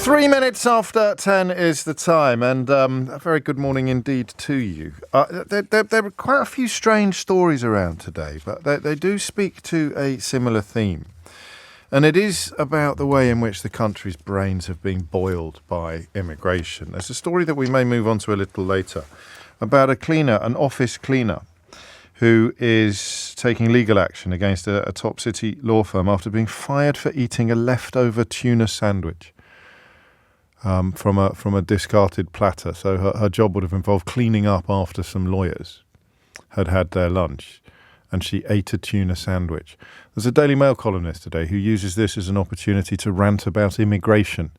3 minutes after 10 is the time, and a very good morning indeed to you. There are quite a few strange stories around today, but they do speak to a similar theme. And it is about the way in which the country's brains have been boiled by immigration. There's a story that we may move on to a little later about a cleaner, an office cleaner, who is taking legal action against a top city law firm after being fired for eating a leftover tuna sandwich from a discarded platter. So her job would have involved cleaning up after some lawyers had had their lunch, and she ate a tuna sandwich. There's a Daily Mail columnist today who uses this as an opportunity to rant about immigration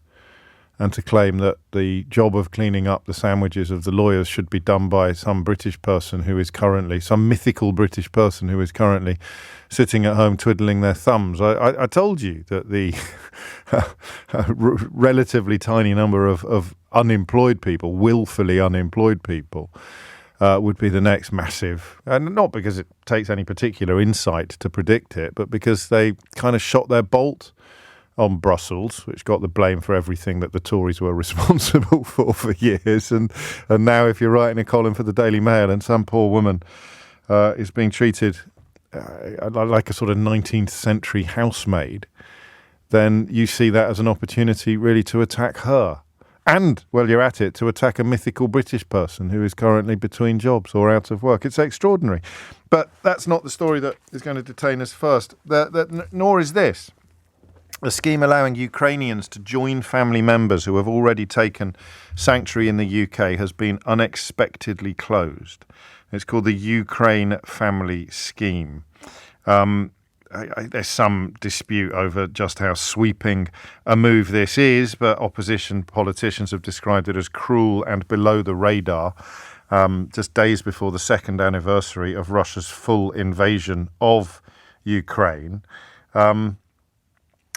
and to claim that the job of cleaning up the sandwiches of the lawyers should be done by some British person who is currently, some mythical British person who is currently sitting at home twiddling their thumbs. I told you that the relatively tiny number of unemployed people, willfully unemployed people, would be the next massive, and not because it takes any particular insight to predict it, but because they kind of shot their bolt on Brussels, which got the blame for everything that the Tories were responsible for years. And now if you're writing a column for the Daily Mail and some poor woman is being treated like a sort of 19th century housemaid, then you see that as an opportunity really to attack her. And, well, you're at it, to attack a mythical British person who is currently between jobs or out of work. It's extraordinary. But that's not the story that is going to detain us first. Nor is this. A scheme allowing Ukrainians to join family members who have already taken sanctuary in the UK has been unexpectedly closed. It's called the Ukraine Family Scheme. There's some dispute over just how sweeping a move this is, but opposition politicians have described it as cruel and below the radar, just days before the second anniversary of Russia's full invasion of Ukraine.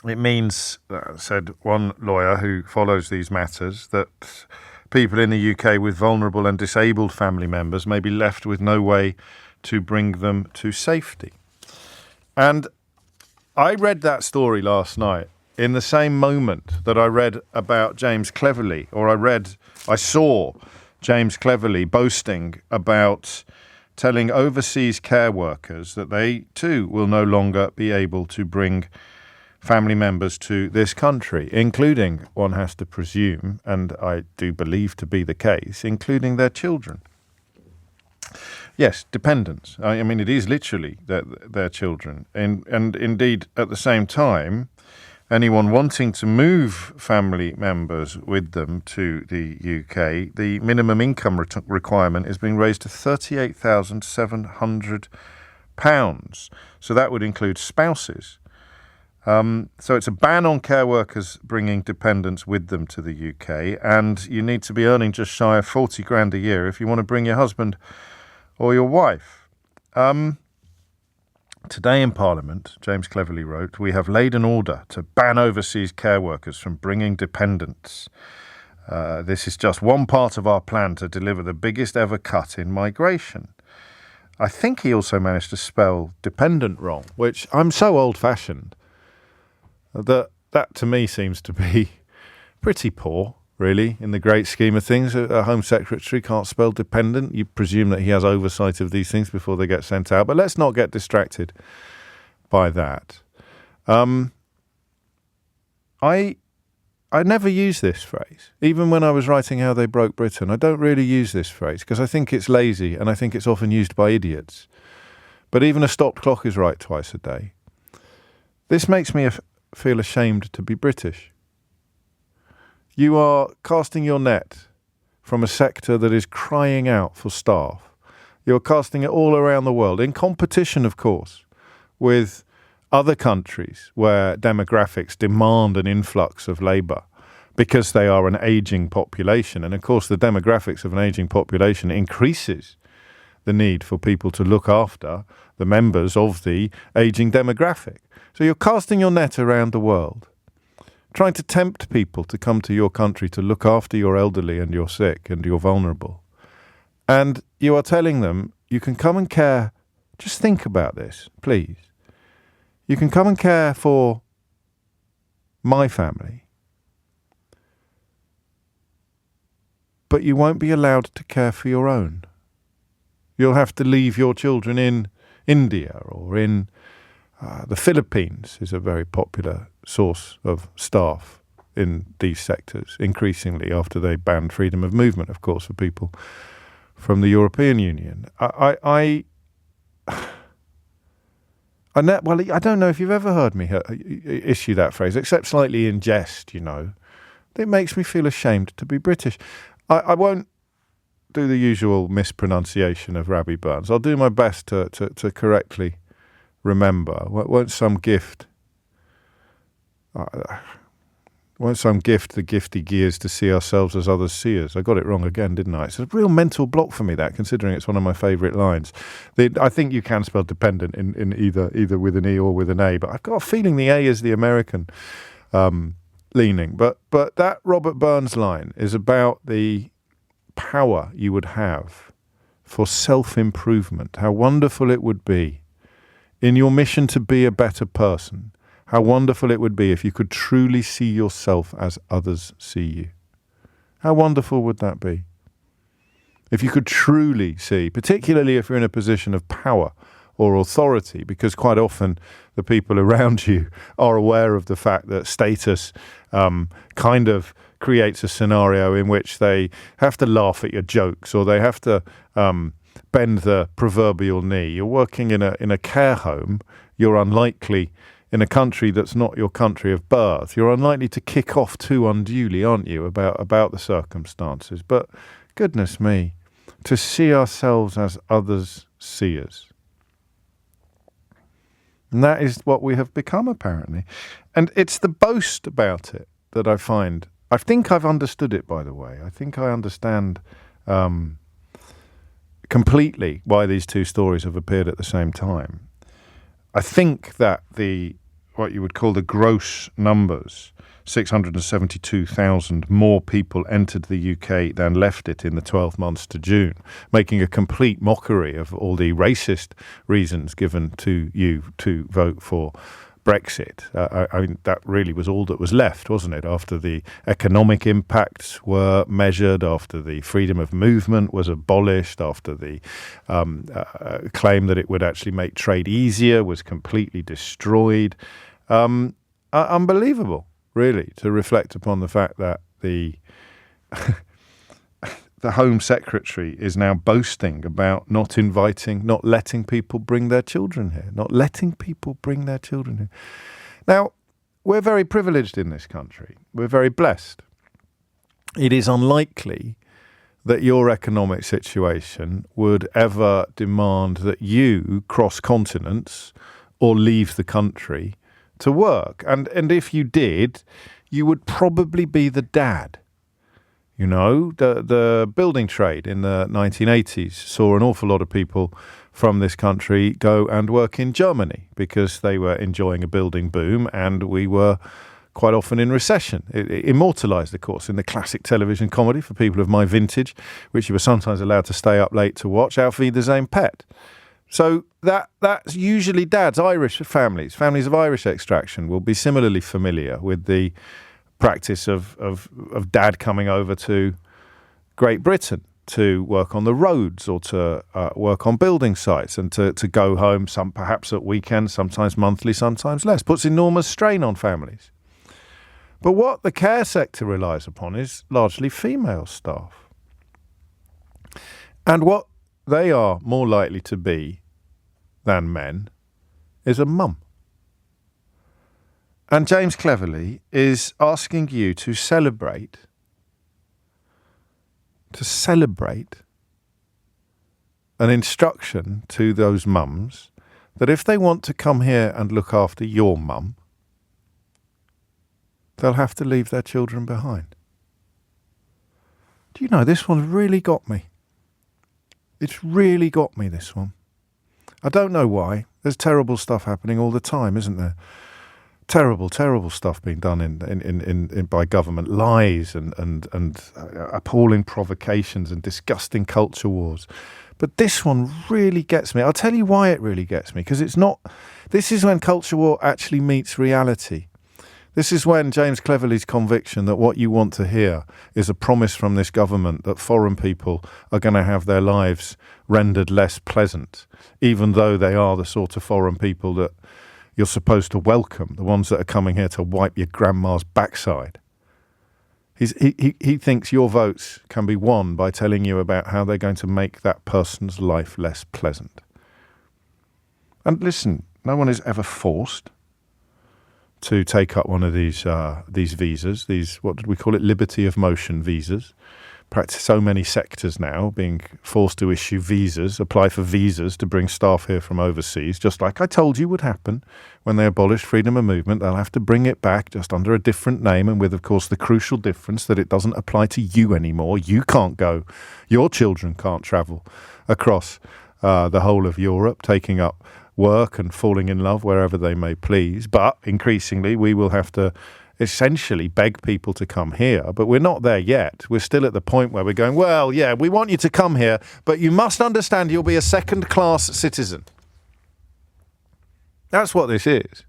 It means, said one lawyer who follows these matters, that people in the UK with vulnerable and disabled family members may be left with no way to bring them to safety. And I read that story last night in the same moment that I read about James Cleverly, or I saw James Cleverly boasting about telling overseas care workers that they too will no longer be able to bring family members to this country, including, one has to presume, and I do believe to be the case, including their children. Yes, dependents. I mean, it is literally their children. And indeed, at the same time, anyone wanting to move family members with them to the UK, the minimum income requirement is being raised to £38,700. So that would include spouses. So it's a ban on care workers bringing dependents with them to the UK, and you need to be earning just shy of 40 grand a year if you want to bring your husband or your wife. Today in Parliament, James Cleverly wrote, "We have laid an order to ban overseas care workers from bringing dependents. This is just one part of our plan to deliver the biggest ever cut in migration." I think he also managed to spell dependent wrong, which I'm so old-fashioned that to me seems to be pretty poor, really, in the great scheme of things. A Home Secretary can't spell dependent. You presume that he has oversight of these things before they get sent out. But let's not get distracted by that. I never use this phrase. Even when I was writing How They Broke Britain, I don't really use this phrase because I think it's lazy and I think it's often used by idiots. But even a stopped clock is right twice a day. This makes me feel ashamed to be British. You are casting your net from a sector that is crying out for staff. You're casting it all around the world, in competition, of course, with other countries where demographics demand an influx of labour because they are an ageing population. And, of course, the demographics of an ageing population increases the need for people to look after the members of the ageing demographic. So you're casting your net around the world, trying to tempt people to come to your country to look after your elderly and your sick and your vulnerable. And you are telling them, you can come and care, just think about this, please. You can come and care for my family, but you won't be allowed to care for your own. You'll have to leave your children in India or in the Philippines is a very popular source of staff in these sectors, increasingly after they banned freedom of movement, of course, for people from the European Union. I don't know if you've ever heard me issue that phrase, except slightly in jest, you know. It makes me feel ashamed to be British. I won't do the usual mispronunciation of Rabbie Burns. I'll do my best to correctly remember. Won't some gift the gifty gears to see ourselves as others see us? I got it wrong again, didn't I? It's a real mental block for me, that, considering it's one of my favourite lines. I think you can spell dependent in either with an E or with an A, but I've got a feeling the A is the American leaning. But that Robert Burns line is about the power you would have for self-improvement, how wonderful it would be in your mission to be a better person, how wonderful it would be if you could truly see yourself as others see you. How wonderful would that be? If you could truly see, particularly if you're in a position of power or authority, because quite often the people around you are aware of the fact that status kind of creates a scenario in which they have to laugh at your jokes or they have to bend the proverbial knee. You're working in a care home. You're unlikely, in a country that's not your country of birth, you're unlikely to kick off too unduly, aren't you, about the circumstances. But goodness me, to see ourselves as others see us. And that is what we have become, apparently. And it's the boast about it that I find. I think I've understood it, by the way. I think I understand completely why these two stories have appeared at the same time. I think that what you would call the gross numbers, 672,000 more people entered the UK than left it in the 12 months to June, making a complete mockery of all the racist reasons given to you to vote for Brexit. I mean, that really was all that was left, wasn't it? After the economic impacts were measured, after the freedom of movement was abolished, after the claim that it would actually make trade easier was completely destroyed. Unbelievable, really, to reflect upon the fact that the Home Secretary is now boasting about not letting people bring their children here, Now, we're very privileged in this country. We're very blessed. It is unlikely that your economic situation would ever demand that you cross continents or leave the country to work. And if you did, you would probably be the dad. You know, the building trade in the 1980s saw an awful lot of people from this country go and work in Germany because they were enjoying a building boom and we were quite often in recession. It immortalised, of course, in the classic television comedy for people of my vintage, which you were sometimes allowed to stay up late to watch, Auf Wiedersehen Pet. So that's usually dads. Irish families of Irish extraction will be similarly familiar with the practice of dad coming over to Great Britain to work on the roads or to work on building sites and to go home, some perhaps at weekends, sometimes monthly, sometimes less. Puts enormous strain on families. But what the care sector relies upon is largely female staff. And what they are more likely to be than men is a mum. And James Cleverly is asking you to celebrate an instruction to those mums that if they want to come here and look after your mum, they'll have to leave their children behind. Do you know, this one's really got me. It's really got me, this one. I don't know why. There's terrible stuff happening all the time, isn't there? Terrible, terrible stuff being done in by government, lies and appalling provocations and disgusting culture wars. But this one really gets me. I'll tell you why it really gets me, because it's not. This is when culture war actually meets reality. This is when James Cleverly's conviction that what you want to hear is a promise from this government that foreign people are going to have their lives rendered less pleasant, even though they are the sort of foreign people that you're supposed to welcome, the ones that are coming here to wipe your grandma's backside. He thinks your votes can be won by telling you about how they're going to make that person's life less pleasant. And listen, no one is ever forced to take up one of these visas, these, what did we call it, liberty of motion visas. Practice so many sectors now being forced to issue visas, apply for visas to bring staff here from overseas, just like I told you would happen when they abolished freedom of movement. They'll have to bring it back just under a different name, and with, of course, the crucial difference that it doesn't apply to you anymore. You can't go. Your children can't travel across the whole of Europe, taking up work and falling in love wherever they may please. But increasingly, we will have to essentially beg people to come here. But we're not there yet. We're still at the point where we're going, well, yeah, we want you to come here, but you must understand you'll be a second-class citizen. That's what this is.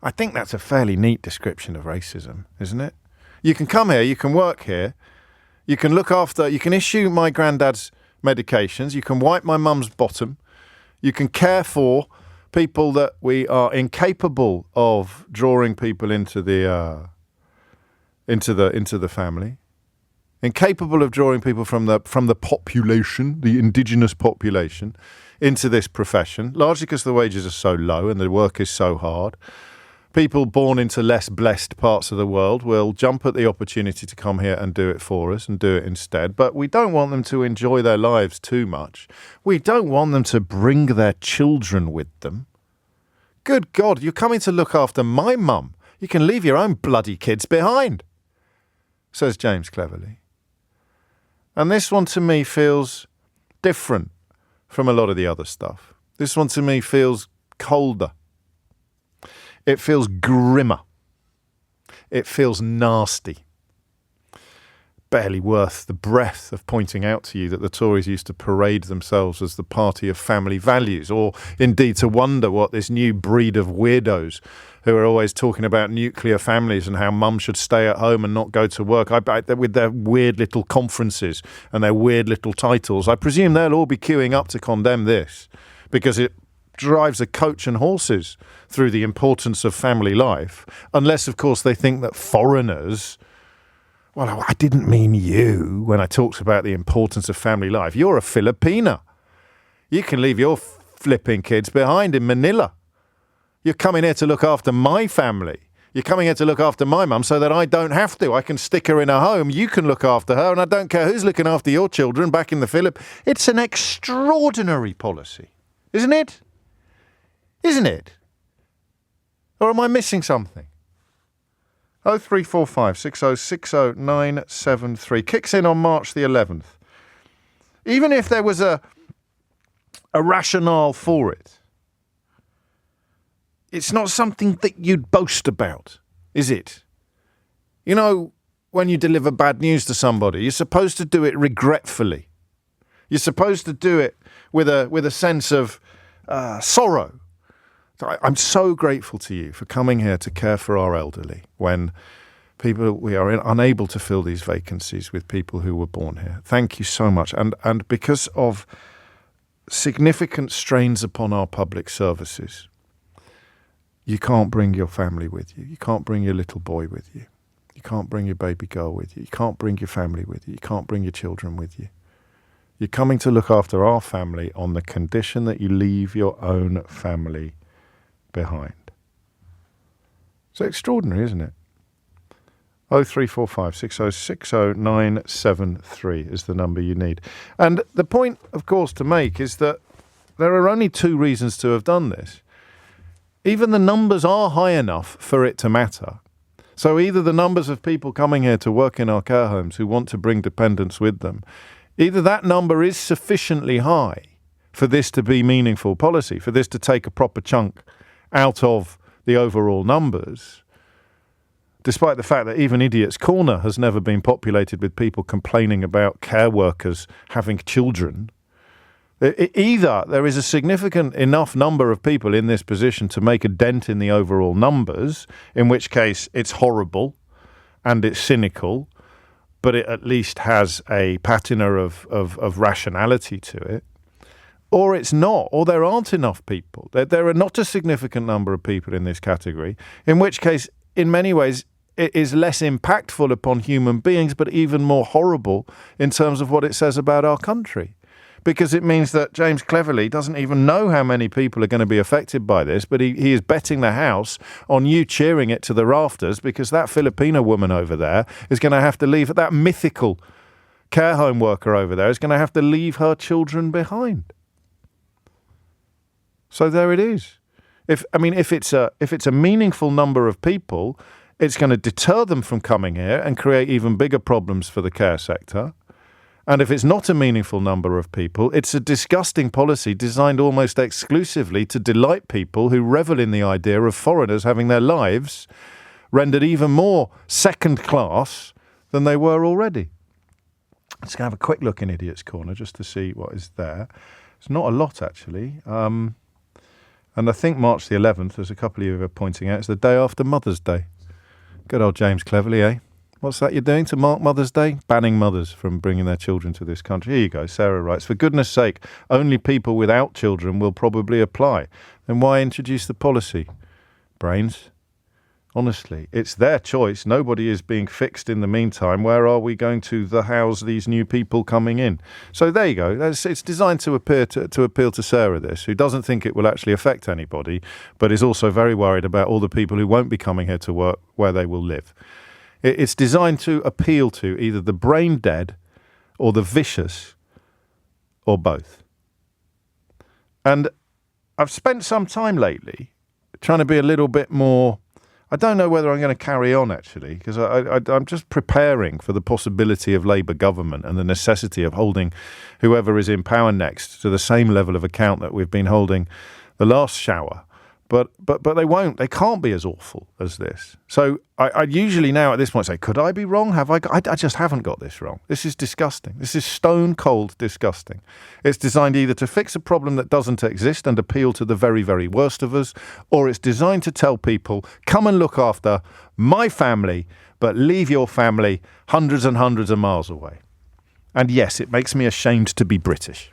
I think that's a fairly neat description of racism, isn't it? You can come here, you can work here, you can look after, you can issue my granddad's medications, you can wipe my mum's bottom, you can care for people that we are incapable of drawing people into the family, incapable of drawing people from the population, the indigenous population, into this profession, largely because the wages are so low and the work is so hard. People born into less blessed parts of the world will jump at the opportunity to come here and do it for us and do it instead. But we don't want them to enjoy their lives too much. We don't want them to bring their children with them. Good God, you're coming to look after my mum. You can leave your own bloody kids behind, says James Cleverly. And this one to me feels different from a lot of the other stuff. This one to me feels colder. It feels grimmer. It feels nasty. Barely worth the breath of pointing out to you that the Tories used to parade themselves as the party of family values, or indeed to wonder what this new breed of weirdos who are always talking about nuclear families and how mum should stay at home and not go to work, I bet that with their weird little conferences and their weird little titles, I presume they'll all be queuing up to condemn this because it drives a coach and horses through the importance of family life, unless, of course, they think that foreigners... Well, I didn't mean you when I talked about the importance of family life. You're a Filipina. You can leave your flipping kids behind in Manila. You're coming here to look after my family. You're coming here to look after my mum so that I don't have to. I can stick her in a home. You can look after her, and I don't care who's looking after your children back in the Philippines. It's an extraordinary policy, isn't it? Isn't it? Or am I missing something? 0345 6060 973 kicks in on March the 11th. Even if there was a rationale for it, it's not something that you'd boast about, is it? You know, when you deliver bad news to somebody, you're supposed to do it regretfully. You're supposed to do it with a sense of sorrow. I'm so grateful to you for coming here to care for our elderly when we are unable to fill these vacancies with people who were born here. Thank you so much. And because of significant strains upon our public services, you can't bring your family with you. You can't bring your little boy with you. You can't bring your baby girl with you. You can't bring your family with you. You can't bring your children with you. You're coming to look after our family on the condition that you leave your own family behind. It's extraordinary, isn't it? 0345 6060 973 is the number you need. And the point, of course, to make is that there are only two reasons to have done this. Even the numbers are high enough for it to matter. So either the numbers of people coming here to work in our care homes who want to bring dependents with them, either that number is sufficiently high for this to be meaningful policy, for this to take a proper chunk out of the overall numbers, despite the fact that even Idiot's Corner has never been populated with people complaining about care workers having children Either there is a significant enough number of people in this position to make a dent in the overall numbers, in which case it's horrible and it's cynical, but it at least has a patina of rationality to it, or it's not, or there aren't enough people. There are not a significant number of people in this category, in which case, in many ways, it is less impactful upon human beings, but even more horrible in terms of what it says about our country. Because it means that James cleverly doesn't even know how many people are going to be affected by this, but he is betting the house on you cheering it to the rafters, because that Filipino woman over there is going to have to leave, that mythical care home worker over there is going to have to leave her children behind. So there it is. If it's a meaningful number of people, it's going to deter them from coming here and create even bigger problems for the care sector. And if it's not a meaningful number of people, it's a disgusting policy designed almost exclusively to delight people who revel in the idea of foreigners having their lives rendered even more second class than they were already. Let's have a quick look in Idiot's Corner just to see what is there. It's not a lot, actually. And I think March the 11th, as a couple of you are pointing out, it's the day after Mother's Day. Good old James Cleverly, eh? What's that you're doing to mark Mother's Day? Banning mothers from bringing their children to this country. Here you go. Sarah writes, for goodness sake, only people without children will probably apply. Then why introduce the policy? Brains. Honestly, it's their choice. Nobody is being fixed in the meantime. Where are we going to house these new people coming in? So there you go. It's designed to appeal to Sarah, this, who doesn't think it will actually affect anybody, but is also very worried about all the people who won't be coming here to work, where they will live. It's designed to appeal to either the brain dead or the vicious, or both. And I've spent some time lately trying to be a little bit more... I don't know whether I'm going to carry on, actually, because I'm just preparing for the possibility of Labour government and the necessity of holding whoever is in power next to the same level of account that we've been holding the last shower. But they won't. They can't be as awful as this. So I usually now at this point say, could I be wrong? I just haven't got this wrong. This is disgusting. This is stone cold disgusting. It's designed either to fix a problem that doesn't exist and appeal to the very, very worst of us, or it's designed to tell people, come and look after my family, but leave your family hundreds and hundreds of miles away. And yes, it makes me ashamed to be British.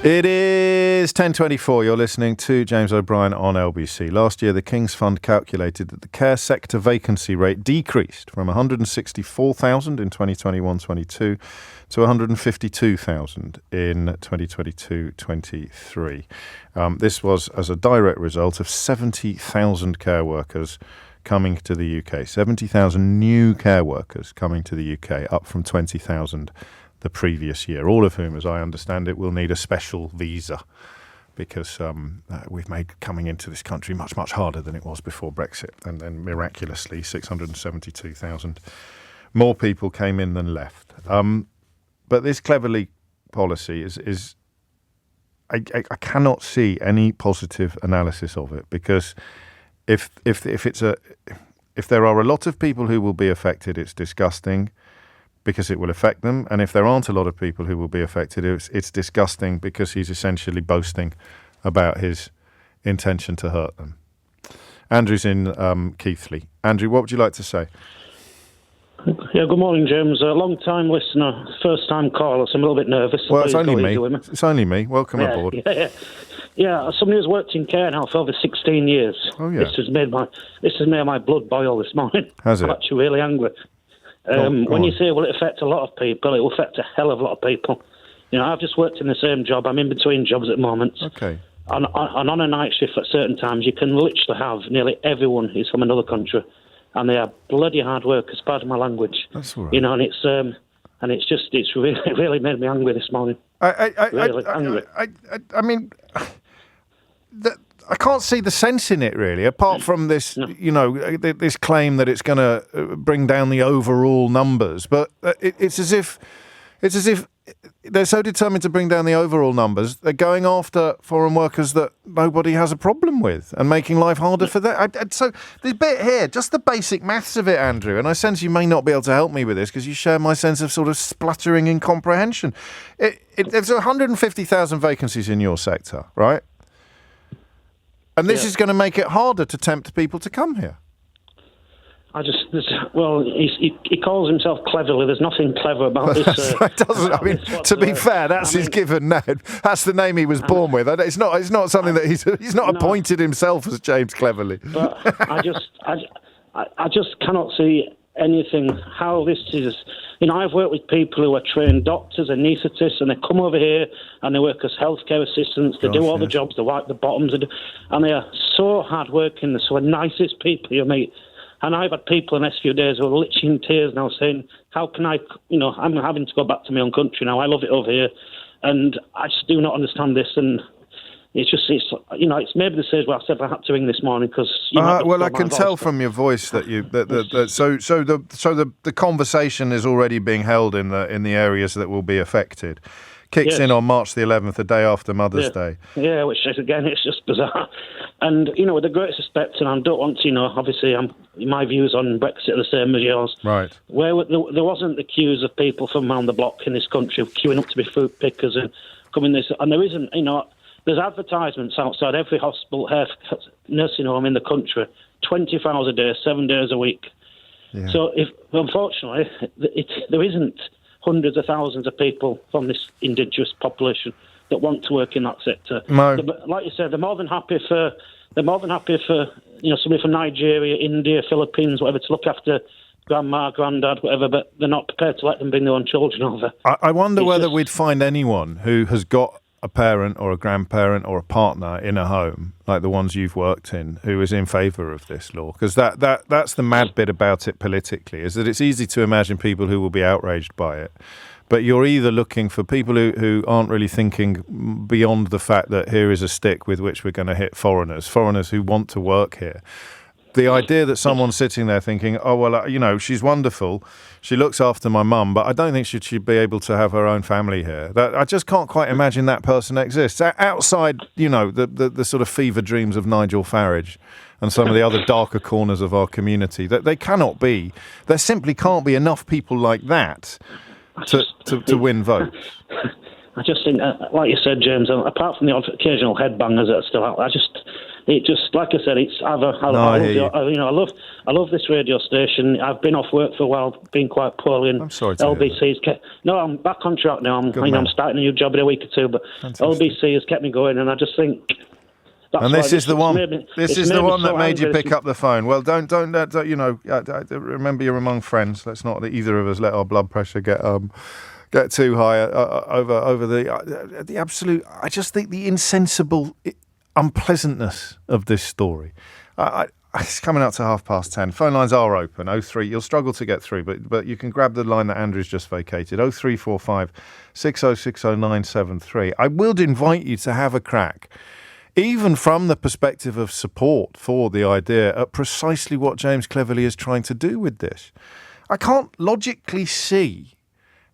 It is 10:24. You're listening to James O'Brien on LBC. Last year, the King's Fund calculated that the care sector vacancy rate decreased from 164,000 in 2021-22 to 152,000 in 2022-23. This was as a direct result of 70,000 care workers coming to the UK. 70,000 new care workers coming to the UK, up from 20,000 the previous year, all of whom, as I understand it, will need a special visa because we've made coming into this country much, much harder than it was before Brexit. And then miraculously, 672,000 more people came in than left. But this cleverly policy is I cannot see any positive analysis of it, because if there are a lot of people who will be affected, it's disgusting, because it will affect them. And if there aren't a lot of people who will be affected, it's disgusting because he's essentially boasting about his intention to hurt them. Andrew's in Keighley. Andrew, what would you like to say? Yeah, good morning, James. A long-time listener, first-time caller, so I'm a little bit nervous. Well, it's only me. It's only me. Welcome aboard. Yeah, somebody who's worked in care now for over 16 years. Oh, yeah. This has made my blood boil this morning. Has it? I'm actually really angry. When you say, will it affect a lot of people, it will affect a hell of a lot of people. You know, I've just worked in the same job. I'm in between jobs at the moment. Okay. And on a night shift at certain times, you can literally have nearly everyone who's from another country. And they are bloody hard workers, pardon my language. That's all right. You know, and it's really made me angry this morning. Angry. I mean, I can't see the sense in it, really, apart from this, this claim that it's going to bring down the overall numbers. But it's as if they're so determined to bring down the overall numbers, they're going after foreign workers that nobody has a problem with and making life harder for them. So the bit here, just the basic maths of it, Andrew, and I sense you may not be able to help me with this because you share my sense of sort of spluttering incomprehension. There's 150,000 vacancies in your sector, right? And this is going to make it harder to tempt people to come here. He calls himself cleverly. There's nothing clever about this. To be fair, that's his given name. That's the name he was born with. It's not something that he's not appointed himself as James Cleverly. But I just cannot see anything how this is. I've worked with people who are trained doctors, anaesthetists, and they come over here and they work as healthcare assistants. They do all the jobs. They wipe the bottoms, and they are so hard working. They're so the nicest people you meet. And I've had people in the next few days who are literally in tears now saying, how can I, I'm having to go back to my own country now. I love it over here. And I just do not understand this. And it's maybe the stage where I said I had to ring this morning because... I can tell from your voice that the conversation is already being held in the areas that will be affected. Kicks in on March the 11th, the day after Mother's Day. Yeah, which again, it's just bizarre. And, with the greatest respect, and I don't want to, obviously my views on Brexit are the same as yours. Right. Where there wasn't the queues of people from around the block in this country queuing up to be fruit pickers and coming this, and there isn't, there's advertisements outside every hospital, nursing home in the country, 24 hours a day, 7 days a week. Yeah. So, unfortunately, there isn't hundreds of thousands of people from this indigenous population that want to work in that sector. No. Like you said, they're more than happy for somebody from Nigeria, India, Philippines, whatever, to look after grandma, granddad, whatever, but they're not prepared to let them bring their own children over. I wonder whether we'd find anyone who has got a parent or a grandparent or a partner in a home like the ones you've worked in who is in favour of this law, because that's the mad bit about it politically, is that it's easy to imagine people who will be outraged by it, but you're either looking for people who aren't really thinking beyond the fact that here is a stick with which we're going to hit foreigners who want to work here. The idea that someone's sitting there thinking, oh, well, she's wonderful, she looks after my mum, but I don't think she'd be able to have her own family here. I just can't quite imagine that person exists. Outside, the sort of fever dreams of Nigel Farage and some of the other darker corners of our community, that there simply can't be enough people like that to win votes. I just think, like you said, James, apart from the occasional headbangers that are still out, it just, like I said, it's I love this radio station. I've been off work for a while, been quite poorly, and I'm sorry to LBC's I'm back on track now. I'm starting a new job in a week or two, but fantastic. LBC has kept me going, and I just think. This is the one that made you pick up the phone. Well, don't remember you're among friends. Let's not either of us let our blood pressure get too high over the absolute. I just think the insensible unpleasantness of this story. It's coming up to 10:30. Phone lines are open. 03. You'll struggle to get through, but you can grab the line that Andrew's just vacated. 0345 6060973. I would invite you to have a crack, even from the perspective of support for the idea, at precisely what James Cleverly is trying to do with this. I can't logically see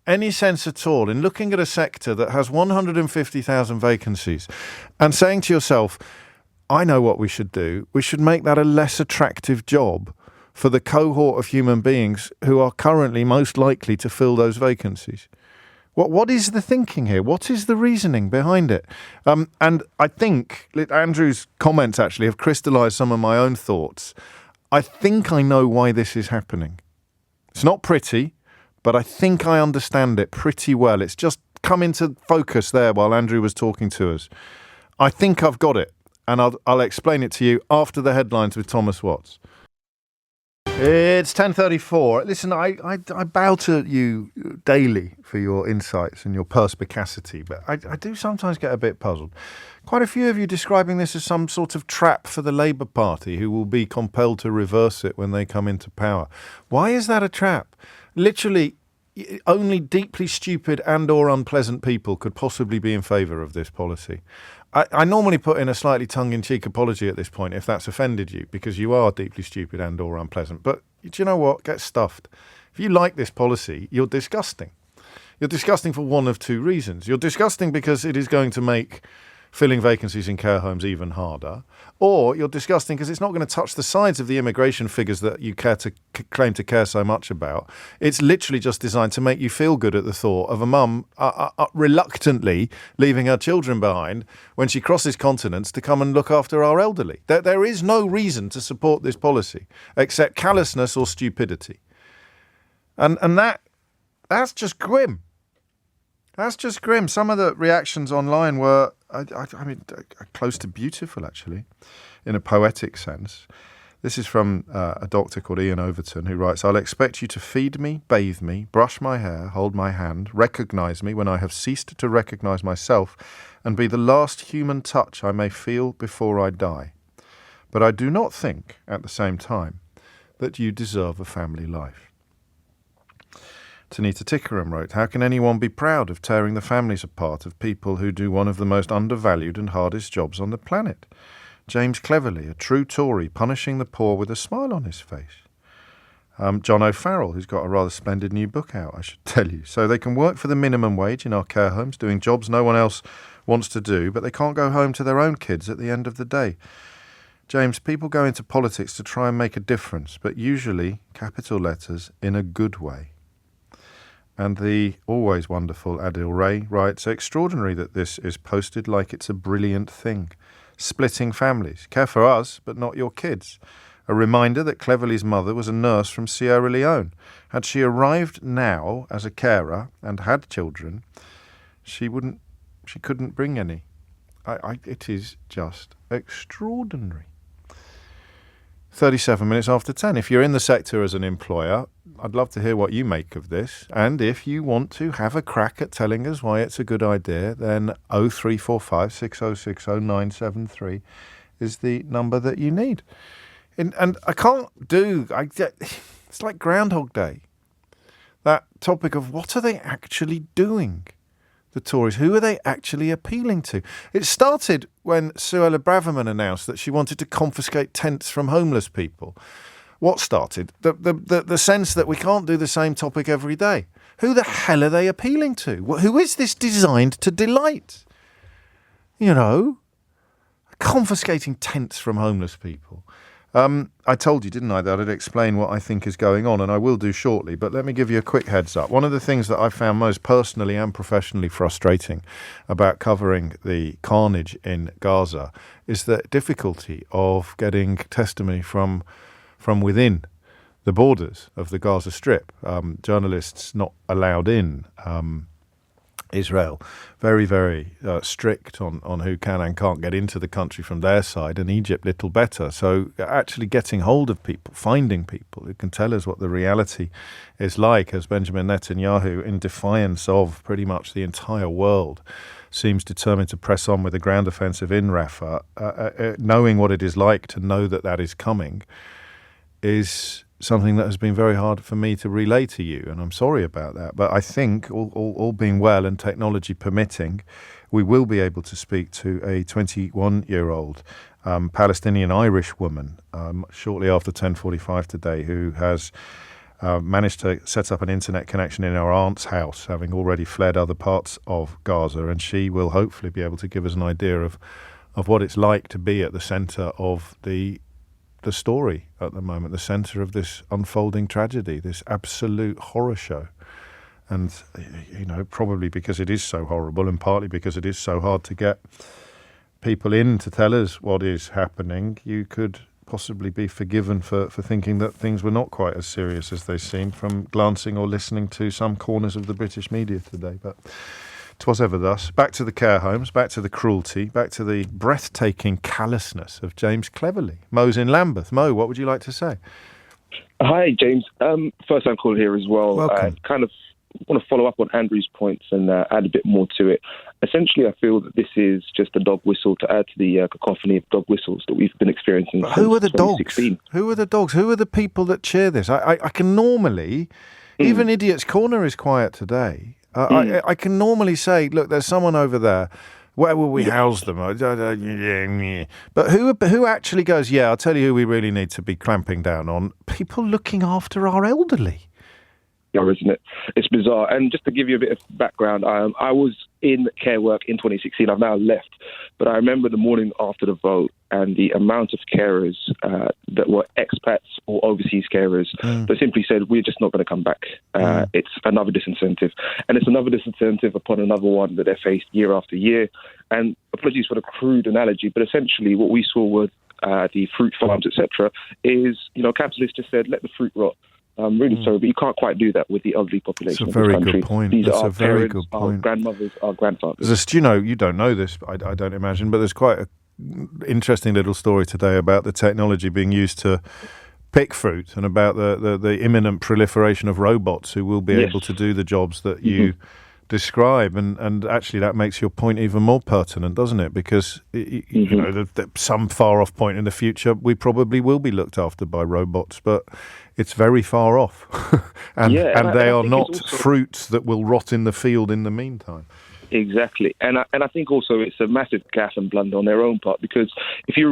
any sense at all in looking at a sector that has 150,000 vacancies and saying to yourself, I know what we should do. We should make that a less attractive job for the cohort of human beings who are currently most likely to fill those vacancies. What is the thinking here? What is the reasoning behind it? And I think Andrew's comments actually have crystallised some of my own thoughts. I think I know why this is happening. It's not pretty, but I think I understand it pretty well. It's just come into focus there while Andrew was talking to us. I think I've got it, and I'll explain it to you after the headlines with Thomas Watts. It's 10:34. Listen, I bow to you daily for your insights and your perspicacity, but I do sometimes get a bit puzzled. Quite a few of you describing this as some sort of trap for the Labour Party, who will be compelled to reverse it when they come into power. Why is that a trap? Literally, only deeply stupid and or unpleasant people could possibly be in favour of this policy. I normally put in a slightly tongue-in-cheek apology at this point if that's offended you, because you are deeply stupid and or unpleasant. But do you know what? Get stuffed. If you like this policy, you're disgusting. You're disgusting for one of two reasons. You're disgusting because it is going to make filling vacancies in care homes even harder, or you're disgusting because it's not going to touch the sides of the immigration figures that you claim to care so much about. It's literally just designed to make you feel good at the thought of a mum reluctantly leaving her children behind when she crosses continents to come and look after our elderly. There is no reason to support this policy except callousness or stupidity. And that's just grim. That's just grim. Some of the reactions online were, I mean, close to beautiful, actually, in a poetic sense. This is from a doctor called Ian Overton, who writes, "I'll expect you to feed me, bathe me, brush my hair, hold my hand, recognise me when I have ceased to recognise myself, and be the last human touch I may feel before I die. But I do not think, at the same time, that you deserve a family life." Tanita Tikaram wrote, "How can anyone be proud of tearing the families apart of people who do one of the most undervalued and hardest jobs on the planet? James Cleverly, a true Tory, punishing the poor with a smile on his face." John O'Farrell, who's got a rather splendid new book out, I should tell you. "So they can work for the minimum wage in our care homes, doing jobs no one else wants to do, but they can't go home to their own kids at the end of the day. James, people go into politics to try and make a difference, but usually, capital letters, in a good way." And the always wonderful Adil Ray writes, "Extraordinary that this is posted like it's a brilliant thing. Splitting families. Care for us, but not your kids. A reminder that Cleverly's mother was a nurse from Sierra Leone. Had she arrived now as a carer and had children, she couldn't bring any." It is just extraordinary. 37 minutes after 10. If you're in the sector as an employer, I'd love to hear what you make of this. And if you want to have a crack at telling us why it's a good idea, then 0345 6060 973 is the number that you need. And I can't it's like Groundhog Day. That topic of what are they actually doing? The Tories, who are they actually appealing to? It started when Suella Braverman announced that she wanted to confiscate tents from homeless people. What started? The sense that we can't do the same topic every day. Who the hell are they appealing to? Who is this designed to delight? You know, confiscating tents from homeless people. I told you, didn't I, that I'd explain what I think is going on, and I will do shortly, but let me give you a quick heads up. One of the things that I found most personally and professionally frustrating about covering the carnage in Gaza is the difficulty of getting testimony from within the borders of the Gaza Strip. Journalists not allowed in. Israel, very, very strict on who can and can't get into the country from their side, and Egypt little better. So actually getting hold of people, finding people who can tell us what the reality is like, as Benjamin Netanyahu, in defiance of pretty much the entire world, seems determined to press on with the ground offensive in Rafah, knowing what it is like to know that that is coming, is something that has been very hard for me to relay to you, and I'm sorry about that. But I think, all being well and technology permitting, we will be able to speak to a 21-year-old Palestinian-Irish woman shortly after 10:45 today, who has managed to set up an internet connection in her aunt's house, having already fled other parts of Gaza, and she will hopefully be able to give us an idea of what it's like to be at the centre of the story at the moment, the centre of this unfolding tragedy, this absolute horror show. And, you know, probably because it is so horrible, and partly because it is so hard to get people in to tell us what is happening, you could possibly be forgiven for thinking that things were not quite as serious as they seem from glancing or listening to some corners of the British media today. But 'twas ever thus. Back to the care homes, back to the cruelty, back to the breathtaking callousness of James Cleverly. Mo's in Lambeth. Mo, what would you like to say? Hi, James. First time call here as well. Welcome. I kind of want to follow up on Andrew's points and add a bit more to it. Essentially, I feel that this is just a dog whistle to add to the cacophony of dog whistles that we've been experiencing since Who are the dogs? 2016. Who are the dogs? Who are the people that cheer this? I can normally, even Idiot's Corner is quiet today. I can normally say, look, there's someone over there. Where will we house them? But who actually goes, yeah, I'll tell you who we really need to be clamping down on. People looking after our elderly. isn't it? It's bizarre. And just to give you a bit of background, I was in care work in 2016. I've now left. But I remember the morning after the vote and the amount of carers that were expats or overseas carers that simply said, we're just not going to come back. It's another disincentive. And it's another disincentive upon another one that they're faced year after year. And apologies for the crude analogy, but essentially what we saw with the fruit farms, etc., is, capitalists just said, let the fruit rot. Really sorry, but you can't quite do that with the elderly population of this country. Good point. These That's are a very parents, good our point. grandmothers, our grandfathers. You don't know this, I don't imagine, but there's quite an interesting little story today about the technology being used to pick fruit and about the imminent proliferation of robots who will be able to do the jobs that you describe, and actually that makes your point even more pertinent, doesn't it? Because some far off point in the future we probably will be looked after by robots, but it's very far off. and they are not fruits that will rot in the field in the meantime. Exactly. And I think also it's a massive gaffe and blunder on their own part, because if you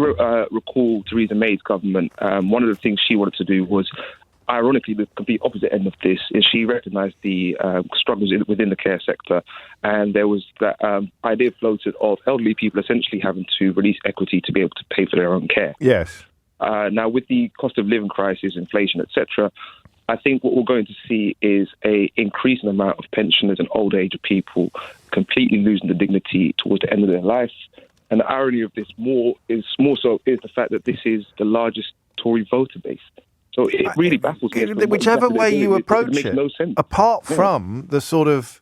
recall Theresa May's government, one of the things she wanted to do was, ironically, the complete opposite end of this, is she recognised the struggles within the care sector, and there was that idea floated of elderly people essentially having to release equity to be able to pay for their own care. Yes. Now, with the cost of living crisis, inflation, etc., I think what we're going to see is a increasing amount of pensioners and old age people completely losing the dignity towards the end of their life. And the irony of this more so is the fact that this is the largest Tory voter base. So it really baffles me. Whichever way you approach it, makes no sense. Apart from the sort of,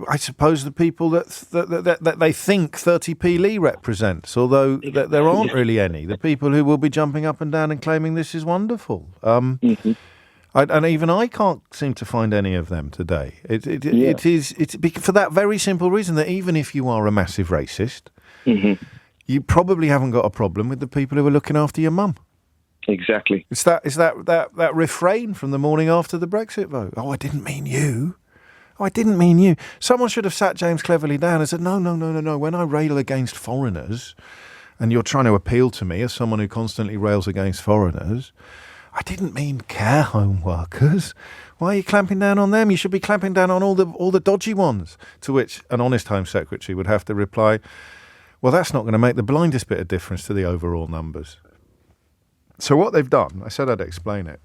I suppose, the people that they think 30p Lee represents, although there aren't really any. The people who will be jumping up and down and claiming this is wonderful. And even I can't seem to find any of them today. It's for that very simple reason that even if you are a massive racist, you probably haven't got a problem with the people who are looking after your mum. Exactly. It's that refrain from the morning after the Brexit vote. Oh, I didn't mean you. Oh, I didn't mean you. Someone should have sat James Cleverly down and said, no. When I rail against foreigners, and you're trying to appeal to me as someone who constantly rails against foreigners, I didn't mean care home workers. Why are you clamping down on them? You should be clamping down on all the dodgy ones. To which an honest Home Secretary would have to reply, well, that's not going to make the blindest bit of difference to the overall numbers. So what they've done, I said I'd explain it,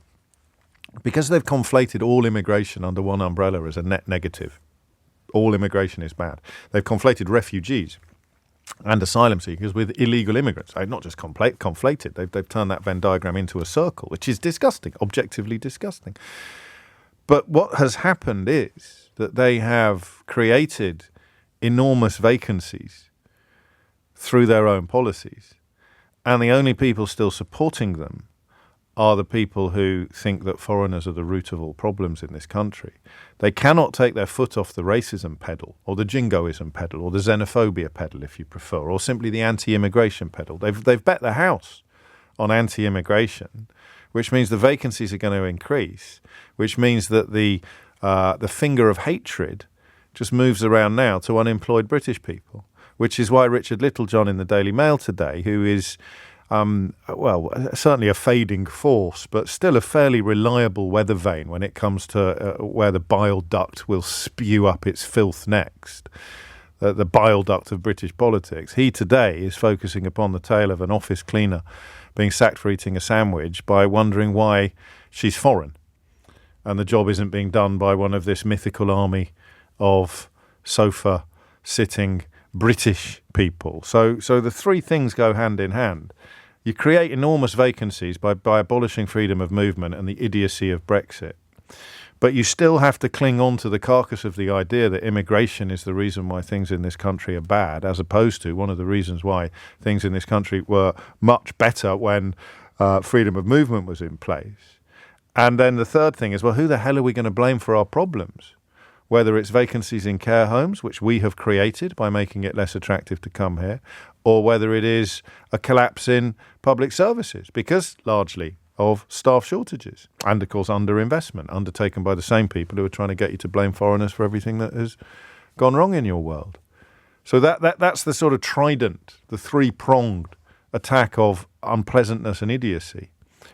because they've conflated all immigration under one umbrella as a net negative. All immigration is bad. They've conflated refugees and asylum seekers with illegal immigrants. Not just conflated. They've turned that Venn diagram into a circle, which is disgusting, objectively disgusting. But what has happened is that they have created enormous vacancies through their own policies. And the only people still supporting them are the people who think that foreigners are the root of all problems in this country. They cannot take their foot off the racism pedal, or the jingoism pedal, or the xenophobia pedal, if you prefer, or simply the anti-immigration pedal. They've bet the house on anti-immigration, which means the vacancies are going to increase, which means that the finger of hatred just moves around now to unemployed British people, which is why Richard Littlejohn in the Daily Mail today, who is, certainly a fading force, but still a fairly reliable weather vane when it comes to where the bile duct will spew up its filth next, the bile duct of British politics. He today is focusing upon the tale of an office cleaner being sacked for eating a sandwich by wondering why she's foreign and the job isn't being done by one of this mythical army of sofa-sitting British people. So the three things go hand in hand. You create enormous vacancies by abolishing freedom of movement and the idiocy of Brexit. But you still have to cling on to the carcass of the idea that immigration is the reason why things in this country are bad, as opposed to one of the reasons why things in this country were much better when freedom of movement was in place. And then the third thing is, well, who the hell are we going to blame for our problems? Whether it's vacancies in care homes, which we have created by making it less attractive to come here, or whether it is a collapse in public services, because largely of staff shortages and, of course, underinvestment undertaken by the same people who are trying to get you to blame foreigners for everything that has gone wrong in your world. So that's the sort of trident, the three-pronged attack of unpleasantness and idiocy.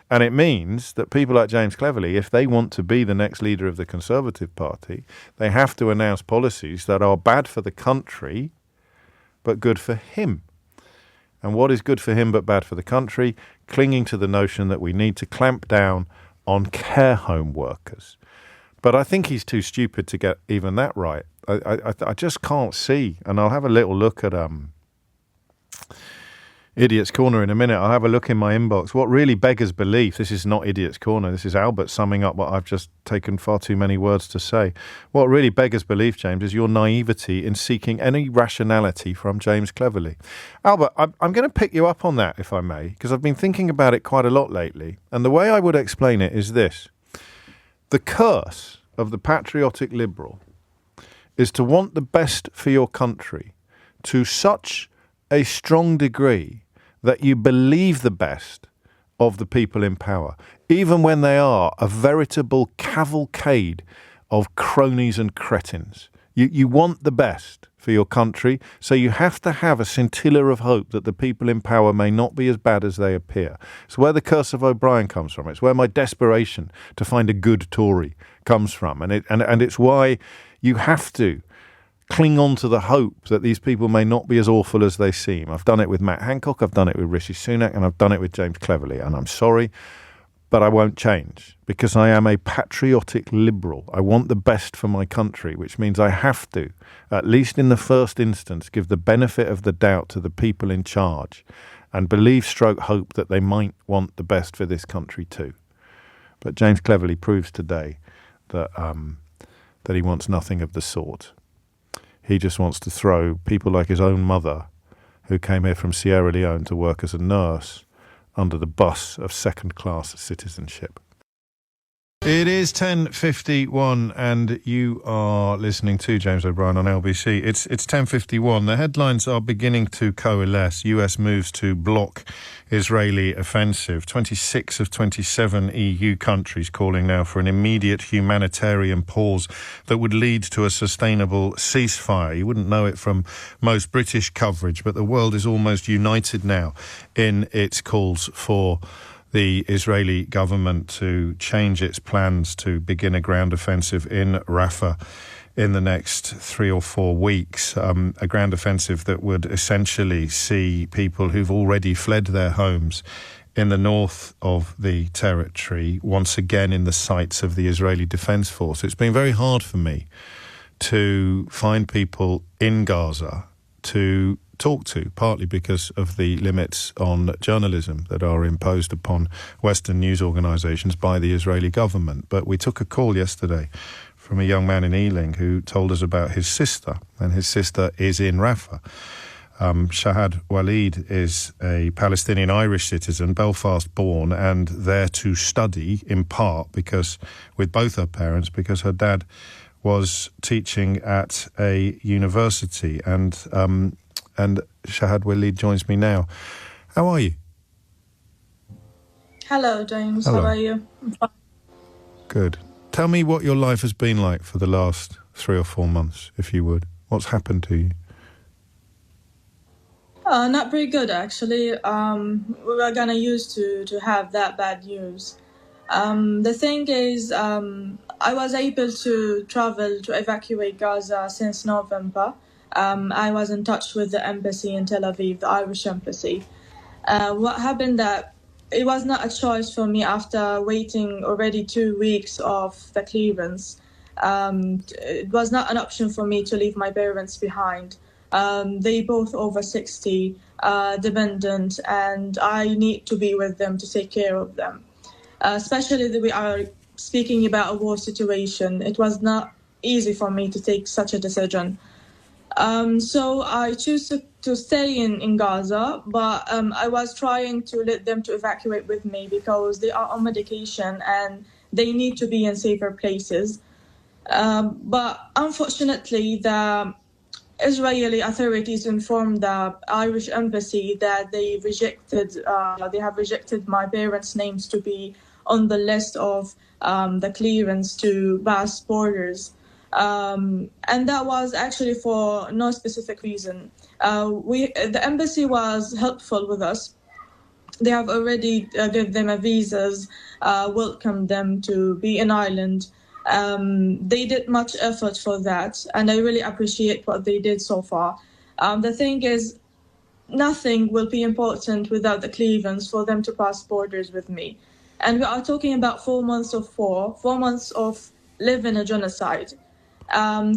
And it means that people like James Cleverly, if they want to be the next leader of the Conservative Party, they have to announce policies that are bad for the country, but good for him. And what is good for him but bad for the country? Clinging to the notion that we need to clamp down on care home workers. But I think he's too stupid to get even that right. I just can't see, and I'll have a little look at Idiot's Corner in a minute. I'll have a look in my inbox. What really beggars belief, this is not Idiot's Corner, this is Abbot summing up what I've just taken far too many words to say. What really beggars belief, James, is your naivety in seeking any rationality from James Cleverly. Albert, I'm going to pick you up on that, if I may, because I've been thinking about it quite a lot lately. And the way I would explain it is this. The curse of the patriotic liberal is to want the best for your country to such a strong degree that you believe the best of the people in power, even when they are a veritable cavalcade of cronies and cretins. You want the best for your country, so you have to have a scintilla of hope that the people in power may not be as bad as they appear. It's where the curse of O'Brien comes from. It's where my desperation to find a good Tory comes from. And it's why you have to cling on to the hope that these people may not be as awful as they seem. I've done it with Matt Hancock, I've done it with Rishi Sunak, and I've done it with James Cleverly. And I'm sorry, but I won't change because I am a patriotic liberal. I want the best for my country, which means I have to, at least in the first instance, give the benefit of the doubt to the people in charge and believe stroke hope that they might want the best for this country too. But James Cleverly proves today that he wants nothing of the sort. He just wants to throw people like his own mother, who came here from Sierra Leone to work as a nurse, under the bus of second-class citizenship. It is 10:51 and you are listening to James O'Brien on LBC. It's 10:51. The headlines are beginning to coalesce. US moves to block Israeli offensive. 26 of 27 EU countries calling now for an immediate humanitarian pause that would lead to a sustainable ceasefire. You wouldn't know it from most British coverage, but the world is almost united now in its calls for the Israeli government to change its plans to begin a ground offensive in Rafah in the next 3 or 4 weeks, a ground offensive that would essentially see people who've already fled their homes in the north of the territory once again in the sights of the Israeli Defense Force. It's been very hard for me to find people in Gaza to talk to, partly because of the limits on journalism that are imposed upon Western news organisations by the Israeli government. But we took a call yesterday from a young man in Ealing who told us about his sister, and his sister is in Rafah. Shahad Walid is a Palestinian-Irish citizen, Belfast-born, and there to study, in part, because with both her parents, because her dad was teaching at a university, and Shahad Walid joins me now. How are you? Hello, James. Hello. How are you? I'm fine. Good. Tell me what your life has been like for the last 3 or 4 months, if you would. What's happened to you? Not very good, actually. We were gonna used to have that bad news. The thing is, I was able to travel to evacuate Gaza since November. I was in touch with the embassy in Tel Aviv, the Irish embassy. What happened that it was not a choice for me after waiting already 2 weeks of the clearance. It was not an option for me to leave my parents behind. They both over 60, dependent, and I need to be with them to take care of them. Especially that we are speaking about a war situation. It was not easy for me to take such a decision. So I choose to stay in Gaza, but I was trying to let them to evacuate with me because they are on medication and they need to be in safer places. But unfortunately, the Israeli authorities informed the Irish embassy that they have rejected my parents' names to be on the list of the clearance to pass borders. And that was actually for no specific reason. The embassy was helpful with us. they have already given them a visas, welcomed them to be in Ireland. They did much effort for that, and I really appreciate what they did so far. The thing is, nothing will be important without the Clevens for them to pass borders with me. And we are talking about 4 months of 4 months of living a genocide.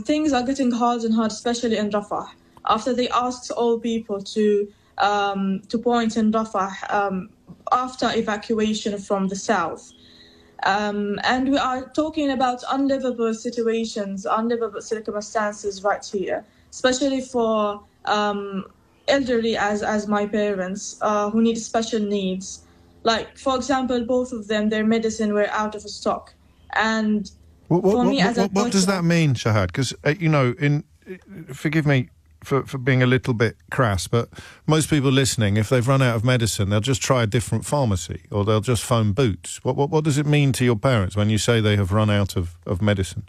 Things are getting hard and hard, especially in Rafah. After they asked all people to point in Rafah after evacuation from the south. And we are talking about unlivable situations, unlivable circumstances right here, especially for elderly as my parents who need special needs. Like, for example, both of them, their medicine were out of stock. And what does that mean, Shahad? Because, forgive me for being a little bit crass, but most people listening, if they've run out of medicine, they'll just try a different pharmacy or they'll just phone Boots. What does it mean to your parents when you say they have run out of medicine?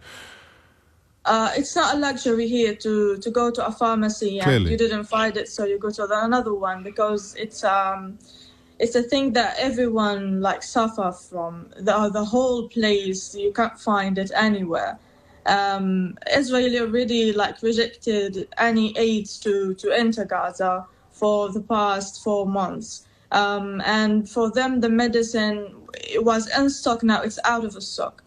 It's not a luxury here to go to a pharmacy and Clearly. You didn't find it, so you go to another one, because it's a thing that everyone suffer from. The whole place, you can't find it anywhere. Israel already rejected any aid to enter Gaza for the past 4 months. And for them, the medicine was in stock. Now it's out of stock.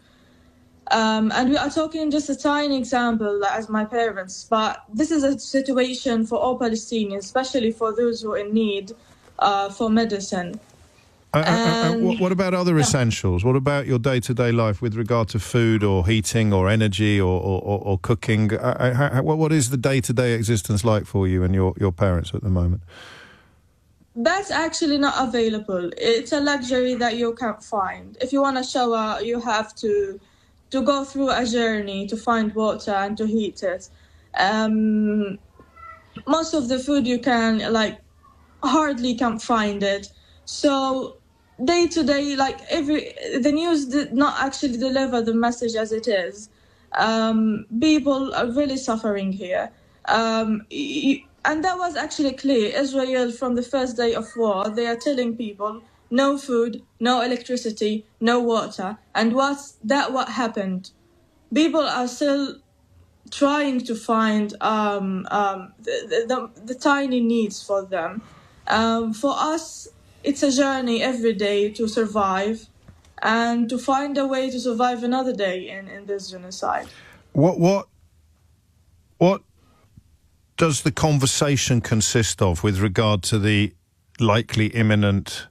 And we are talking just a tiny example as my parents, but this is a situation for all Palestinians, especially for those who are in need for medicine. What about other essentials? What about your day-to-day life with regard to food or heating or energy or cooking? What is the day-to-day existence like for you and your parents at the moment? That's actually not available. It's a luxury that you can't find. If you want a shower, you have to go through a journey to find water and to heat it. Most of the food you can hardly can find it. So day to day, the news did not actually deliver the message as it is. People are really suffering here. And that was actually clear. Israel, from the first day of war, they are telling people no food, no electricity, no water. And what happened? People are still trying to find the tiny needs for them. For us, it's a journey every day to survive and to find a way to survive another day in this genocide. What does the conversation consist of with regard to the likely imminent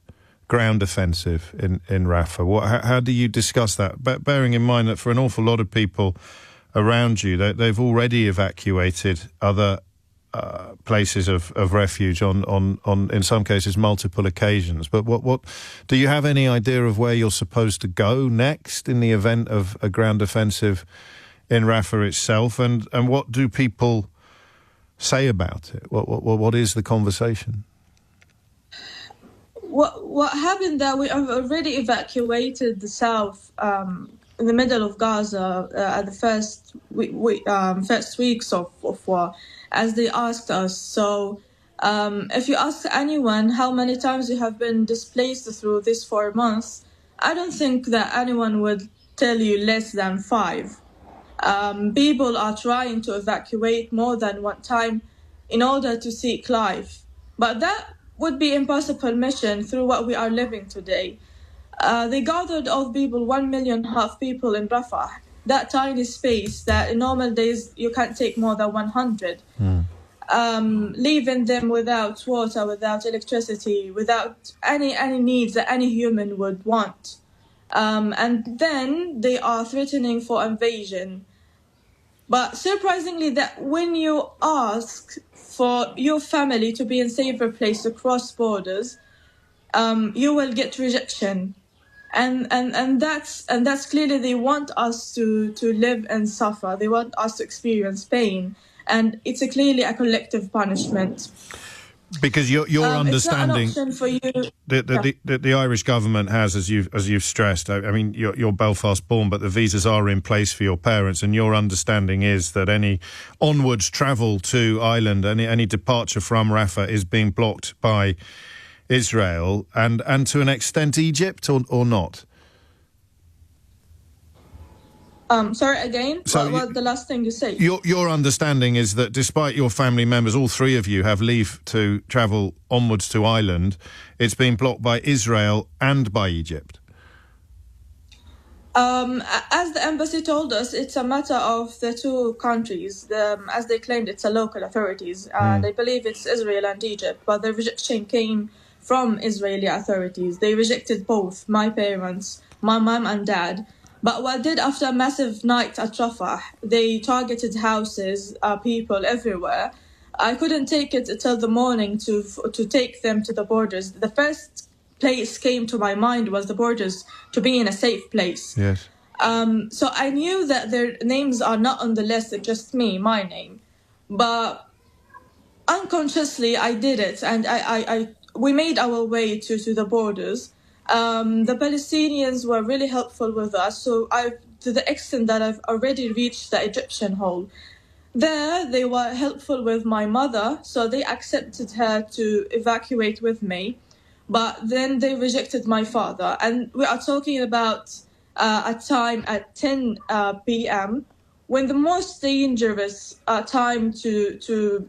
ground offensive in Rafah? How do you discuss that? Bearing in mind that for an awful lot of people around you, they've already evacuated other places of refuge on in some cases multiple occasions. But what do you have any idea of where you're supposed to go next in the event of a ground offensive in Rafah itself? And what do people say about it? What is the conversation? What happened that we have already evacuated the south in the middle of Gaza at the first weeks of war, as they asked us. So if you ask anyone how many times you have been displaced through these 4 months, I don't think that anyone would tell you less than 5. People are trying to evacuate more than one time in order to seek life. But that would be impossible mission through what we are living today. They gathered all people, 1.5 million people in Rafah, that tiny space that in normal days you can't take more than 100. Leaving them without water, without electricity, without any needs that any human would want. And then they are threatening for invasion. But surprisingly, that when you ask for your family to be in safer place to cross borders, you will get rejection. And that's clearly they want us to live and suffer. They want us to experience pain. And it's clearly a collective punishment. Because your understanding, it's not an option for you. The Irish government has, as you've stressed. I mean, you're Belfast born, but the visas are in place for your parents, and your understanding is that any onwards travel to Ireland, any departure from Rafah is being blocked by Israel and to an extent Egypt, or not? Sorry, again? So what was the last thing you said? Your understanding is that despite your family members, all three of you have leave to travel onwards to Ireland, it's been blocked by Israel and by Egypt. As the embassy told us, it's a matter of the two countries. As they claimed, it's a local authorities. They believe it's Israel and Egypt, but the rejection came from Israeli authorities. They rejected both, my parents, my mom and dad. But what did after a massive night at Rafah, they targeted houses, people everywhere. I couldn't take it until the morning to take them to the borders. The first place came to my mind was the borders, to be in a safe place. Yes. So I knew that their names are not on the list, it's just me, my name. But unconsciously, I did it, and we made our way to the borders. The Palestinians were really helpful with us, so to the extent that I've already reached the Egyptian hall. There, they were helpful with my mother, so they accepted her to evacuate with me. But then they rejected my father. And we are talking about a time at 10 p.m. when the most dangerous time to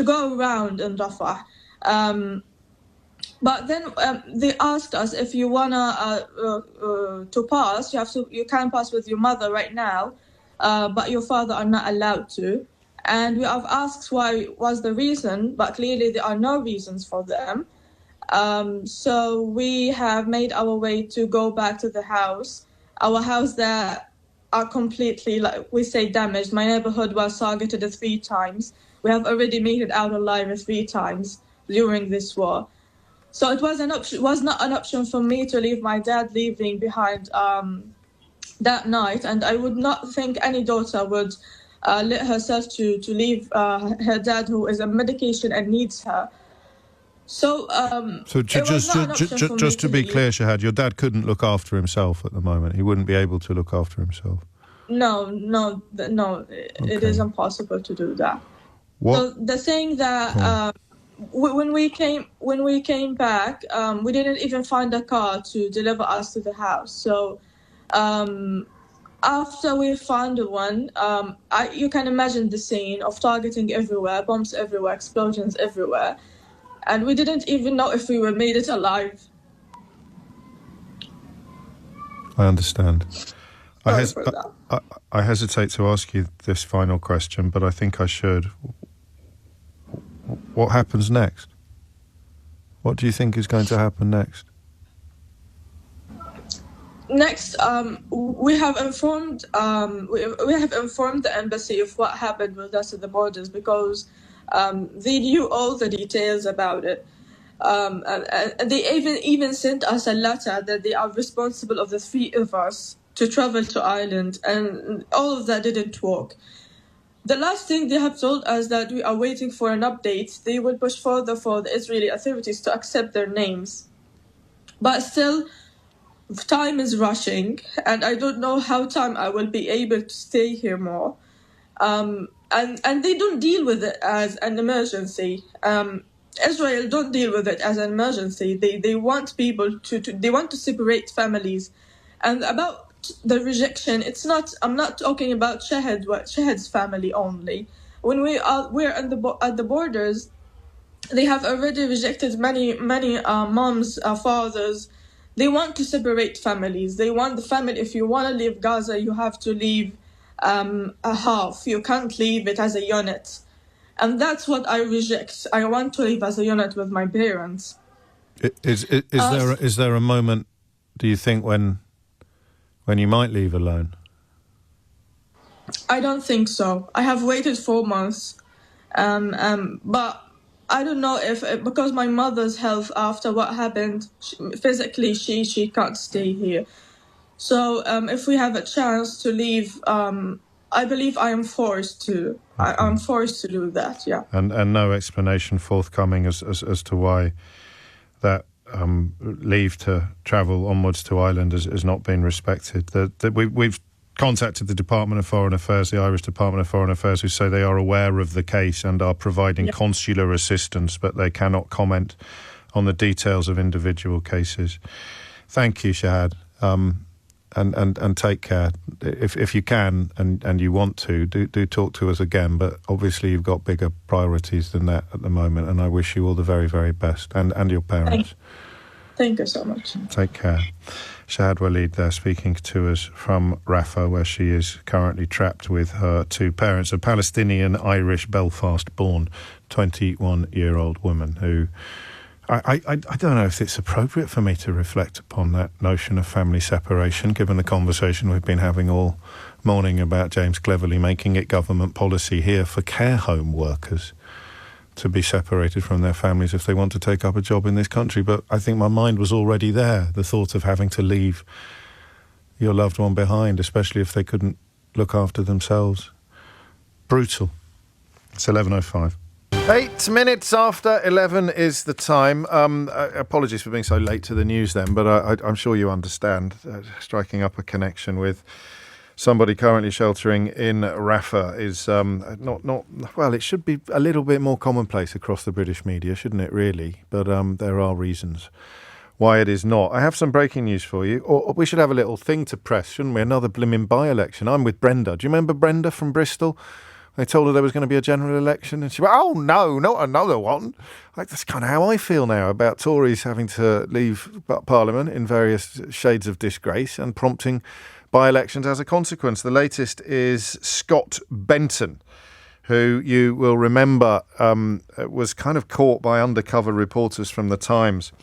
go around in Rafah. But then they asked us, if you wanna to pass, you can pass with your mother right now, but your father are not allowed to. And we have asked why was the reason, but clearly there are no reasons for them. So we have made our way to go back to the house. Our house that are completely, like we say, damaged. My neighborhood was targeted 3 times. We have already made it out alive 3 times during this war. So it was not an option for me to leave my dad leaving behind that night, and I would not think any daughter would let herself to leave her dad, who is on medication and needs her. So just to be clear, Shahad, your dad couldn't look after himself at the moment. He wouldn't be able to look after himself. No, it is impossible to do that. What? So the thing that when we came back, we didn't even find a car to deliver us to the house. So after we found one, you can imagine the scene of targeting everywhere, bombs everywhere, explosions everywhere. And we didn't even know if we were made it alive. I understand. I hesitate to ask you this final question, but I think I should. What happens next? What do you think is going to happen next? Next, we have informed the embassy of what happened with us at the borders, because they knew all the details about it. And they even sent us a letter that they are responsible of the 3 of us to travel to Ireland, and all of that didn't work. The last thing they have told us that we are waiting for an update. They will push further for the Israeli authorities to accept their names. But still, time is rushing, and I don't know how time I will be able to stay here more. And they don't deal with it as an emergency. Israel don't deal with it as an emergency. They want people they want to separate families. And about the rejection, I'm not talking about Shahad's family only. When we're at the borders, they have already rejected many moms, fathers. They want to separate families. They want the family. If you want to leave Gaza, you have to leave a half. You can't leave it as a unit. And that's what I reject. I want to live as a unit with my parents. Is there a moment, do you think, when you might leave alone? I don't think so. I have waited 4 months, but I don't know if because my mother's health after what happened, physically she can't stay here. So if we have a chance to leave, I believe I am forced to. Okay. I'm forced to do that. Yeah. And no explanation forthcoming as to why that leave to travel onwards to Ireland has not been respected. We've contacted the Department of Foreign Affairs, the Irish Department of Foreign Affairs, who say they are aware of the case and are providing consular assistance, but they cannot comment on the details of individual cases. Thank you, Shahad. And take care. If you can and you want to, do talk to us again. But obviously you've got bigger priorities than that at the moment. And I wish you all the very, very best, and your parents. Thank you so much. Take care. Shahad Waleed there speaking to us from Rafah, where she is currently trapped with her two parents, a Palestinian-Irish Belfast-born 21-year-old woman who... I don't know if it's appropriate for me to reflect upon that notion of family separation, given the conversation we've been having all morning about James cleverly making it government policy here for care home workers to be separated from their families if they want to take up a job in this country. But I think my mind was already there, the thought of having to leave your loved one behind, especially if they couldn't look after themselves. Brutal. It's 11:05. 8 minutes after 11 is the time. Apologies for being so late to the news then, but I'm sure you understand. Striking up a connection with somebody currently sheltering in Rafah is well, it should be a little bit more commonplace across the British media, shouldn't it, really? But there are reasons why it is not. I have some breaking news for you. Or we should have a little thing to press, shouldn't we? Another blimmin' by-election. I'm with Brenda. Do you remember Brenda from Bristol? They told her there was going to be a general election, and she went, "Oh no, not another one." Like, that's kind of how I feel now about Tories having to leave Parliament in various shades of disgrace and prompting by-elections as a consequence. The latest is Scott Benton, who you will remember was kind of caught by undercover reporters from the Times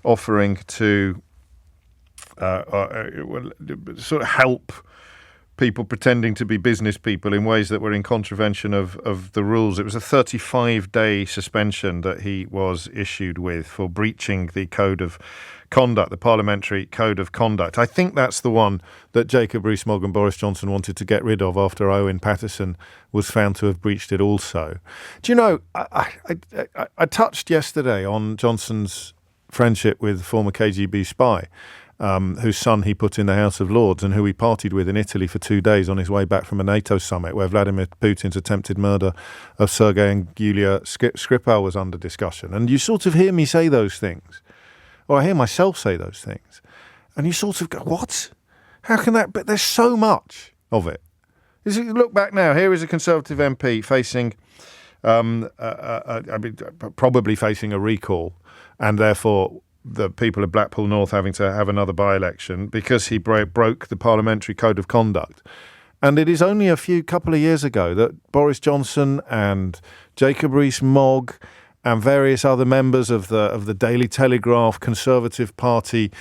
offering to sort of help people pretending to be business people in ways that were in contravention of the rules. It was a 35-day suspension that he was issued with for breaching the code of conduct, the parliamentary code of conduct. I think that's the one that Jacob Rees-Mogg and Boris Johnson wanted to get rid of after Owen Paterson was found to have breached it also. Do you know, I touched yesterday on Johnson's friendship with former KGB spy, whose son he put in the House of Lords and who he partied with in Italy for 2 days on his way back from a NATO summit where Vladimir Putin's attempted murder of Sergei and Yulia Skripal was under discussion. And you sort of hear me say those things, or I hear myself say those things, and you sort of go, what? How can that? But there's so much of it. Look back now, here is a Conservative MP facing, probably facing a recall, and therefore the people of Blackpool North having to have another by-election because he broke the parliamentary code of conduct. And it is only a couple of years ago that Boris Johnson and Jacob Rees-Mogg and various other members of the Daily Telegraph Conservative Party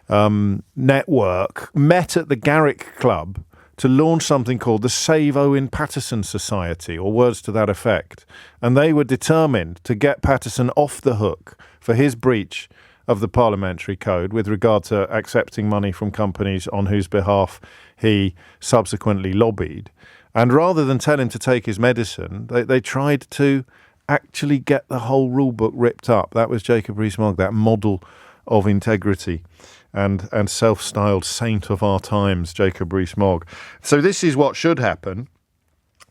network met at the Garrick Club to launch something called the Save Owen Paterson Society, or words to that effect. And they were determined to get Paterson off the hook for his breach of the parliamentary code with regard to accepting money from companies on whose behalf he subsequently lobbied. And rather than tell him to take his medicine, they tried to actually get the whole rule book ripped up. That was Jacob Rees-Mogg, that model of integrity and self-styled saint of our times, Jacob Rees-Mogg. So this is what should happen.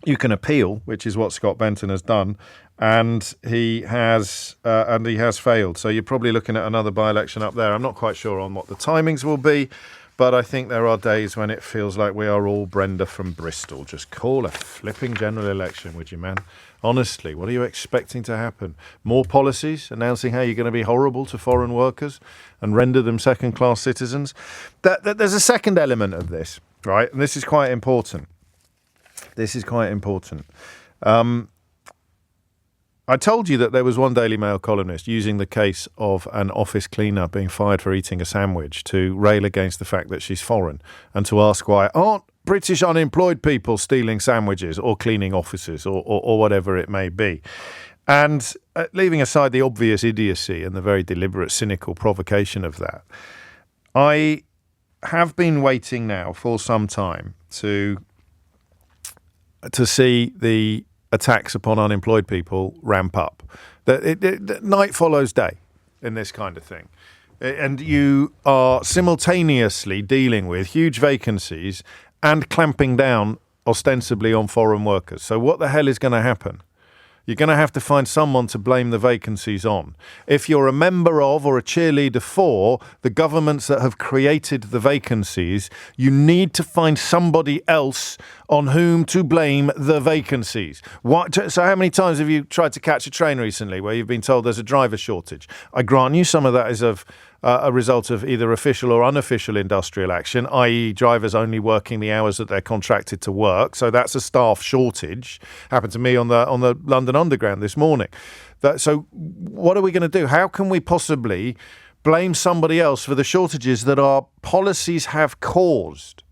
You can appeal, which is what Scott Benton has done, and he has failed. So you're probably looking at another by-election up there. I'm not quite sure on what the timings will be, but I think there are days when it feels like we are all Brenda from Bristol. Just call a flipping general election, would you, man? Honestly, what are you expecting to happen? More policies announcing how you're going to be horrible to foreign workers and render them second-class citizens? There's a second element of this, right? And this is quite important. I told you that there was one Daily Mail columnist using the case of an office cleaner being fired for eating a sandwich to rail against the fact that she's foreign and to ask why aren't British unemployed people stealing sandwiches or cleaning offices or whatever it may be. And leaving aside the obvious idiocy and the very deliberate, cynical provocation of that, I have been waiting now for some time to see the attacks upon unemployed people ramp up. Night follows day in this kind of thing. And you are simultaneously dealing with huge vacancies and clamping down ostensibly on foreign workers. So what the hell is going to happen? You're going to have to find someone to blame the vacancies on. If you're a member of or a cheerleader for the governments that have created the vacancies, you need to find somebody else on whom to blame the vacancies. So how many times have you tried to catch a train recently where you've been told there's a driver shortage? I grant you some of that is of a result of either official or unofficial industrial action, i.e. drivers only working the hours that they're contracted to work. So that's a staff shortage. Happened to me on the London Underground this morning. So what are we going to do? How can we possibly blame somebody else for the shortages that our policies have caused?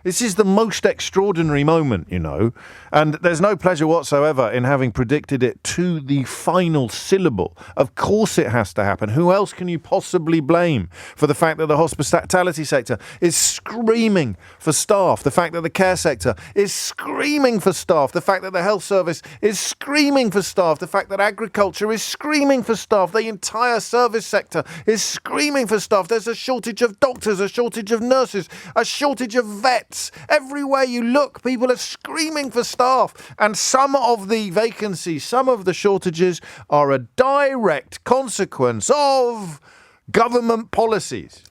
This is the most extraordinary moment, you know, and there's no pleasure whatsoever in having predicted it to the final syllable. Of course it has to happen. Who else can you possibly blame for the fact that the hospitality sector is screaming for staff, the fact that the care sector is screaming for staff, the fact that the health service is screaming for staff, the fact that agriculture is screaming for staff, the entire service sector is screaming for staff. There's a shortage of doctors, a shortage of nurses, a shortage of vets. Everywhere you look, people are screaming for staff. And some of the vacancies, some of the shortages are a direct consequence of government policies.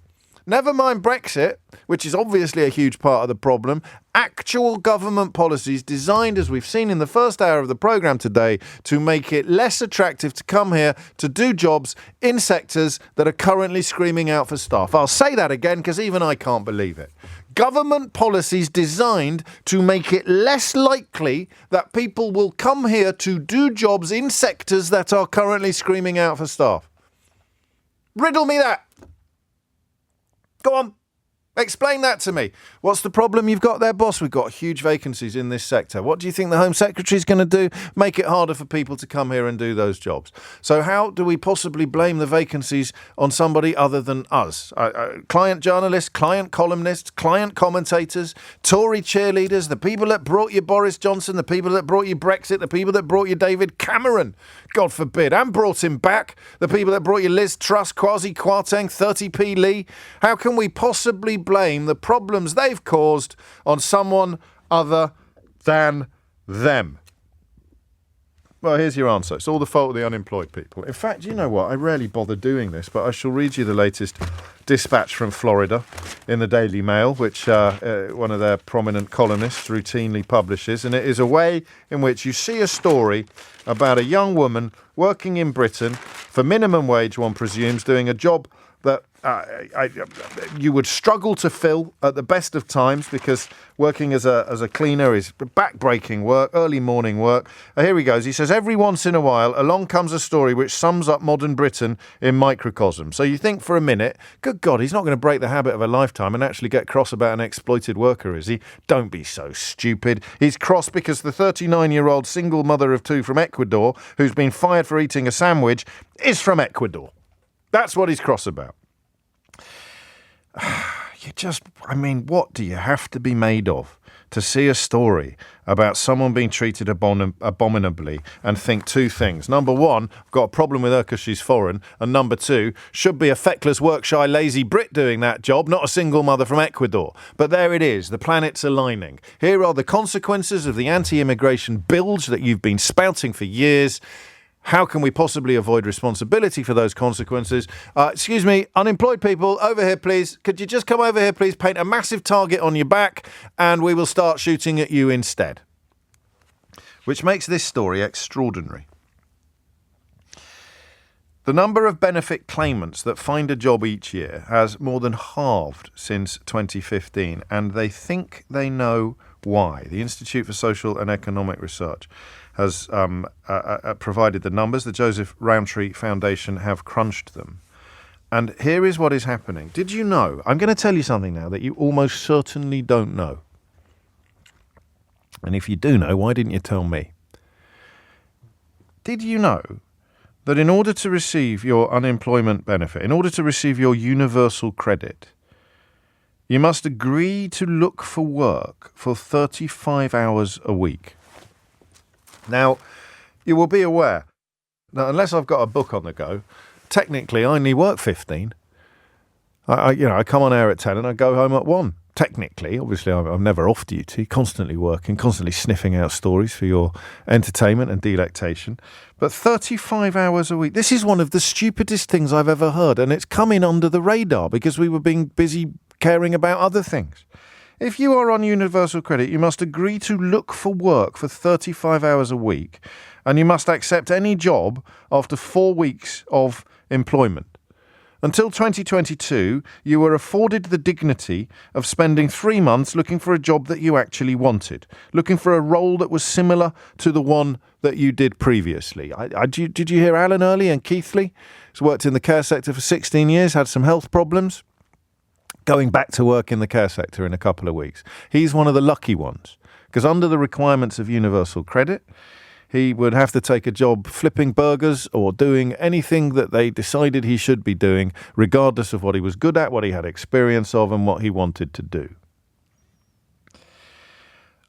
Never mind Brexit, which is obviously a huge part of the problem. Actual government policies designed, as we've seen in the first hour of the programme today, to make it less attractive to come here to do jobs in sectors that are currently screaming out for staff. I'll say that again because even I can't believe it. Government policies designed to make it less likely that people will come here to do jobs in sectors that are currently screaming out for staff. Riddle me that. Go on. Explain that to me. What's the problem you've got there, boss? We've got huge vacancies in this sector. What do you think the Home Secretary is going to do? Make it harder for people to come here and do those jobs. So how do we possibly blame the vacancies on somebody other than us? Client journalists, client columnists, client commentators, Tory cheerleaders, the people that brought you Boris Johnson, the people that brought you Brexit, the people that brought you David Cameron, God forbid, and brought him back, the people that brought you Liz Truss, Kwasi Kwarteng, 30p Lee. How can we possibly blame the problems they've caused on someone other than them? Well, here's your answer. It's all the fault of the unemployed people. In fact, you know what? I rarely bother doing this, but I shall read you the latest dispatch from Florida in the Daily Mail, which one of their prominent columnists routinely publishes. And it is a way in which you see a story about a young woman working in Britain for minimum wage, one presumes, doing a job that you would struggle to fill at the best of times because working as a cleaner is back-breaking work, early morning work. Here he goes. He says, every once in a while, along comes a story which sums up modern Britain in microcosm. So you think for a minute, good God, he's not going to break the habit of a lifetime and actually get cross about an exploited worker, is he? Don't be so stupid. He's cross because the 39-year-old single mother of two from Ecuador, who's been fired for eating a sandwich, is from Ecuador. That's what he's cross about. What do you have to be made of to see a story about someone being treated abominably and think two things? Number one, I've got a problem with her because she's foreign. And number two, should be a feckless, work-shy, lazy Brit doing that job, not a single mother from Ecuador. But there it is. The planet's aligning. Here are the consequences of the anti-immigration bilge that you've been spouting for years. How can we possibly avoid responsibility for those consequences? Excuse me, unemployed people, over here, please. Could you just come over here, please? Paint a massive target on your back and we will start shooting at you instead. Which makes this story extraordinary. The number of benefit claimants that find a job each year has more than halved since 2015, and they think they know why. The Institute for Social and Economic Research has provided the numbers. The Joseph Rowntree Foundation have crunched them. And here is what is happening. Did you know? I'm going to tell you something now that you almost certainly don't know. And if you do know, why didn't you tell me? Did you know that in order to receive your unemployment benefit, in order to receive your universal credit, you must agree to look for work for 35 hours a week? Now, you will be aware, now, unless I've got a book on the go, technically I only work 15. I come on air at 10 and I go home at 1. technically, obviously, I'm never off duty, constantly working, constantly sniffing out stories for your entertainment and delectation. But 35 hours a week, this is one of the stupidest things I've ever heard. And it's coming under the radar because we were being busy caring about other things. If you are on universal credit, you must agree to look for work for 35 hours a week, and you must accept any job after 4 weeks of employment. Until 2022, you were afforded the dignity of spending 3 months looking for a job that you actually wanted, looking for a role that was similar to the one that you did previously. Did you hear Alan Early and Keithley? He's worked in the care sector for 16 years, had some health problems. Going back to work in the care sector in a couple of weeks. He's one of the lucky ones, because under the requirements of universal credit, he would have to take a job flipping burgers or doing anything that they decided he should be doing, regardless of what he was good at, what he had experience of, and what he wanted to do.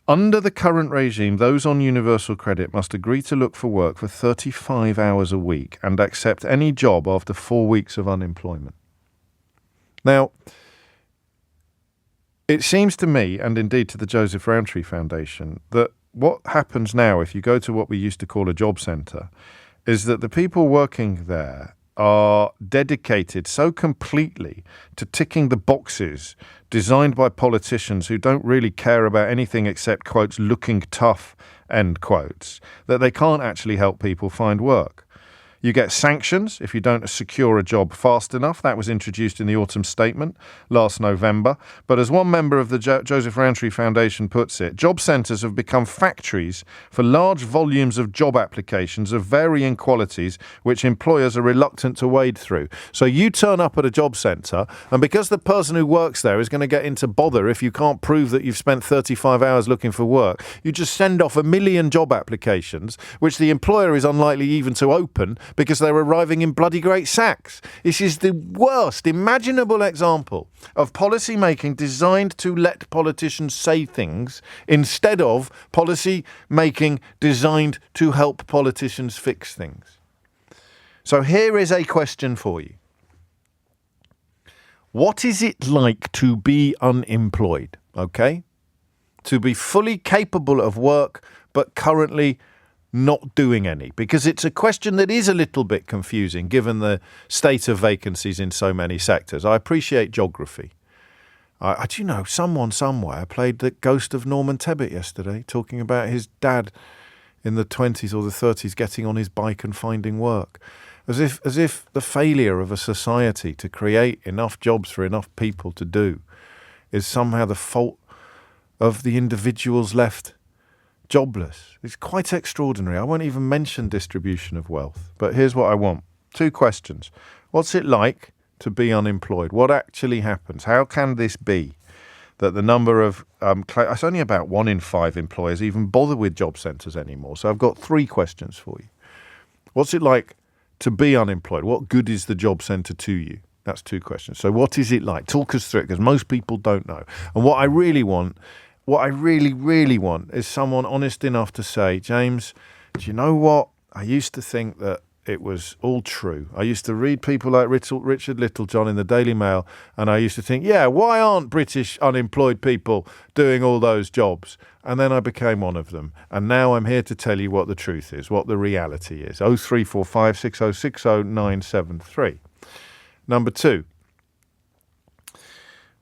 Under the current regime, those on universal credit must agree to look for work for 35 hours a week and accept any job after 4 weeks of unemployment. Now, it seems to me, and indeed to the Joseph Rowntree Foundation, that what happens now, if you go to what we used to call a job centre, is that the people working there are dedicated so completely to ticking the boxes designed by politicians who don't really care about anything except, quotes, looking tough, end quotes, that they can't actually help people find work. You get sanctions if you don't secure a job fast enough. That was introduced in the autumn statement last November. But as one member of the Joseph Rowntree Foundation puts it, job centres have become factories for large volumes of job applications of varying qualities, which employers are reluctant to wade through. So you turn up at a job centre, and because the person who works there is going to get into bother if you can't prove that you've spent 35 hours looking for work, you just send off 1 million job applications, which the employer is unlikely even to open, because they're arriving in bloody great sacks. This is the worst imaginable example of policy making designed to let politicians say things instead of policy making designed to help politicians fix things. So here is a question for you. What is it like to be unemployed? Okay? To be fully capable of work, but currently not doing any, because it's a question that is a little bit confusing given the state of vacancies in so many sectors. I appreciate geography. Do you know, someone somewhere played the ghost of Norman Tebbit yesterday, talking about his dad in the 20s or the 30s getting on his bike and finding work. As if the failure of a society to create enough jobs for enough people to do is somehow the fault of the individuals left jobless. It's quite extraordinary. I won't even mention distribution of wealth. But here's what I want. 2 questions. What's it like to be unemployed? What actually happens? How can this be that the number of... it's only about 1 in 5 employers even bother with job centres anymore. So I've got 3 questions for you. What's it like to be unemployed? What good is the job centre to you? That's 2 questions. So what is it like? Talk us through it, because most people don't know. And what I really want is someone honest enough to say, James, do you know what? I used to think that it was all true. I used to read people like Richard Littlejohn in the Daily Mail, and I used to think, yeah, why aren't British unemployed people doing all those jobs? And then I became one of them. And now I'm here to tell you what the truth is, what the reality is. 0345 6060 973. Number 2.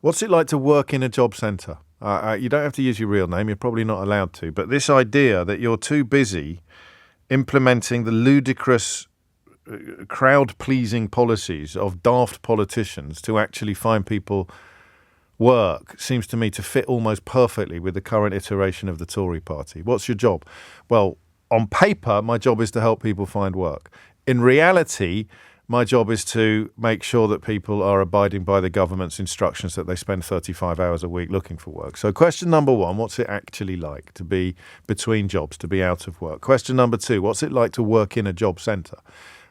What's it like to work in a job centre? You don't have to use your real name. You're probably not allowed to. But this idea that you're too busy implementing the ludicrous, crowd-pleasing policies of daft politicians to actually find people work seems to me to fit almost perfectly with the current iteration of the Tory party. What's your job? Well, on paper, my job is to help people find work. In reality, my job is to make sure that people are abiding by the government's instructions that they spend 35 hours a week looking for work. So question number 1, what's it actually like to be between jobs, to be out of work? Question number 2, what's it like to work in a job centre?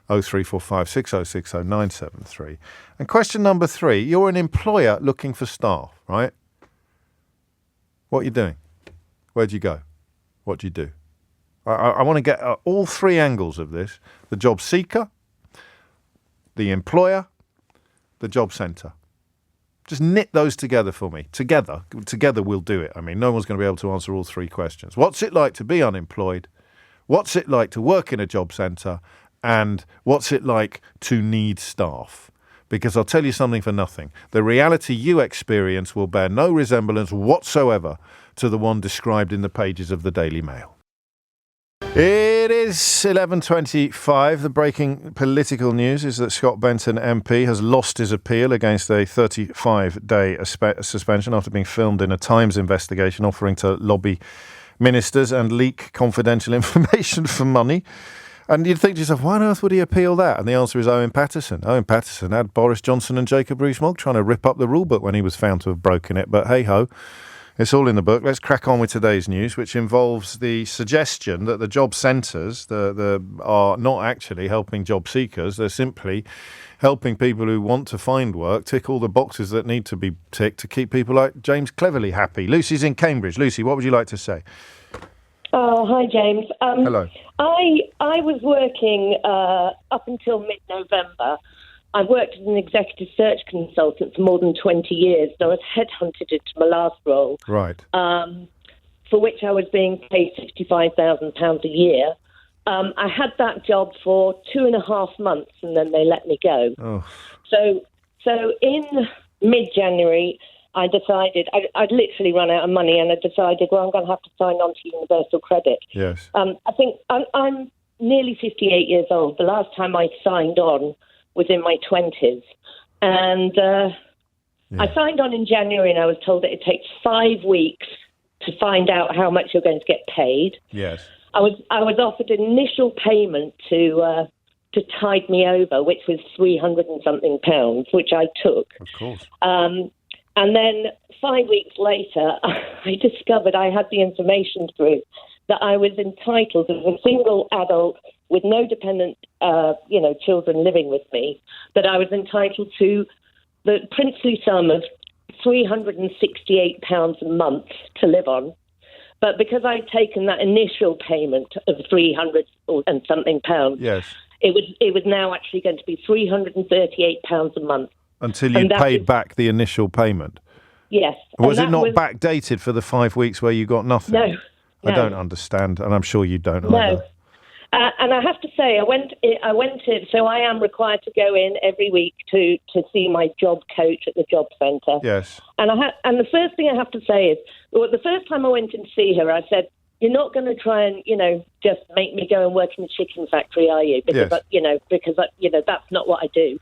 0345 6060 973. And question number 3, you're an employer looking for staff, right? What are you doing? Where do you go? What do you do? I want to get all 3 angles of this. The job seeker, the employer, the job centre. Just knit those together for me. Together we'll do it. I mean, no one's going to be able to answer all three questions. What's it like to be unemployed? What's it like to work in a job centre? And what's it like to need staff? Because I'll tell you something for nothing. The reality you experience will bear no resemblance whatsoever to the one described in the pages of the Daily Mail. It is 11:25. The breaking political news is that Scott Benton MP has lost his appeal against a 35-day suspension after being filmed in a Times investigation offering to lobby ministers and leak confidential information for money. And you'd think to yourself, why on earth would he appeal that? And the answer is Owen Paterson. Owen Paterson had Boris Johnson and Jacob Rees-Mogg trying to rip up the rule book when he was found to have broken it. But hey-ho. It's all in the book. Let's crack on with today's news, which involves the suggestion that the job centres are not actually helping job seekers. They're simply helping people who want to find work tick all the boxes that need to be ticked to keep people like James Cleverly happy. Lucy's in Cambridge. Lucy, what would you like to say? Oh, hi, James. Hello. I was working up until mid-November. I worked as an executive search consultant for more than 20 years. So I was headhunted into my last role, right? For which I was being paid £65,000 a year. I had that job for 2.5 months, and then they let me go. Oh. So in mid-January, I decided I'd literally run out of money, and I decided, well, I'm going to have to sign on to Universal Credit. Yes. I think I'm nearly 58 years old. The last time I signed on was in my 20s. And I signed on in January, and I was told that it takes 5 weeks to find out how much you're going to get paid. Yes. I was offered an initial payment to tide me over, which was £300 and something, which I took. Of course. And then 5 weeks later, I discovered I had the information through that I was entitled as a single adult with no dependent, children living with me, that I was entitled to the princely sum of £368 a month to live on. But because I'd taken that initial payment of £300 and something, yes, it was now actually going to be £338 a month. Until you paid back the initial payment? Yes. Was it not backdated for the 5 weeks where you got nothing? No. I don't understand, and I'm sure you don't either. No. And I have to say, I went in, so I am required to go in every week to see my job coach at the job centre. Yes. And the first thing I have to say is, well, the first time I went in to see her, I said, you're not going to try and, just make me go and work in the chicken factory, are you? Because, yes. That's not what I do.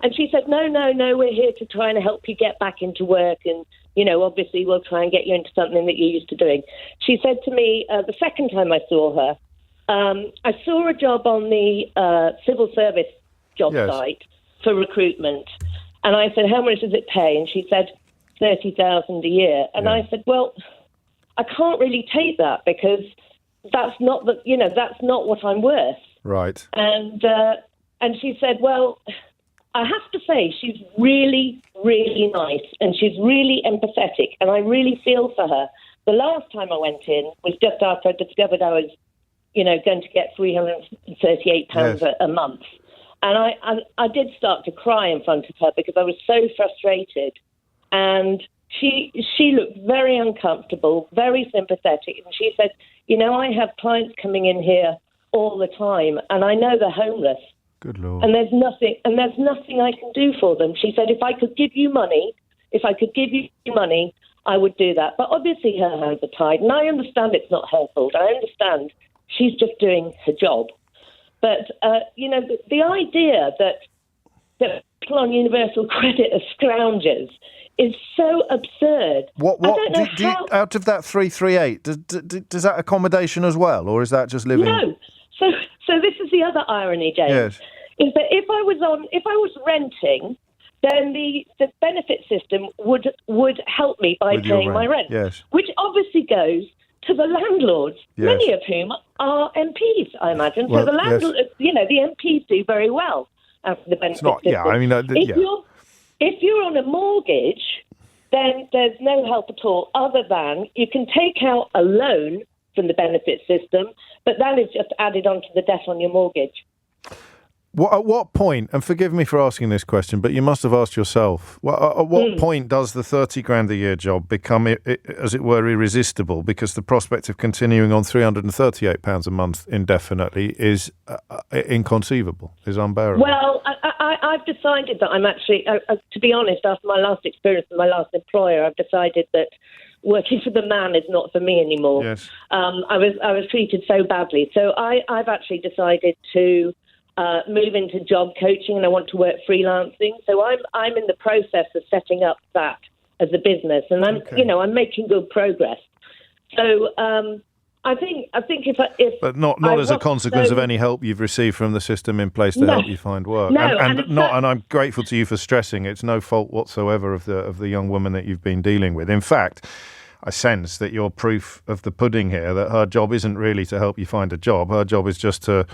And she said, no, we're here to try and help you get back into work. And, obviously we'll try and get you into something that you're used to doing. She said to me, the second time I saw her, I saw a job on the civil service job site for recruitment. And I said, how much does it pay? And she said, $30,000 a year. And I said, well, I can't really take that because that's not what I'm worth. Right. And she said, well, I have to say she's really, really nice and she's really empathetic and I really feel for her. The last time I went in was just after I discovered I was, going to get £338 a month. And I did start to cry in front of her because I was so frustrated. And she looked very uncomfortable, very sympathetic. And she said, I have clients coming in here all the time and I know they're homeless. Good Lord. And there's nothing I can do for them. She said, if I could give you money, I would do that. But obviously her hands are tied. And I understand it's not her fault. I understand she's just doing her job. But, the idea that people on Universal Credit are scroungers is so absurd. What out of that 338, does that accommodation as well? Or is that just living? No. So this is the other irony, James, yes. is that if I was renting, then the benefit system would help me by paying my rent, yes. which obviously goes to the landlords, yes. many of whom are MPs, I imagine. Well, so the landlords, the MPs do very well after the benefit system. Yeah, I mean, if you're on a mortgage, then there's no help at all other than you can take out a loan from the benefit system, but that is just added onto the debt on your mortgage. At what point, and forgive me for asking this question, but you must have asked yourself, at what point does the 30 grand a year job become, as it were, irresistible, because the prospect of continuing on £338 a month indefinitely is inconceivable, is unbearable? Well, I've decided that I'm actually, to be honest, after my last experience with my last employer, I've decided that working for the man is not for me anymore. Yes. I was treated so badly. So I've actually decided to move into job coaching, and I want to work freelancing. So I'm in the process of setting up that as a business, and I'm making good progress. So I think if but not as a consequence of any help you've received from the system in place to help you find work. No, and I'm grateful to you for stressing it's no fault whatsoever of the young woman that you've been dealing with. In fact, I sense that you're proof of the pudding here, that her job isn't really to help you find a job. Her job is just to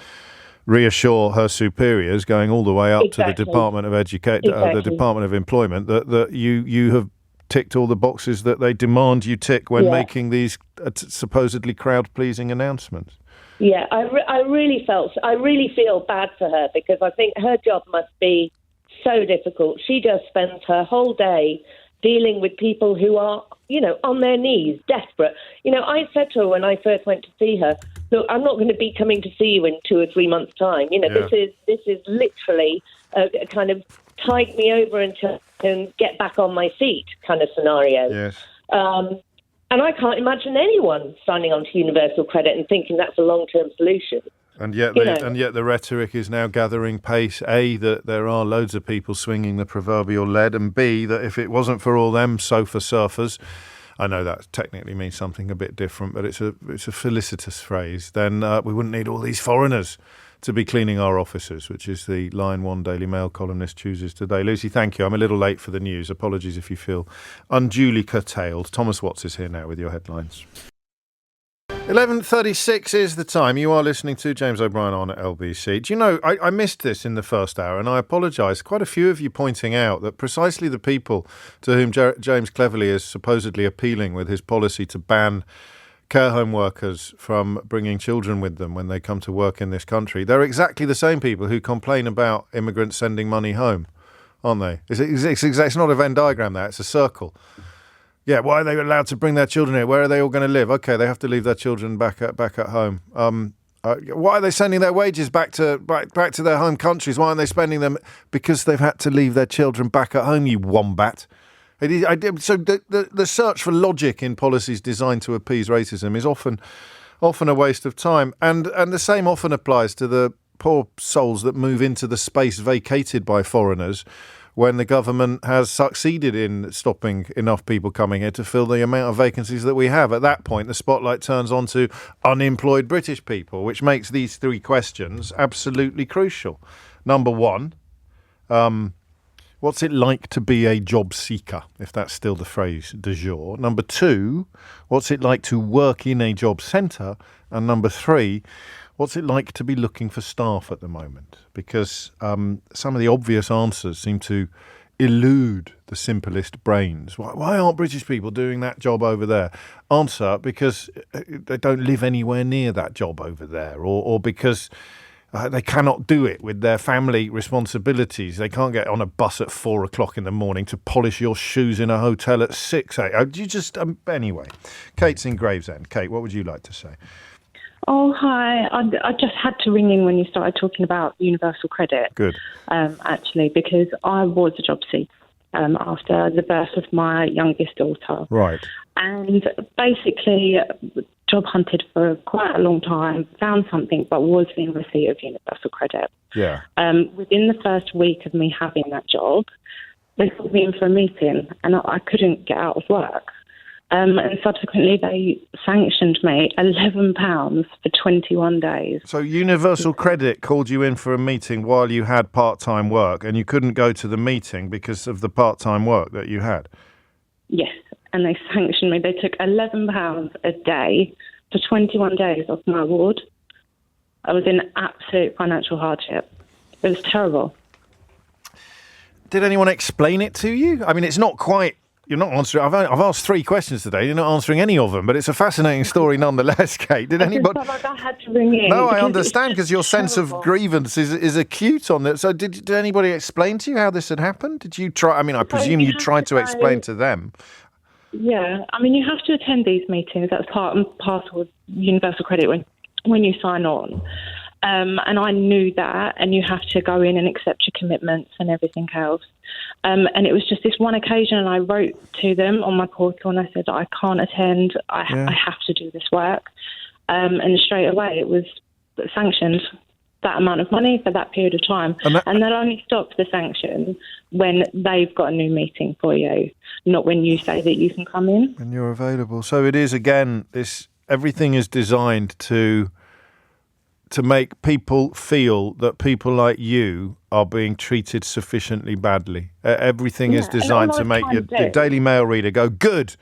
reassure her superiors, going all the way up to the Department of the Department of Employment, that you have ticked all the boxes that they demand you tick when making these supposedly crowd-pleasing announcements. Yeah, I really feel bad for her, because I think her job must be so difficult. She just spends her whole day dealing with people who are, on their knees, desperate. I said to her when I first went to see her, look, I'm not going to be coming to see you in 2 or 3 months' time. This is literally a kind of tide me over until I can get back on my feet kind of scenario. Yes. And I can't imagine anyone signing on to universal credit and thinking that's a long-term solution. And yet the rhetoric is now gathering pace, A, that there are loads of people swinging the proverbial lead, and B, that if it wasn't for all them sofa surfers, I know that technically means something a bit different, but it's a felicitous phrase, then we wouldn't need all these foreigners to be cleaning our offices, which is the line one Daily Mail columnist chooses today. Lucy, thank you. I'm a little late for the news. Apologies if you feel unduly curtailed. Thomas Watts is here now with your headlines. 11:36 is the time. You are listening to James O'Brien on LBC. Do you know, I missed this in the first hour, and I apologise. Quite a few of you pointing out that precisely the people to whom James cleverly is supposedly appealing with his policy to ban care home workers from bringing children with them when they come to work in this country, they're exactly the same people who complain about immigrants sending money home, aren't they? It's not a Venn diagram there, it's a circle. Yeah, why are they allowed to bring their children here? Where are they all going to live? Okay, they have to leave their children back at home. Why are they sending their wages back to their home countries? Why aren't they spending them? Because they've had to leave their children back at home, you wombat. So the search for logic in policies designed to appease racism is often a waste of time. And the same often applies to the poor souls that move into the space vacated by foreigners when the government has succeeded in stopping enough people coming here to fill the amount of vacancies that we have. At that point, the spotlight turns on to unemployed British people, which makes these three questions absolutely crucial. Number one, what's it like to be a job seeker, if that's still the phrase du jour? Number two, what's it like to work in a job centre? And number three, what's it like to be looking for staff at the moment? Because some of the obvious answers seem to elude the simplest brains. Why aren't British people doing that job over there? Answer, because they don't live anywhere near that job over there, or because they cannot do it with their family responsibilities. They can't get on a bus at 4 o'clock in the morning to polish your shoes in a hotel at 6 a.m. Anyway, Kate's in Gravesend. Kate, what would you like to say? Oh, hi. I just had to ring in when you started talking about universal credit. Good. Actually, because I was a job seeker after the birth of my youngest daughter. Right. And basically job hunted for quite a long time, found something, but was in receipt of universal credit. Yeah. Within the first week of me having that job, they called me in for a meeting and I couldn't get out of work. And subsequently, they sanctioned me £11 for 21 days. So Universal Credit called you in for a meeting while you had part-time work, and you couldn't go to the meeting because of the part-time work that you had? Yes, and they sanctioned me. They took £11 a day for 21 days off my award. I was in absolute financial hardship. It was terrible. Did anyone explain it to you? I mean, it's not quite You're not answering. I've asked 3 questions today. You're not answering any of them, but it's a fascinating story nonetheless, Kate. Did anybody? Like I had to ring in. No, I understand because your sense of terrible. grievance is acute on this. So, did anybody explain to you how this had happened? Did you try? I mean, I presume you tried to explain to them. Yeah, I mean, you have to attend these meetings. That's part and parcel of Universal Credit when you sign on. And I knew that, and you have to go in and accept your commitments and everything else. And it was just this one occasion, and I wrote to them on my portal, and I said, I can't attend. I have to do this work. And straight away, it was sanctioned. That amount of money for that period of time. And that only stops the sanction when they've got a new meeting for you, not when you say that you can come in. And you're available. So it is, again, everything is designed to make people feel that people like you are being treated sufficiently badly. Everything is designed to make your Daily Mail reader go, good.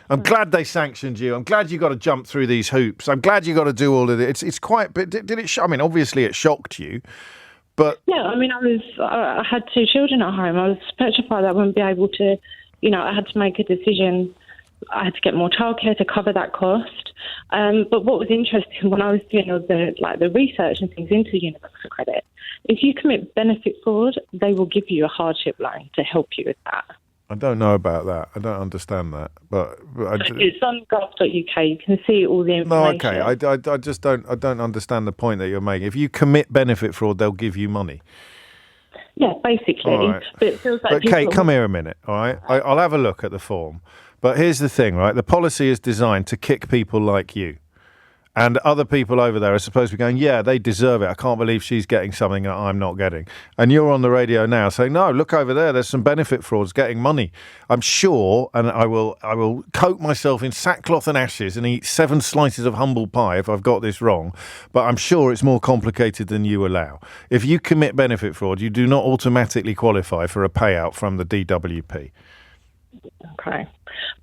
I'm glad they sanctioned you. I'm glad you got to jump through these hoops. I'm glad you got to do all of it. It's quite. But did it? I mean, obviously it shocked you, but yeah. I mean, I had 2 children at home. I was petrified that I wouldn't be able to. I had to make a decision. I had to get more childcare to cover that cost. But what was interesting when I was doing all the research and things into Universal Credit, if you commit benefit fraud, they will give you a hardship loan to help you with that. I don't know about that. I don't understand that. But it's on gov.uk. You can see all the information. No, okay. I just don't. I don't understand the point that you're making. If you commit benefit fraud, they'll give you money. Yeah, basically. All right. But it feels like Kate, come here a minute. All right. I'll have a look at the form. But here's the thing, right? The policy is designed to kick people like you. And other people over there are supposed to be going, yeah, they deserve it. I can't believe she's getting something that I'm not getting. And you're on the radio now saying, no, look over there. There's some benefit frauds getting money. I'm sure, and I will coat myself in sackcloth and ashes and eat 7 slices of humble pie if I've got this wrong. But I'm sure it's more complicated than you allow. If you commit benefit fraud, you do not automatically qualify for a payout from the DWP. Okay.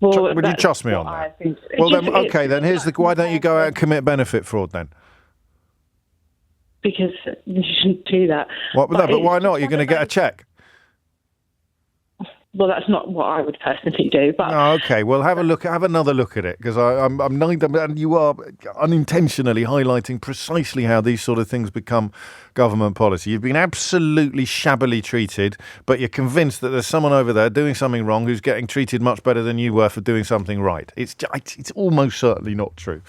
Well, would you trust me on that? Well, then, okay, then here's why don't you go out and commit benefit fraud then? Because you shouldn't do that. But why not? You're going to get a cheque. Well, that's not what I would personally do. But okay. Well, have another look at it, because I'm and you are unintentionally highlighting precisely how these sort of things become government policy. You've been absolutely shabbily treated, but you're convinced that there's someone over there doing something wrong who's getting treated much better than you were for doing something right. It's almost certainly not true.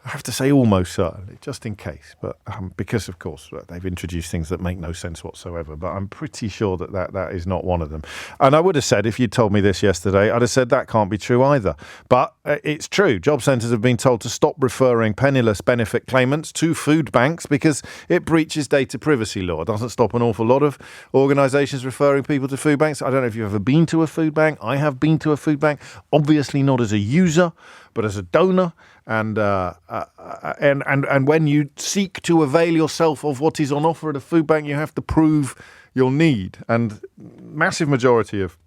I have to say almost certainly, just in case. But because, of course, they've introduced things that make no sense whatsoever. But I'm pretty sure that is not one of them. And I would have said, if you'd told me this yesterday, I'd have said that can't be true either. But it's true. Job centres have been told to stop referring penniless benefit claimants to food banks because it breaches data privacy law. It doesn't stop an awful lot of organisations referring people to food banks. I don't know if you've ever been to a food bank. I have been to a food bank, obviously not as a user, but as a donor. And when you seek to avail yourself of what is on offer at a food bank, you have to prove your need. And massive majority of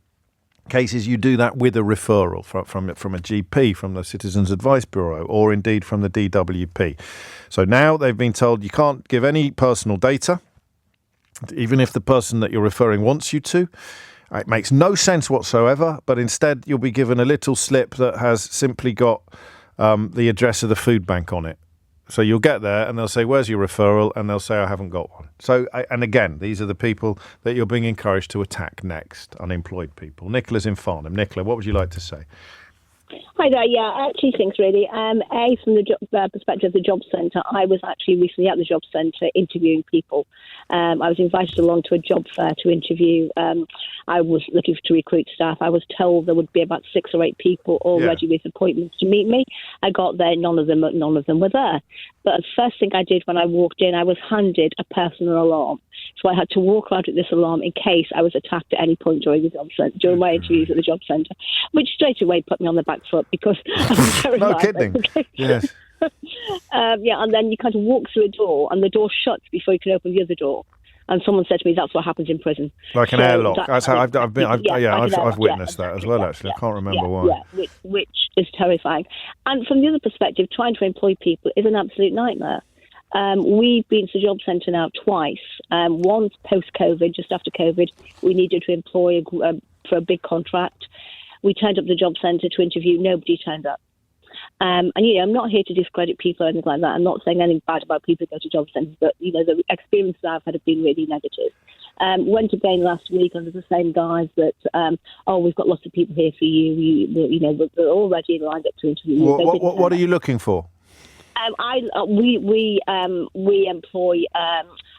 cases, you do that with a referral from a GP, from the Citizens Advice Bureau, or indeed from the DWP. So now they've been told you can't give any personal data, even if the person that you're referring wants you to. It makes no sense whatsoever, but instead you'll be given a little slip that has simply got the address of the food bank on it. So you'll get there and they'll say, where's your referral? And they'll say, I haven't got one. So, and again, these are the people that you're being encouraged to attack next, unemployed people. Nicola's in Farnham. Nicola, what would you like to say? Hi there. Yeah, 2 things really. From the perspective of the job centre, I was actually recently at the job centre interviewing people. I was invited along to a job fair to interview. I was looking to recruit staff. I was told there would be about 6 or 8 people already with appointments to meet me. I got there, none of them were there. But the first thing I did when I walked in, I was handed a personal alarm. So I had to walk around with this alarm in case I was attacked at any point during my interviews at the job centre, which straight away put me on the back foot because I was terrified. No kidding. Yes. And then you kind of walk through a door and the door shuts before you can open the other door. And someone said to me, that's what happens in prison. Like an airlock. That's how I've witnessed that as well, actually. I can't remember why. Yeah, which is terrifying. And from the other perspective, trying to employ people is an absolute nightmare. We've been to the job centre now twice. Once post-COVID, just after COVID, we needed to employ for a big contract. We turned up at the job centre to interview. Nobody turned up. And, I'm not here to discredit people or anything like that. I'm not saying anything bad about people who go to job centres, but, the experiences I've had have been really negative. Went again last week under the same guise that, we've got lots of people here for you. We're already lined up to interview you. What are you looking for? We employ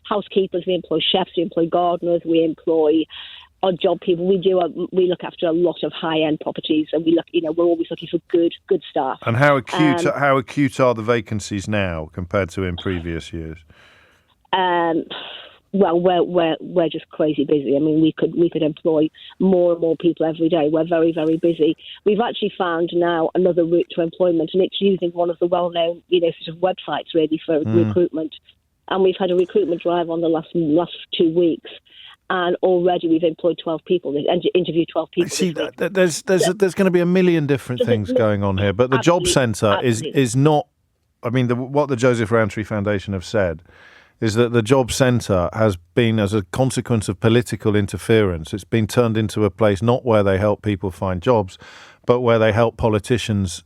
housekeepers, we employ chefs, we employ gardeners, we employ odd job people. We look after a lot of high-end properties, and we're always looking for good staff. And how acute are the vacancies now compared to in previous years? Well, we're just crazy busy. I mean, we could employ more and more people every day. We're very, very busy. We've actually found now another route to employment, and it's using one of the well-known, sort of websites really for recruitment. And we've had a recruitment drive on the last 2 weeks, and already we've employed 12 people and interviewed 12 people. See, there's going to be a million different things going on here, but the job centre is not. I mean, what the Joseph Rowntree Foundation have said is that the job centre has been, as a consequence of political interference, it's been turned into a place not where they help people find jobs, but where they help politicians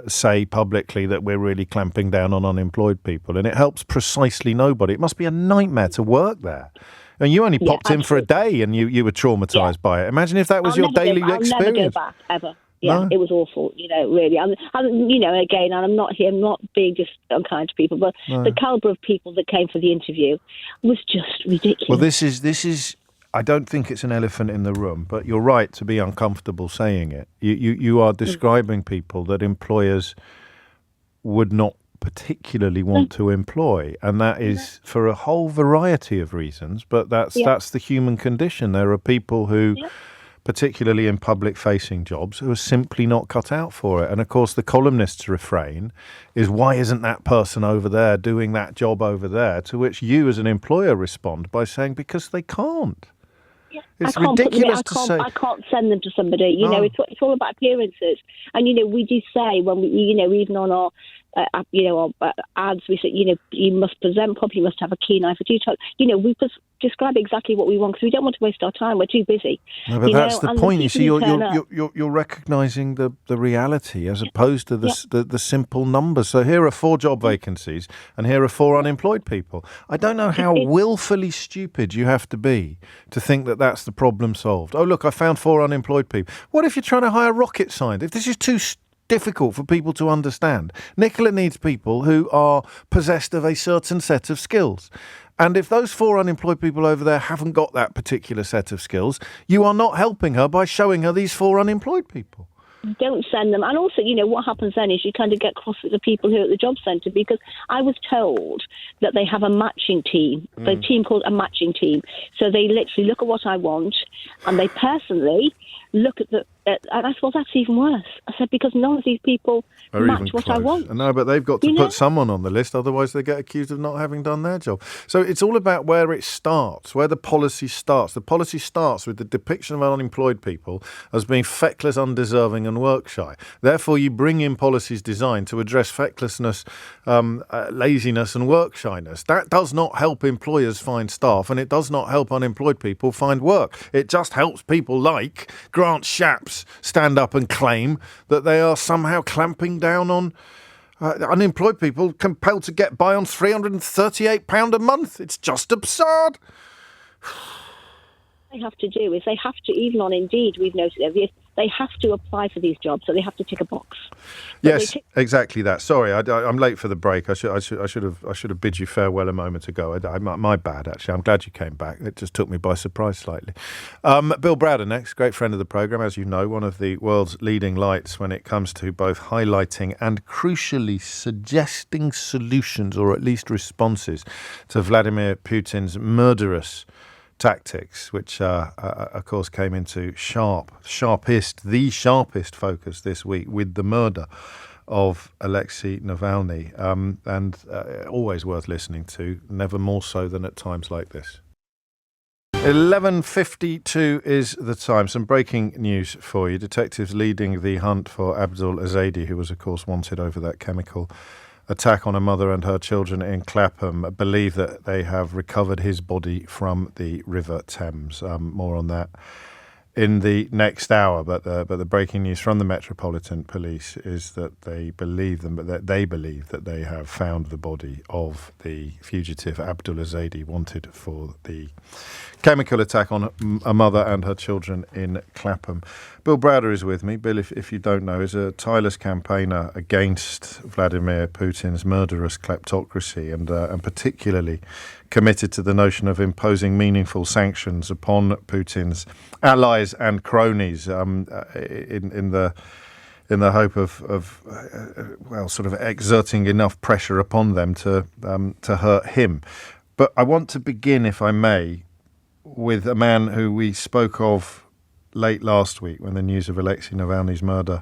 say publicly that we're really clamping down on unemployed people. And it helps precisely nobody. It must be a nightmare to work there. And you only popped in for a day and you were traumatised by it. Imagine if that was your daily experience. I'll never go back, ever. Yeah, no. It was awful, really. Again, and I'm not being just unkind to people, but the calibre of people that came for the interview was just ridiculous. Well, this is. I don't think it's an elephant in the room, but you're right to be uncomfortable saying it. You are describing people that employers would not particularly want to employ, and that is for a whole variety of reasons. But that's the human condition. There are people who. Particularly in public-facing jobs, who are simply not cut out for it. And, of course, the columnist's refrain is, why isn't that person over there doing that job over there? To which you, as an employer, respond by saying, because they can't. Yeah. It's ridiculous to say. I can't send them to somebody. It's all about appearances. And, we do say, when we, even on our ads, we say, you must present properly, you must have a keen eye for detail. We describe exactly what we want because we don't want to waste our time. We're too busy. No, but that's the point. You see, you're recognising the reality as opposed to the simple numbers. So here are 4 job vacancies and here are 4 unemployed people. I don't know how willfully stupid you have to be to think that that's the problem solved. Oh, look, I found 4 unemployed people. What if you're trying to hire rocket scientists? If this is too difficult for people to understand, Nicola needs people who are possessed of a certain set of skills. And if those 4 unemployed people over there haven't got that particular set of skills, you are not helping her by showing her these 4 unemployed people. Don't send them. And also, what happens then is you kind of get cross with the people who are at the job centre, because I was told that they have a matching team, the team called a matching team. So they literally look at what I want and they personally look at and I thought, that's even worse. I said, because none of these people match what I want. No, but they've got to put someone on the list, otherwise they get accused of not having done their job. So it's all about where it starts, where the policy starts. The policy starts with the depiction of unemployed people as being feckless, undeserving and work shy. Therefore, you bring in policies designed to address fecklessness, laziness and work shyness. That does not help employers find staff, and it does not help unemployed people find work. It just helps people like Grant Shapps stand up and claim that they are somehow clamping down on unemployed people compelled to get by on £338 a month. It's just absurd. What they have to do is they have to, even on Indeed, we've noticed they have to apply for these jobs, so they have to tick a box. Yes, exactly that. Sorry, I'm late for the break. I should have bid you farewell a moment ago. My bad, actually. I'm glad you came back. It just took me by surprise slightly. Bill Browder next, great friend of the programme, as you know, one of the world's leading lights when it comes to both highlighting and crucially suggesting solutions, or at least responses, to Vladimir Putin's murderous tactics, which of course came into sharpest focus this week with the murder of Alexei Navalny, and always worth listening to, never more so than at times like this. 11:52 is the time. Some breaking news for you. Detectives leading the hunt for Abdul Azadi, who was of course wanted over that chemical attack on a mother and her children in Clapham, believe that they have recovered his body from the River Thames. More on that in the next hour. But the breaking news from the Metropolitan Police is that they believe that they have found the body of the fugitive Abdullah Zaidi, wanted for the chemical attack on a mother and her children in Clapham. Bill Browder is with me. Bill, if you don't know, is a tireless campaigner against Vladimir Putin's murderous kleptocracy and particularly committed to the notion of imposing meaningful sanctions upon Putin's allies and cronies in the hope of sort of exerting enough pressure upon them to hurt him. But I want to begin, if I may, with a man who we spoke of late last week when the news of Alexei Navalny's murder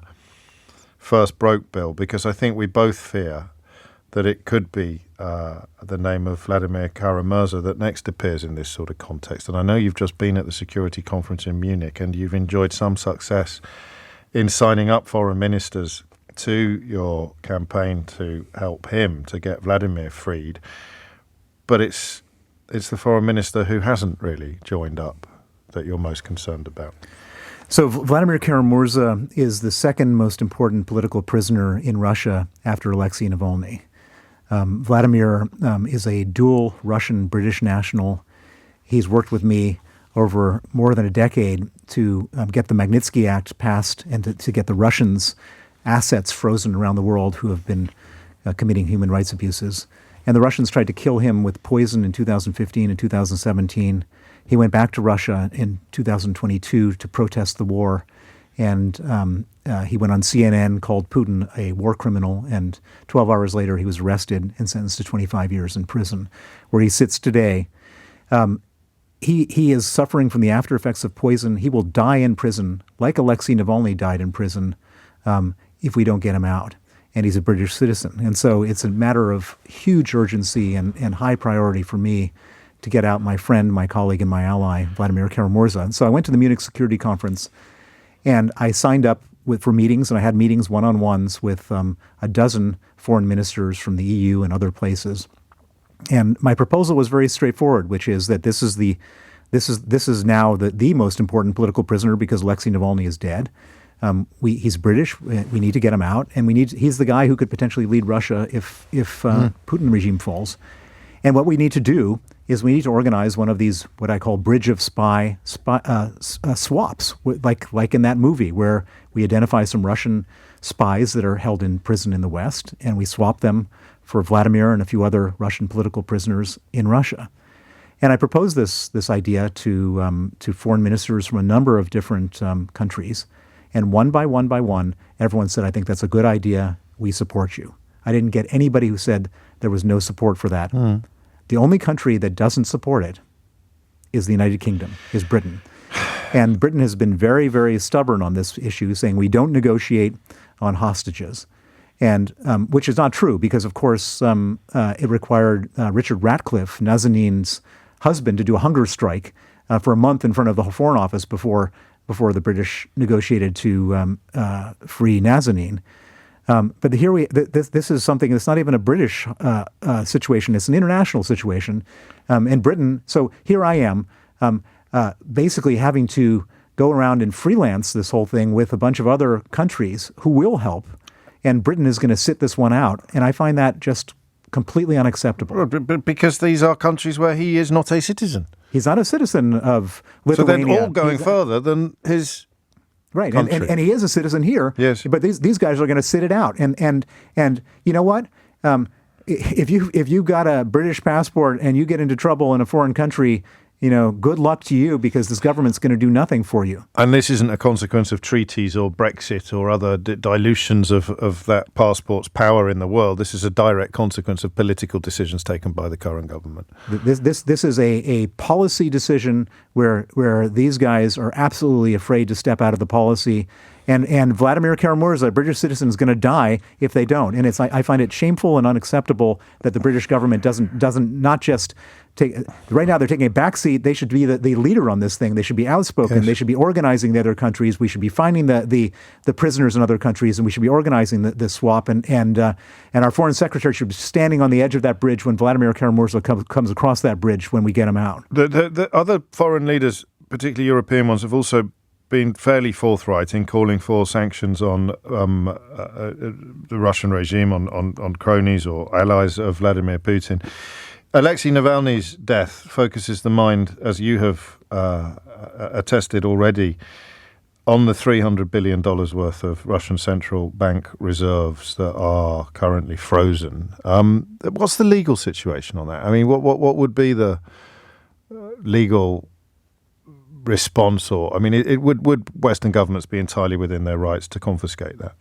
first broke, Bill, because I think we both fear that it could be the name of Vladimir Kara-Murza that next appears in this sort of context. And I know you've just been at the security conference in Munich and you've enjoyed some success in signing up foreign ministers to your campaign to help him to get Vladimir freed. But it's the foreign minister who hasn't really joined up that you're most concerned about. So Vladimir Kara-Murza is the second most important political prisoner in Russia after Alexei Navalny. Vladimir is a dual Russian-British national. He's worked with me over more than a decade to get the Magnitsky Act passed and to get the Russians' assets frozen around the world who have been committing human rights abuses. And the Russians tried to kill him with poison in 2015 and 2017. He went back to Russia in 2022 to protest the war. And he went on CNN, called Putin a war criminal. And 12 hours later, he was arrested and sentenced to 25 years in prison, where he sits today. He is suffering from the after effects of poison. He will die in prison, like Alexei Navalny died in prison, if we don't get him out. And he's a British citizen. And so it's a matter of huge urgency and high priority for me to get out my friend, my colleague, and my ally, Vladimir Kara-Murza. And so I went to the Munich Security Conference, and I signed up for meetings, and I had meetings one-on-ones with a dozen foreign ministers from the EU and other places. And my proposal was very straightforward, which is that this is now the most important political prisoner because Alexei Navalny is dead. He's British. We need to get him out, and he's the guy who could potentially lead Russia if Putin regime falls. And what we need to do is we need to organize one of these what I call bridge of spy swaps, like in that movie where we identify some Russian spies that are held in prison in the West, and we swap them for Vladimir and a few other Russian political prisoners in Russia. And I proposed this idea to foreign ministers from a number of different countries. And one by one, everyone said, I think that's a good idea. We support you. I didn't get anybody who said there was no support for that. The only country that doesn't support it is the United Kingdom, is Britain. And Britain has been very, very stubborn on this issue, saying we don't negotiate on hostages. And which is not true because, of course, it required Richard Ratcliffe, Nazanin's husband, to do a hunger strike for a month in front of the Foreign Office before the British negotiated to free Nazanin. But this is something that's not even a British situation. It's an international situation. In Britain, so here I am basically having to go around and freelance this whole thing with a bunch of other countries who will help. And Britain is going to sit this one out. And I find that just completely unacceptable. But because these are countries where he is not a citizen. He's not a citizen of Lithuania. So they're all going further than his right, country. And he is a citizen here. Yes. But these guys are going to sit it out. And you know what? If you got a British passport and you get into trouble in a foreign country, good luck to you because this government's going to do nothing for you. And this isn't a consequence of treaties or Brexit or other dilutions of that passport's power in the world. This is a direct consequence of political decisions taken by the current government. This is a policy decision where these guys are absolutely afraid to step out of the policy. And Vladimir Kara-Murza, a British citizen, is going to die if they don't. And I find it shameful and unacceptable that the British government doesn't not just take. Right now, they're taking a backseat. They should be the leader on this thing. They should be outspoken. Yes. They should be organizing the other countries. We should be finding the prisoners in other countries, and we should be organizing the swap. And our foreign secretary should be standing on the edge of that bridge when Vladimir Kara-Murza comes across that bridge when we get him out. The other foreign leaders, particularly European ones, have also been fairly forthright in calling for sanctions on the Russian regime, on cronies or allies of Vladimir Putin. Alexei Navalny's death focuses the mind, as you have attested already, on the $300 billion worth of Russian central bank reserves that are currently frozen. What's the legal situation on that? I mean, what would be the legal response? Or, I mean, would Western governments be entirely within their rights to confiscate that?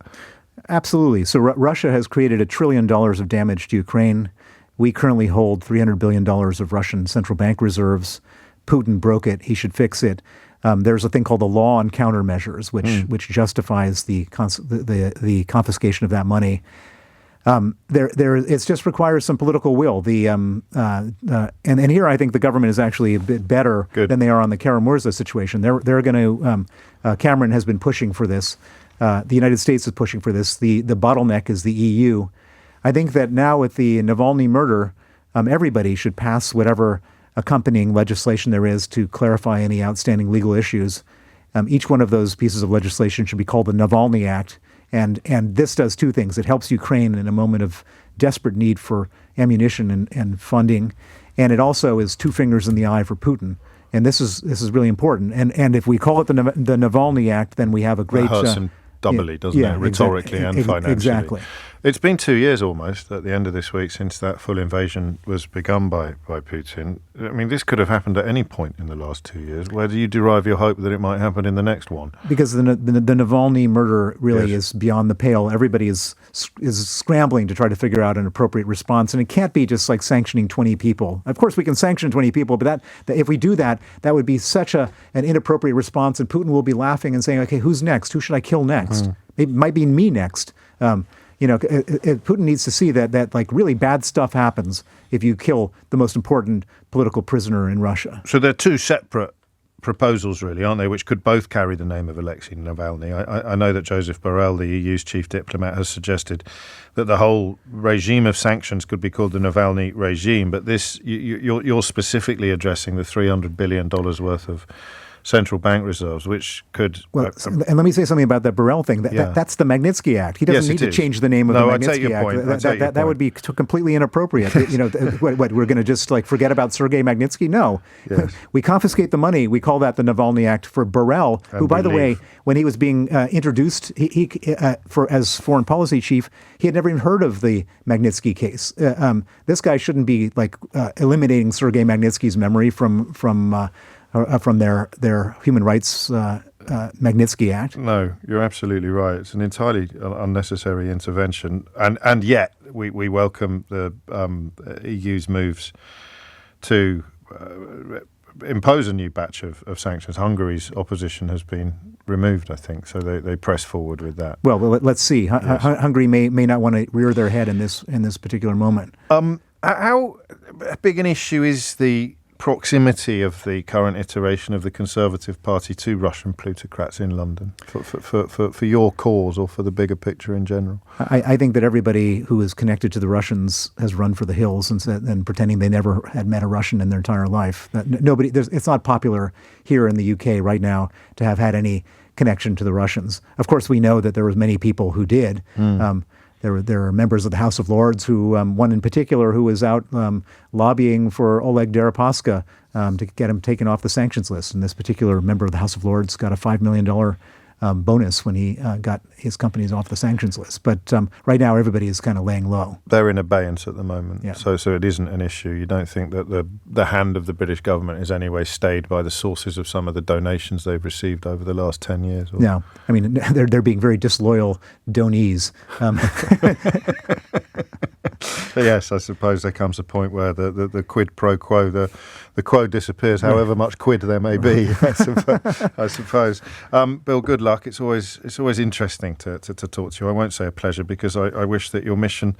Absolutely. So Russia has created $1 trillion of damage to Ukraine. We currently hold $300 billion of Russian central bank reserves. Putin broke it. He should fix it. There's a thing called the law on countermeasures, which justifies the confiscation of that money. It just requires some political will. And here I think the government is actually a bit better than they are on the Karamurza situation. They're going to. Cameron has been pushing for this. The United States is pushing for this. The bottleneck is the EU. I think that now with the Navalny murder, everybody should pass whatever accompanying legislation there is to clarify any outstanding legal issues. Each one of those pieces of legislation should be called the Navalny Act. And this does two things. It helps Ukraine in a moment of desperate need for ammunition and funding. And it also is two fingers in the eye for Putin. And this is really important. And if we call it the Navalny Act, then we have a great... That hurts him doubly, doesn't it? Rhetorically and financially. Exactly. It's been 2 years almost at the end of this week since that full invasion was begun by Putin. I mean, this could have happened at any point in the last 2 years. Where do you derive your hope that it might happen in the next one? Because the Navalny murder really is beyond the pale. Everybody is scrambling to try to figure out an appropriate response. And it can't be just like sanctioning 20 people. Of course, we can sanction 20 people, but that if we do that, that would be such an inappropriate response. And Putin will be laughing and saying, okay, who's next? Who should I kill next? It might be me next. Putin needs to see that like really bad stuff happens if you kill the most important political prisoner in Russia. So they're two separate proposals, really, aren't they, which could both carry the name of Alexei Navalny. I know that Joseph Borrell, the EU's chief diplomat, has suggested that the whole regime of sanctions could be called the Navalny regime, but this you're specifically addressing the $300 billion worth of central bank reserves, which could... Well, and let me say something about that Borrell thing. That's the Magnitsky Act. He doesn't need to change the name of the Magnitsky Act. That would be completely inappropriate. What we're going to just like forget about Sergei Magnitsky? No. Yes. We confiscate the money. We call that the Navalny Act for Borrell, who, by the way, when he was being introduced as foreign policy chief, he had never even heard of the Magnitsky case. This guy shouldn't be like eliminating Sergei Magnitsky's memory from their human rights Magnitsky Act. No, you're absolutely right. It's an entirely unnecessary intervention, and yet we welcome the EU's moves to impose a new batch of sanctions. Hungary's opposition has been removed, I think, so they press forward with that. Well, let's see. Hungary may not want to rear their head in this particular moment. How big an issue is the proximity of the current iteration of the Conservative Party to Russian plutocrats in London for your cause or for the bigger picture in general? I think that everybody who is connected to the Russians has run for the hills and pretending they never had met a Russian in their entire life. It's not popular here in the UK right now to have had any connection to the Russians. Of course, we know that there were many people who did. There are members of the House of Lords one in particular who was out lobbying for Oleg Deripaska to get him taken off the sanctions list. And this particular member of the House of Lords got a $5 million bonus when he got his companies off the sanctions list. But right now, everybody is kind of laying low. They're in abeyance at the moment. Yeah. So it isn't an issue. You don't think that the hand of the British government is anyway stayed by the sources of some of the donations they've received over the last 10 years? Or? No. I mean, they're being very disloyal donees. Yes, I suppose there comes a point where the quid pro quo, the quo disappears, however much quid there may be, I suppose. Bill, good luck. It's always interesting to talk to you. I won't say a pleasure, because I wish that your mission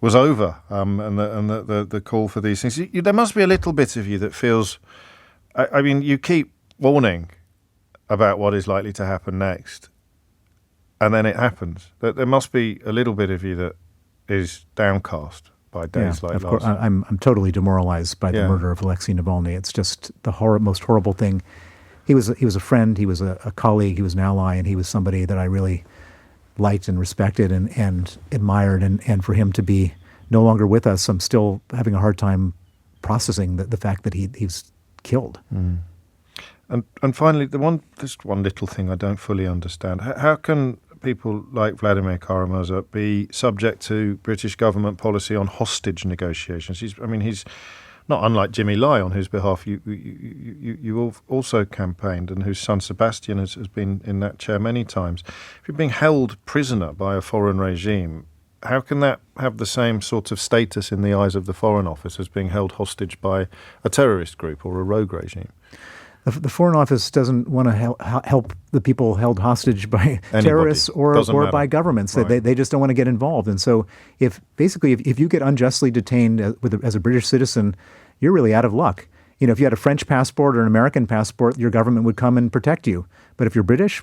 was over and the call for these things. There must be a little bit of you that feels, I mean, you keep warning about what is likely to happen next, and then it happens. There must be a little bit of you that is downcast by days like of last. Course, I'm totally demoralized by the murder of Alexei Navalny. It's just the most horrible thing he was a friend, he was a colleague, he was an ally, and he was somebody that I really liked and respected and admired. And for him to be no longer with us, I'm still having a hard time processing the fact that he was killed. Mm. And finally, just one little thing I don't fully understand. How can people like Vladimir Kara-Murza be subject to British government policy on hostage negotiations? He's not unlike Jimmy Lai, on whose behalf you also campaigned, and whose son Sebastian has been in that chair many times. If you're being held prisoner by a foreign regime, how can that have the same sort of status in the eyes of the Foreign Office as being held hostage by a terrorist group or a rogue regime? The Foreign Office doesn't want to help the people held hostage by terrorists or by governments. Right. They just don't want to get involved. And so if you get unjustly detained as a British citizen, you're really out of luck. If you had a French passport or an American passport, your government would come and protect you. But if you're British,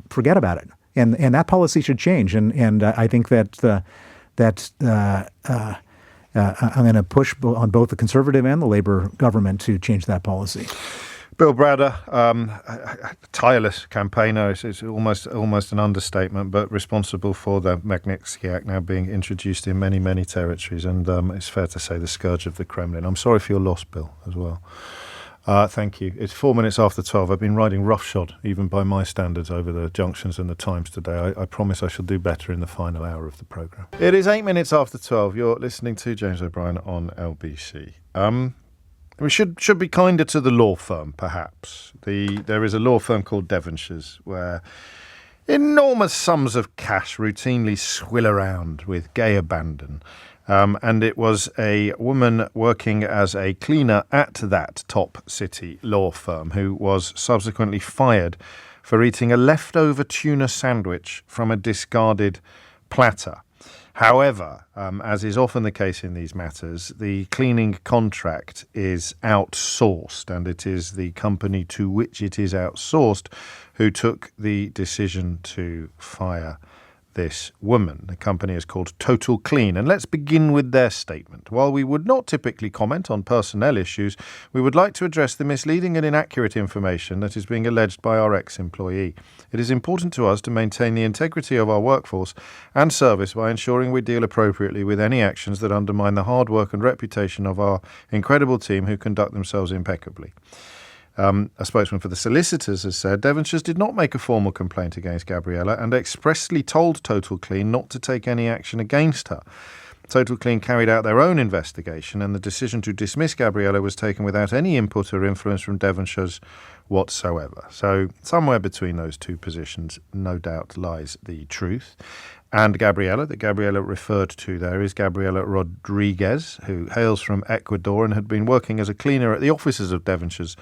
forget about it. And that policy should change. And I think that I'm going to push on both the Conservative and the Labour government to change that policy. Bill Browder, a tireless campaigner, it's almost an understatement, but responsible for the Magnitsky Act now being introduced in many, many territories, and it's fair to say the scourge of the Kremlin. I'm sorry for your loss, Bill, as well. Thank you. It's 4 minutes after 12. I've been riding roughshod, even by my standards, over the junctions and the times today. I promise I shall do better in the final hour of the programme. It is 8 minutes after 12. You're listening to James O'Brien on LBC. We should be kinder to the law firm, perhaps. There is a law firm called Devonshire's where enormous sums of cash routinely swill around with gay abandon. And it was a woman working as a cleaner at that top city law firm who was subsequently fired for eating a leftover tuna sandwich from a discarded platter. However, as is often the case in these matters, the cleaning contract is outsourced, and it is the company to which it is outsourced who took the decision to fire this woman. The company is called Total Clean, and let's begin with their statement. While we would not typically comment on personnel issues, we would like to address the misleading and inaccurate information that is being alleged by our ex-employee. It is important to us to maintain the integrity of our workforce and service by ensuring we deal appropriately with any actions that undermine the hard work and reputation of our incredible team who conduct themselves impeccably. A spokesman for the solicitors has said Devonshire's did not make a formal complaint against Gabriella and expressly told Total Clean not to take any action against her. Total Clean carried out their own investigation, and the decision to dismiss Gabriella was taken without any input or influence from Devonshire's whatsoever. So somewhere between those two positions, no doubt, lies the truth. And Gabriella, that Gabriella referred to there is Gabriella Rodriguez, who hails from Ecuador and had been working as a cleaner at the offices of Devonshire's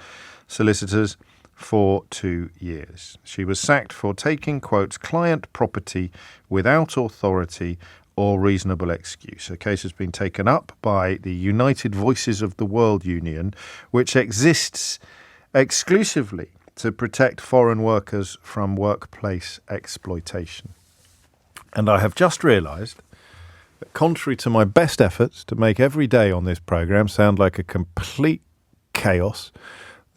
solicitors for 2 years. She was sacked for taking, quote, client property without authority or reasonable excuse. The case has been taken up by the United Voices of the World Union, which exists exclusively to protect foreign workers from workplace exploitation. And I have just realised that contrary to my best efforts to make every day on this programme sound like a complete chaos,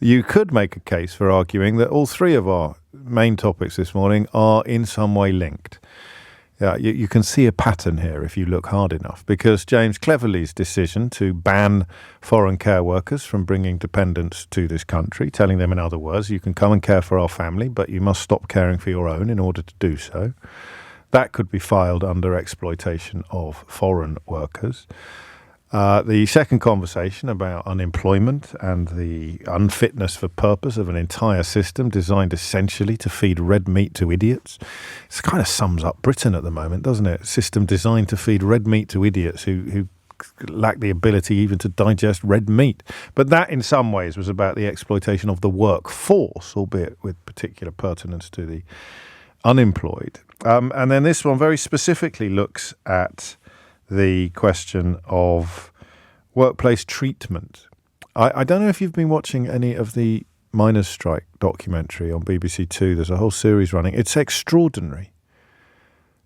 you could make a case for arguing that all three of our main topics this morning are in some way linked. You can see a pattern here if you look hard enough, because James Cleverly's decision to ban foreign care workers from bringing dependents to this country, telling them in other words, you can come and care for our family, but you must stop caring for your own in order to do so. That could be filed under exploitation of foreign workers. The second conversation about unemployment and the unfitness for purpose of an entire system designed essentially to feed red meat to idiots. It kind of sums up Britain at the moment, doesn't it? A system designed to feed red meat to idiots who lack the ability even to digest red meat. But that in some ways was about the exploitation of the workforce, albeit with particular pertinence to the unemployed. And then this one very specifically looks at the question of workplace treatment. I don't know if you've been watching any of the miners' strike documentary on BBC Two. There's a whole series running. It's extraordinary.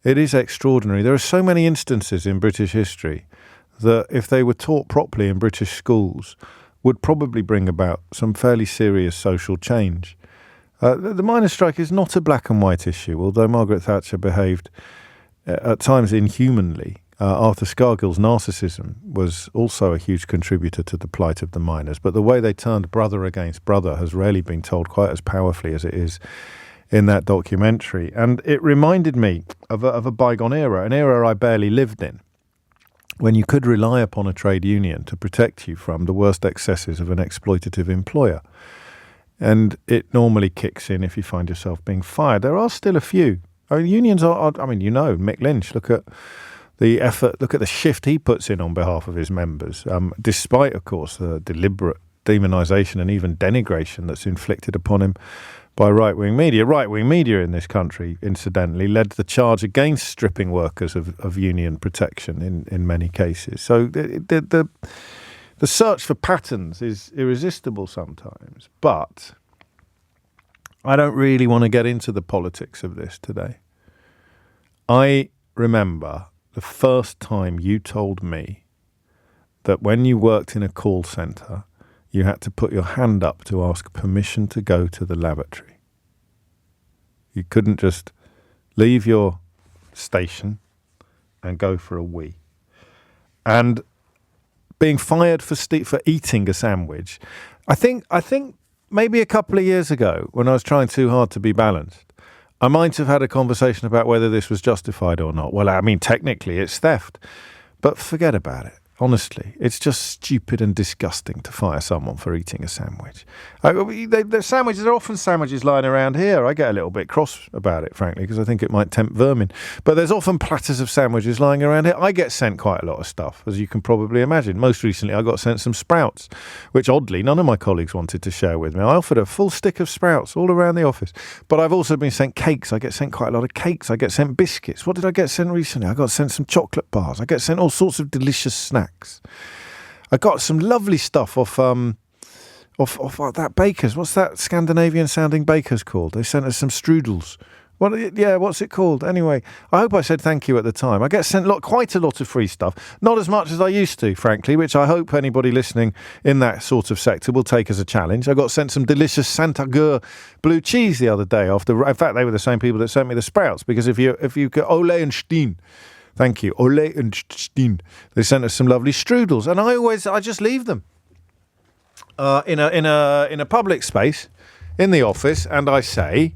It is extraordinary. There are so many instances in British history that if they were taught properly in British schools would probably bring about some fairly serious social change. The miners' strike is not a black and white issue, although Margaret Thatcher behaved at times inhumanly. Arthur Scargill's narcissism was also a huge contributor to the plight of the miners, but the way they turned brother against brother has rarely been told quite as powerfully as it is in that documentary. And it reminded me of a bygone era, an era I barely lived in, when you could rely upon a trade union to protect you from the worst excesses of an exploitative employer. And it normally kicks in if you find yourself being fired. There are still a few. Unions are, Mick Lynch, look at the effort, look at the shift he puts in on behalf of his members, despite, of course, the deliberate demonisation and even denigration that's inflicted upon him by right-wing media. Right-wing media in this country, incidentally, led the charge against stripping workers of union protection in many cases. So the search for patterns is irresistible sometimes, but I don't really want to get into the politics of this today. I remember the first time you told me that when you worked in a call centre, you had to put your hand up to ask permission to go to the lavatory. You couldn't just leave your station and go for a wee. And being fired for eating a sandwich, I think maybe a couple of years ago, when I was trying too hard to be balanced, I might have had a conversation about whether this was justified or not. Well, I mean, technically it's theft, but forget about it. Honestly, it's just stupid and disgusting to fire someone for eating a sandwich. The sandwiches are often sandwiches lying around here. I get a little bit cross about it, frankly, because I think it might tempt vermin. But there's often platters of sandwiches lying around here. I get sent quite a lot of stuff, as you can probably imagine. Most recently, I got sent some sprouts, which oddly, none of my colleagues wanted to share with me. I offered a full stick of sprouts all around the office. But I've also been sent cakes. I get sent quite a lot of cakes. I get sent biscuits. What did I get sent recently? I got sent some chocolate bars. I get sent all sorts of delicious snacks. I got some lovely stuff off that baker's. What's that Scandinavian-sounding baker's called? They sent us some strudels. What's it called? Anyway, I hope I said thank you at the time. I get sent quite a lot of free stuff. Not as much as I used to, frankly, which I hope anybody listening in that sort of sector will take as a challenge. I got sent some delicious Santagur blue cheese the other day. In fact, they were the same people that sent me the sprouts, because if you get Ole and Steen, thank you, Ole and Steen, they sent us some lovely strudels, and I just leave them in a public space in the office, and I say,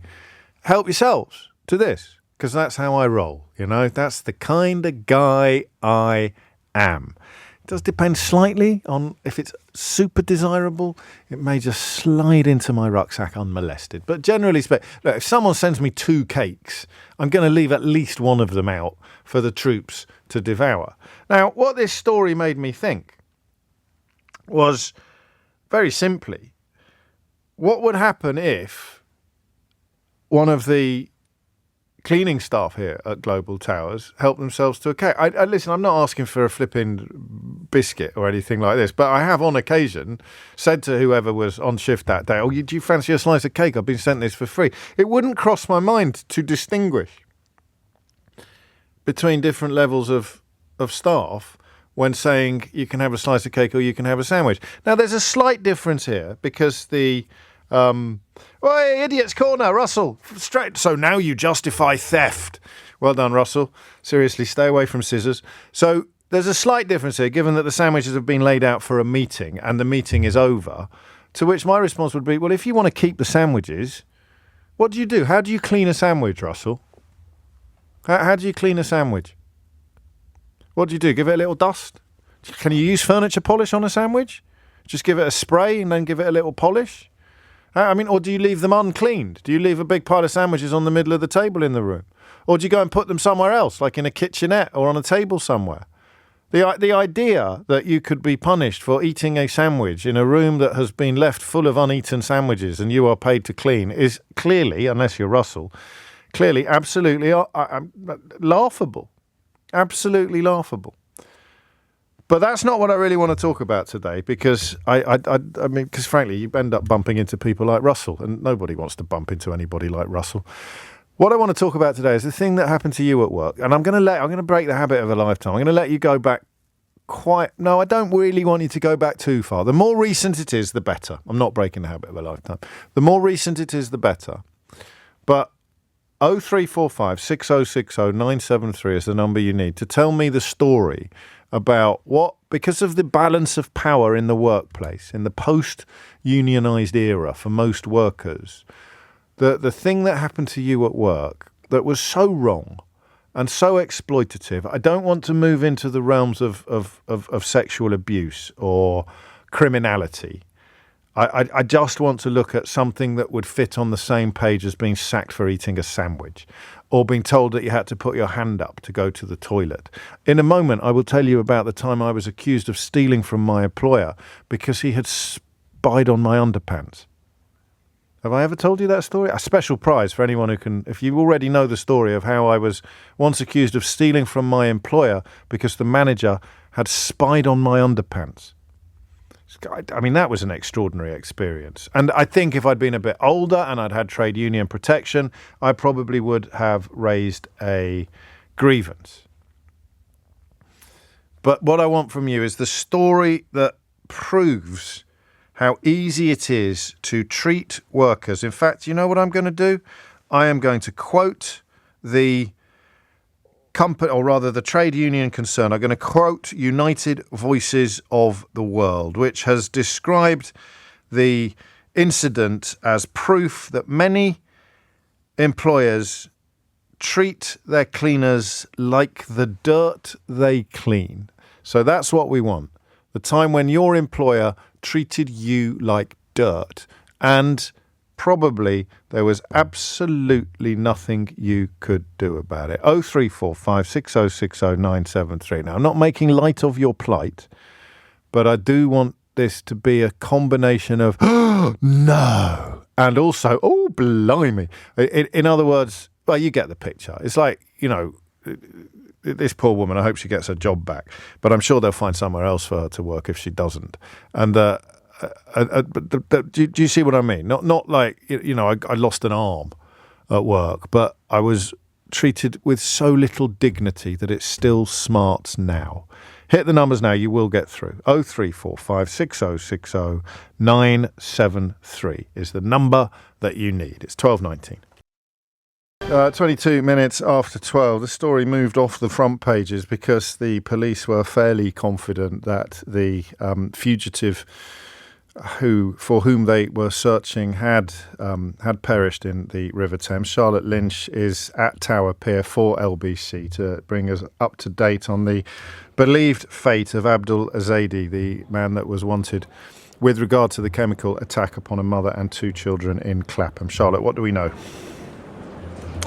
help yourselves to this, because that's how I roll. That's the kind of guy I am. It does depend slightly on if it's super desirable. It may just slide into my rucksack unmolested. But generally speaking, if someone sends me 2 cakes, I'm going to leave at least one of them out for the troops to devour. Now, what this story made me think was, very simply, what would happen if one of the cleaning staff here at Global Towers help themselves to a cake? Listen, I'm not asking for a flipping biscuit or anything like this, but I have on occasion said to whoever was on shift that day, do you fancy a slice of cake? I've been sent this for free. It wouldn't cross my mind to distinguish between different levels of staff when saying you can have a slice of cake or you can have a sandwich. Now, there's a slight difference here, because the idiot's corner, Russell. Straight. So now you justify theft. Well done, Russell. Seriously, stay away from scissors. So there's a slight difference here, given that the sandwiches have been laid out for a meeting and the meeting is over, to which my response would be, well, if you want to keep the sandwiches, what do you do? How do you clean a sandwich, Russell? How do you clean a sandwich? What do you do? Give it a little dust? Can you use furniture polish on a sandwich? Just give it a spray and then give it a little polish? Or do you leave them uncleaned? Do you leave a big pile of sandwiches on the middle of the table in the room? Or do you go and put them somewhere else, like in a kitchenette or on a table somewhere? The idea that you could be punished for eating a sandwich in a room that has been left full of uneaten sandwiches and you are paid to clean is clearly, unless you're Russell, clearly absolutely laughable. Absolutely laughable. But that's not what I really want to talk about today, because because frankly, you end up bumping into people like Russell, and nobody wants to bump into anybody like Russell. What I want to talk about today is the thing that happened to you at work, and I'm going to break the habit of a lifetime. I'm going to let you go back I don't really want you to go back too far. The more recent it is, the better. I'm not breaking the habit of a lifetime. The more recent it is, the better. But 0345 6060 973 is the number you need to tell me the story about what, because of the balance of power in the workplace, in the post-unionised era for most workers, the thing that happened to you at work that was so wrong and so exploitative. I don't want to move into the realms of sexual abuse or criminality. I just want to look at something that would fit on the same page as being sacked for eating a sandwich or being told that you had to put your hand up to go to the toilet. In a moment, I will tell you about the time I was accused of stealing from my employer because he had spied on my underpants. Have I ever told you that story? A special prize for anyone who can, if you already know the story of how I was once accused of stealing from my employer because the manager had spied on my underpants. I mean, that was an extraordinary experience. And I think if I'd been a bit older and I'd had trade union protection, I probably would have raised a grievance. But what I want from you is the story that proves how easy it is to treat workers. In fact, you know what I'm going to do? I am going to quote the company, or rather the trade union concern. I'm going to quote United Voices of the World, which has described the incident as proof that many employers treat their cleaners like the dirt they clean. So that's what we want. The time when your employer treated you like dirt, and probably there was absolutely nothing you could do about it. 0345 6060 973. Now, I'm not making light of your plight, but I do want this to be a combination of no and also blimey. In other words, well, you get the picture. It's like, this poor woman, I hope she gets her job back, but I'm sure they'll find somewhere else for her to work if she doesn't. And do you see what I mean? Not like, I lost an arm at work, but I was treated with so little dignity that it still smarts now. Hit the numbers now, you will get through. 0345 6060 973 is the number that you need. It's 12:19. 22 minutes after 12, the story moved off the front pages because the police were fairly confident that the fugitive for whom they were searching had perished in the River Thames. Charlotte Lynch is at Tower Pier for LBC to bring us up to date on the believed fate of Abdul Azadi, the man that was wanted with regard to the chemical attack upon a mother and two children in Clapham. Charlotte, what do we know?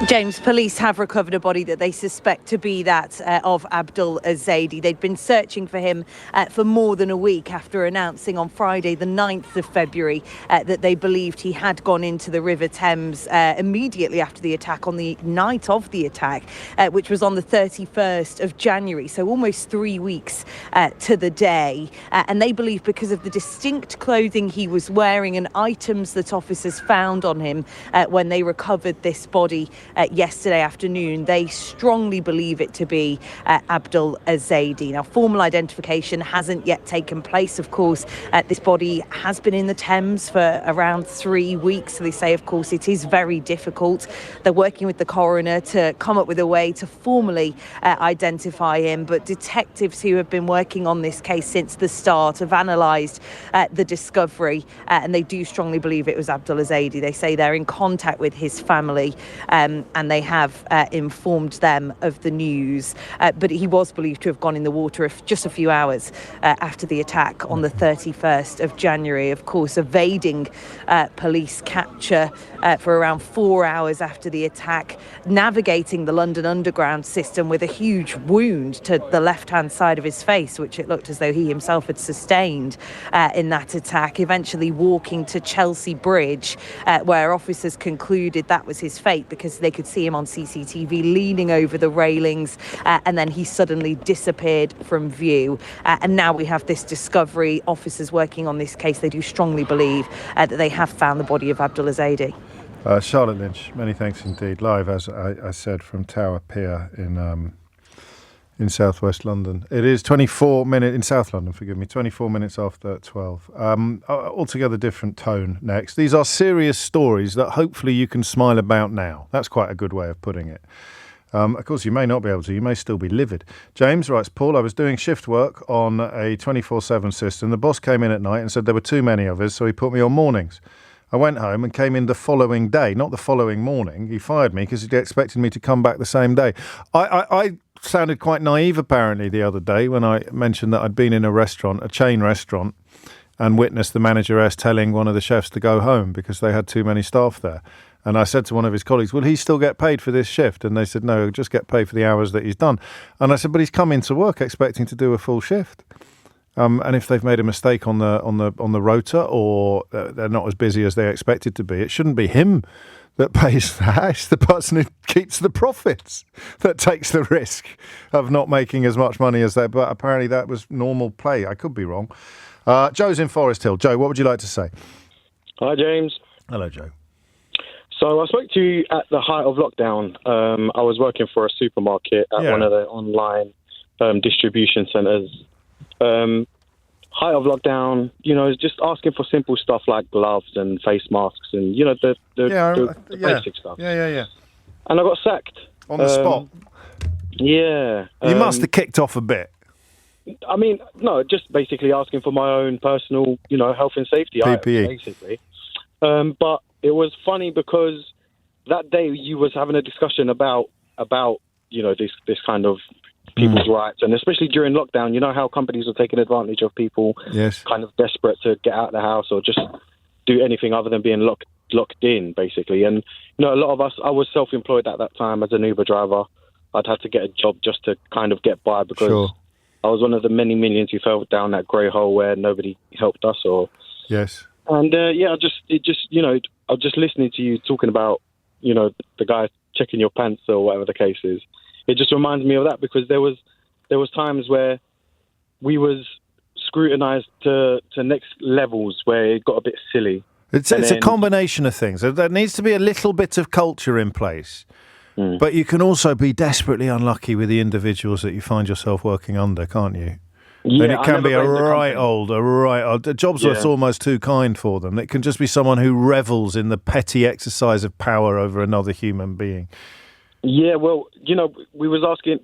James, police have recovered a body that they suspect to be that of Abdul Azadi. They'd been searching for him for more than a week after announcing on Friday, the 9th of February, that they believed he had gone into the River Thames immediately after the attack, on the night of the attack, which was on the 31st of January. So almost 3 weeks to the day. And they believe because of the distinct clothing he was wearing and items that officers found on him when they recovered this body yesterday afternoon, they strongly believe it to be Abdul Azadi. Now, formal identification hasn't yet taken place. Of course, this body has been in the Thames for around 3 weeks. So they say, of course, it is very difficult. They're working with the coroner to come up with a way to formally identify him. But detectives who have been working on this case since the start have analysed the discovery, and they do strongly believe it was Abdul Azadi. They say they're in contact with his family, and they have informed them of the news. But he was believed to have gone in the water just a few hours after the attack on the 31st of January, of course, evading police capture for around 4 hours after the attack, navigating the London Underground system with a huge wound to the left-hand side of his face, which it looked as though he himself had sustained in that attack, eventually walking to Chelsea Bridge, where officers concluded that was his fate because they could see him on CCTV leaning over the railings, and then he suddenly disappeared from view. And now we have this discovery. Officers working on this case, they do strongly believe that they have found the body of Abdul Azadi. Charlotte Lynch, many thanks indeed. Live, as I said, from Tower Pier in southwest London. It is 24 minutes in South London, 24 minutes after 12. Altogether different tone next. These are serious stories that hopefully you can smile about now. That's quite a good way of putting it. Of course, you may not be able to. You may still be livid. James writes, Paul, I was doing shift work on a 24/7 system. The boss came in at night and said there were too many of us, so he put me on mornings. I went home and came in the following day, not the following morning. He fired me because he expected me to come back the same day. I sounded quite naive, apparently, the other day when I mentioned that I'd been in a restaurant, a chain restaurant, and witnessed the manageress telling one of the chefs to go home because they had too many staff there. And I said to one of his colleagues, will he still get paid for this shift? And they said, no, he'll just get paid for the hours that he's done. And I said, but he's come into work expecting to do a full shift. And if they've made a mistake on the rota, or they're not as busy as they expected to be, it shouldn't be him that pays that. It's the person who keeps the profits that takes the risk of not making as much money as they. But apparently that was normal play. I could be wrong. Joe's in Forest Hill. Joe, what would you like to say? Hi, James. Hello, Joe. So I spoke to you at the height of lockdown. I was working for a supermarket at one of the online distribution centres. Height of lockdown, just asking for simple stuff like gloves and face masks and, the basic stuff. Yeah. And I got sacked. On the spot? Yeah. You must have kicked off a bit. I mean, no, just basically asking for my own personal, health and safety PPE. items, basically. But it was funny because that day you was having a discussion about this kind of people's rights, and especially during lockdown, you know how companies are taking advantage of people, kind of desperate to get out of the house or just do anything other than being locked in, basically. And a lot of us, I was self-employed at that time as an Uber driver. I'd had to get a job just to kind of get by because I was one of the many millions who fell down that grey hole where nobody helped us. And I was just listening to you talking about, the guy checking your pants or whatever the case is. It just reminds me of that because there was times where we was scrutinised to next levels where it got a bit silly. It's a combination of things. There needs to be a little bit of culture in place, but you can also be desperately unlucky with the individuals that you find yourself working under, can't you? Yeah, and it can be a right old. The jobs that's almost too kind for them. It can just be someone who revels in the petty exercise of power over another human being. Yeah, well, we was asking,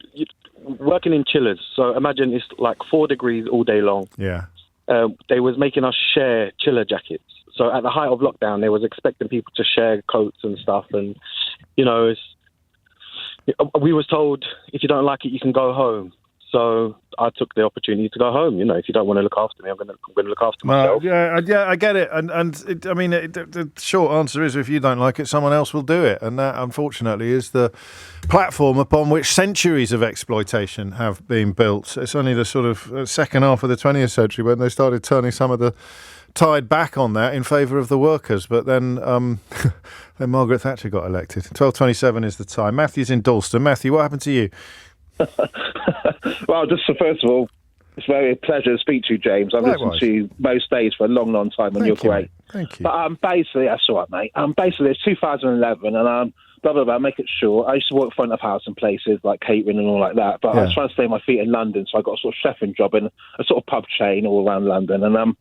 working in chillers, so imagine it's like 4 degrees all day long. Yeah. They was making us share chiller jackets. So at the height of lockdown, they was expecting people to share coats and stuff. And, we was told, if you don't like it, you can go home. So I took the opportunity to go home. If you don't want to look after me, I'm going to look after myself. I get it. The short answer is if you don't like it, someone else will do it. And that, unfortunately, is the platform upon which centuries of exploitation have been built. It's only the sort of second half of the 20th century when they started turning some of the tide back on that in favour of the workers. But then then Margaret Thatcher got elected. 12:27 is the time. Matthew's in Dalston. Matthew, what happened to you? Well, just first of all, it's a pleasure to speak to you, James. I've listened to you most days for a long, long time, and you're great. Mate. Thank you. But basically, that's all right, mate. Basically, it's 2011, and blah, blah, blah, make it short. I used to work front of house in places like catering and all like that, but I was trying to stay on my feet in London, so I got a sort of chefing job in a sort of pub chain all around London, and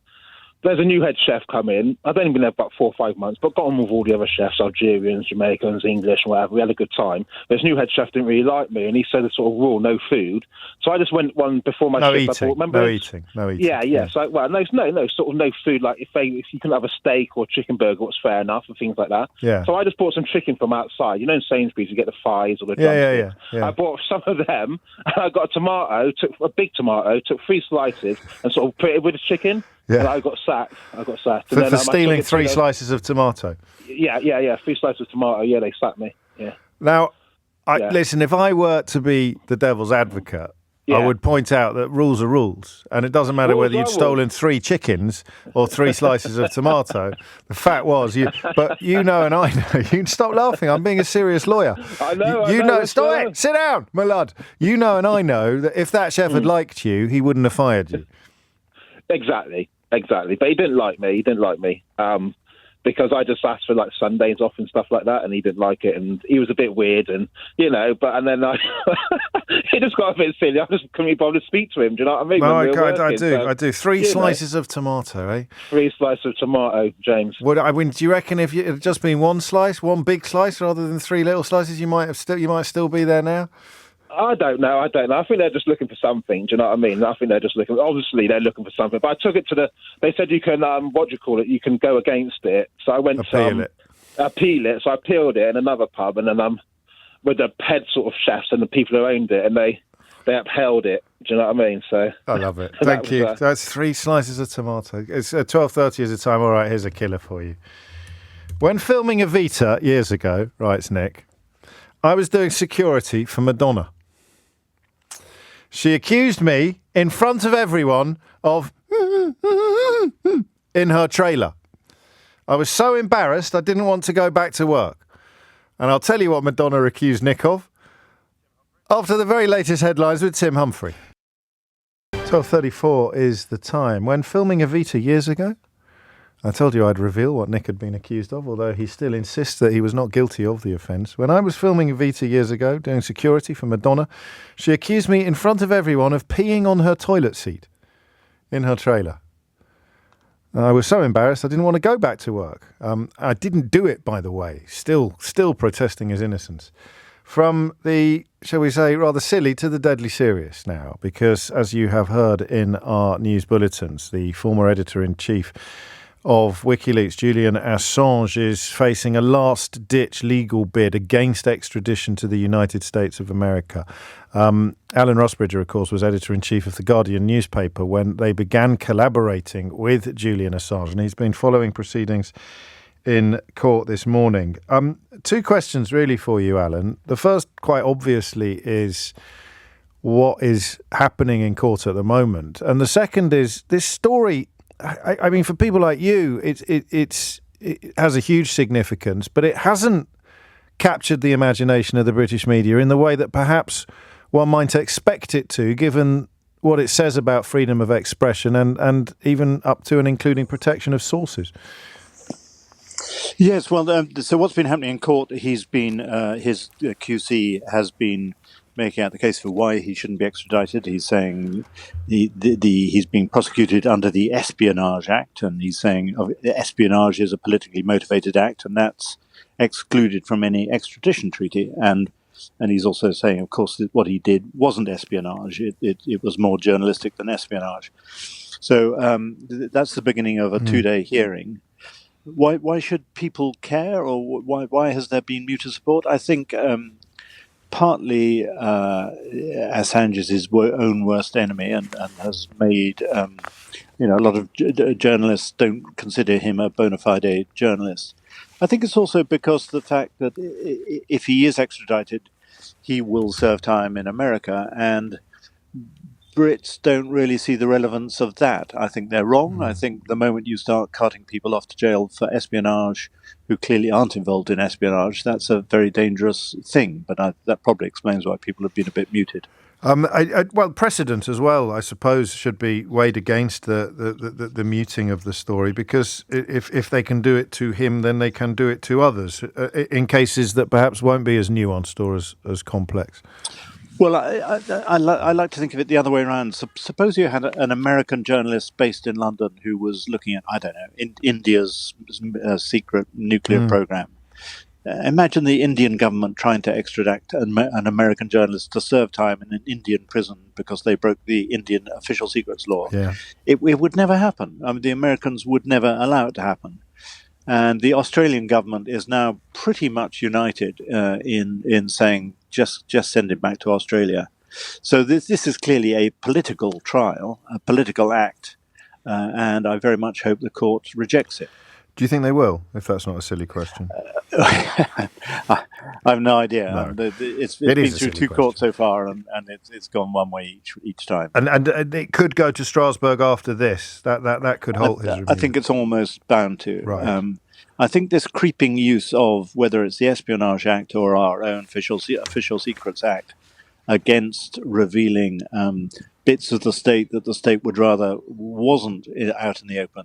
there's a new head chef come in. I've only been there about 4 or 5 months, but got on with all the other chefs, Algerians, Jamaicans, English, whatever. We had a good time. This new head chef didn't really like me, and he said the sort of rule, no food. So I just went one before my shift. No eating. Yeah. So, no, sort of no food. Like if you can have a steak or chicken burger, it's fair enough, and things like that. Yeah. So I just bought some chicken from outside. In Sainsbury's, you get the thighs or the drumsticks. Yeah. I bought some of them, and I got took a big tomato, took 3 slices, and sort of put it with the chicken. Yeah. And I got sacked. For stealing 3 slices of tomato? Yeah. 3 slices of tomato. Yeah, they sacked me. Yeah. Now, listen, if I were to be the devil's advocate, I would point out that rules are rules. And it doesn't matter whether you'd stolen 3 chickens or 3 slices of tomato. The fact was, and I know, you can stop laughing. I'm being a serious lawyer. I know. Stop it. Sit down, my lad. You know and I know that if that chef had liked you, he wouldn't have fired you. Exactly. But he didn't like me. because I just asked for like Sundays off and stuff like that, and he didn't like it, and he was a bit weird, and and then it just got a bit silly. I just couldn't be bothered to speak to him. Do you know what I mean? No, I do. Three slices of tomato, eh? 3 slices of tomato, James. Do you reckon if it had just been one slice, one big slice, rather than 3 little slices, you might still be there now? I don't know. I think they're just looking for something. Do you know what I mean? I think they're just obviously they're looking for something. But I took it they said you can, you can go against it. So I went appeal it. So I appealed it in another pub, and then with the head sort of chefs and the people who owned it, and they upheld it. Do you know what I mean? So I love it. Thank you. That's 3 slices of tomato. It's 12:30 is the time. All right, here's a killer for you. When filming Evita years ago, writes Nick, I was doing security for Madonna. She accused me in front of everyone of in her trailer. I was so embarrassed I didn't want to go back to work. And I'll tell you what Madonna accused Nick of after the very latest headlines with Tim Humphrey. 12:34 is the time. When filming Evita years ago, I told you I'd reveal what Nick had been accused of, although he still insists that he was not guilty of the offence. When I was filming Evita years ago, doing security for Madonna, she accused me in front of everyone of peeing on her toilet seat in her trailer. I was so embarrassed I didn't want to go back to work. I didn't do it, by the way, still protesting his innocence. From the, shall we say, rather silly to the deadly serious now, because as you have heard in our news bulletins, the former editor-in-chief of WikiLeaks, Julian Assange, is facing a last-ditch legal bid against extradition to the United States of America. Alan Rusbridger, of course, was editor-in-chief of The Guardian newspaper when they began collaborating with Julian Assange, and he's been following proceedings in court this morning. 2 questions really for you, Alan. The first, quite obviously, is what is happening in court at the moment. And the second is this story. I mean, for people like you, it has a huge significance, but it hasn't captured the imagination of the British media in the way that perhaps one might expect it to, given what it says about freedom of expression and even up to and including protection of sources. Yes, well, so what's been happening in court, his QC has been making out the case for why he shouldn't be extradited. He's saying he's being prosecuted under the Espionage Act, and he's saying espionage is a politically motivated act, and that's excluded from any extradition treaty. And he's also saying, of course, that what he did wasn't espionage. It was more journalistic than espionage. So that's the beginning of a 2-day hearing. Why should people care, or why has there been muted support? I think partly Assange is his own worst enemy and has made a lot of journalists don't consider him a bona fide journalist. I think it's also because of the fact that if he is extradited, he will serve time in America, and Brits don't really see the relevance of that. I think they're wrong. I think the moment you start carting people off to jail for espionage who clearly aren't involved in espionage, that's a very dangerous thing. But that probably explains why people have been a bit muted. Well, precedent as well, I suppose, should be weighed against the muting of the story, because if they can do it to him, then they can do it to others in cases that perhaps won't be as nuanced or as complex. Well, I like to think of it the other way around. Suppose you had an American journalist based in London who was looking at, I don't know, India's secret nuclear program. Imagine the Indian government trying to extradite an American journalist to serve time in an Indian prison because they broke the Indian official secrets law. Yeah. It would never happen. I mean, the Americans would never allow it to happen. And the Australian government is now pretty much united in saying just send him back to Australia. So this is clearly a political trial, a political act, and I very much hope the court rejects it. Do you think they will, if that's not a silly question? I have no idea. No. It's been through 2 courts so far, and it's gone one way each time. And it could go to Strasbourg after this. That could halt his review. I think it's almost bound to. Right. I think this creeping use of whether it's the Espionage Act or our own Official Secrets Act against revealing bits of the state that the state would rather wasn't out in the open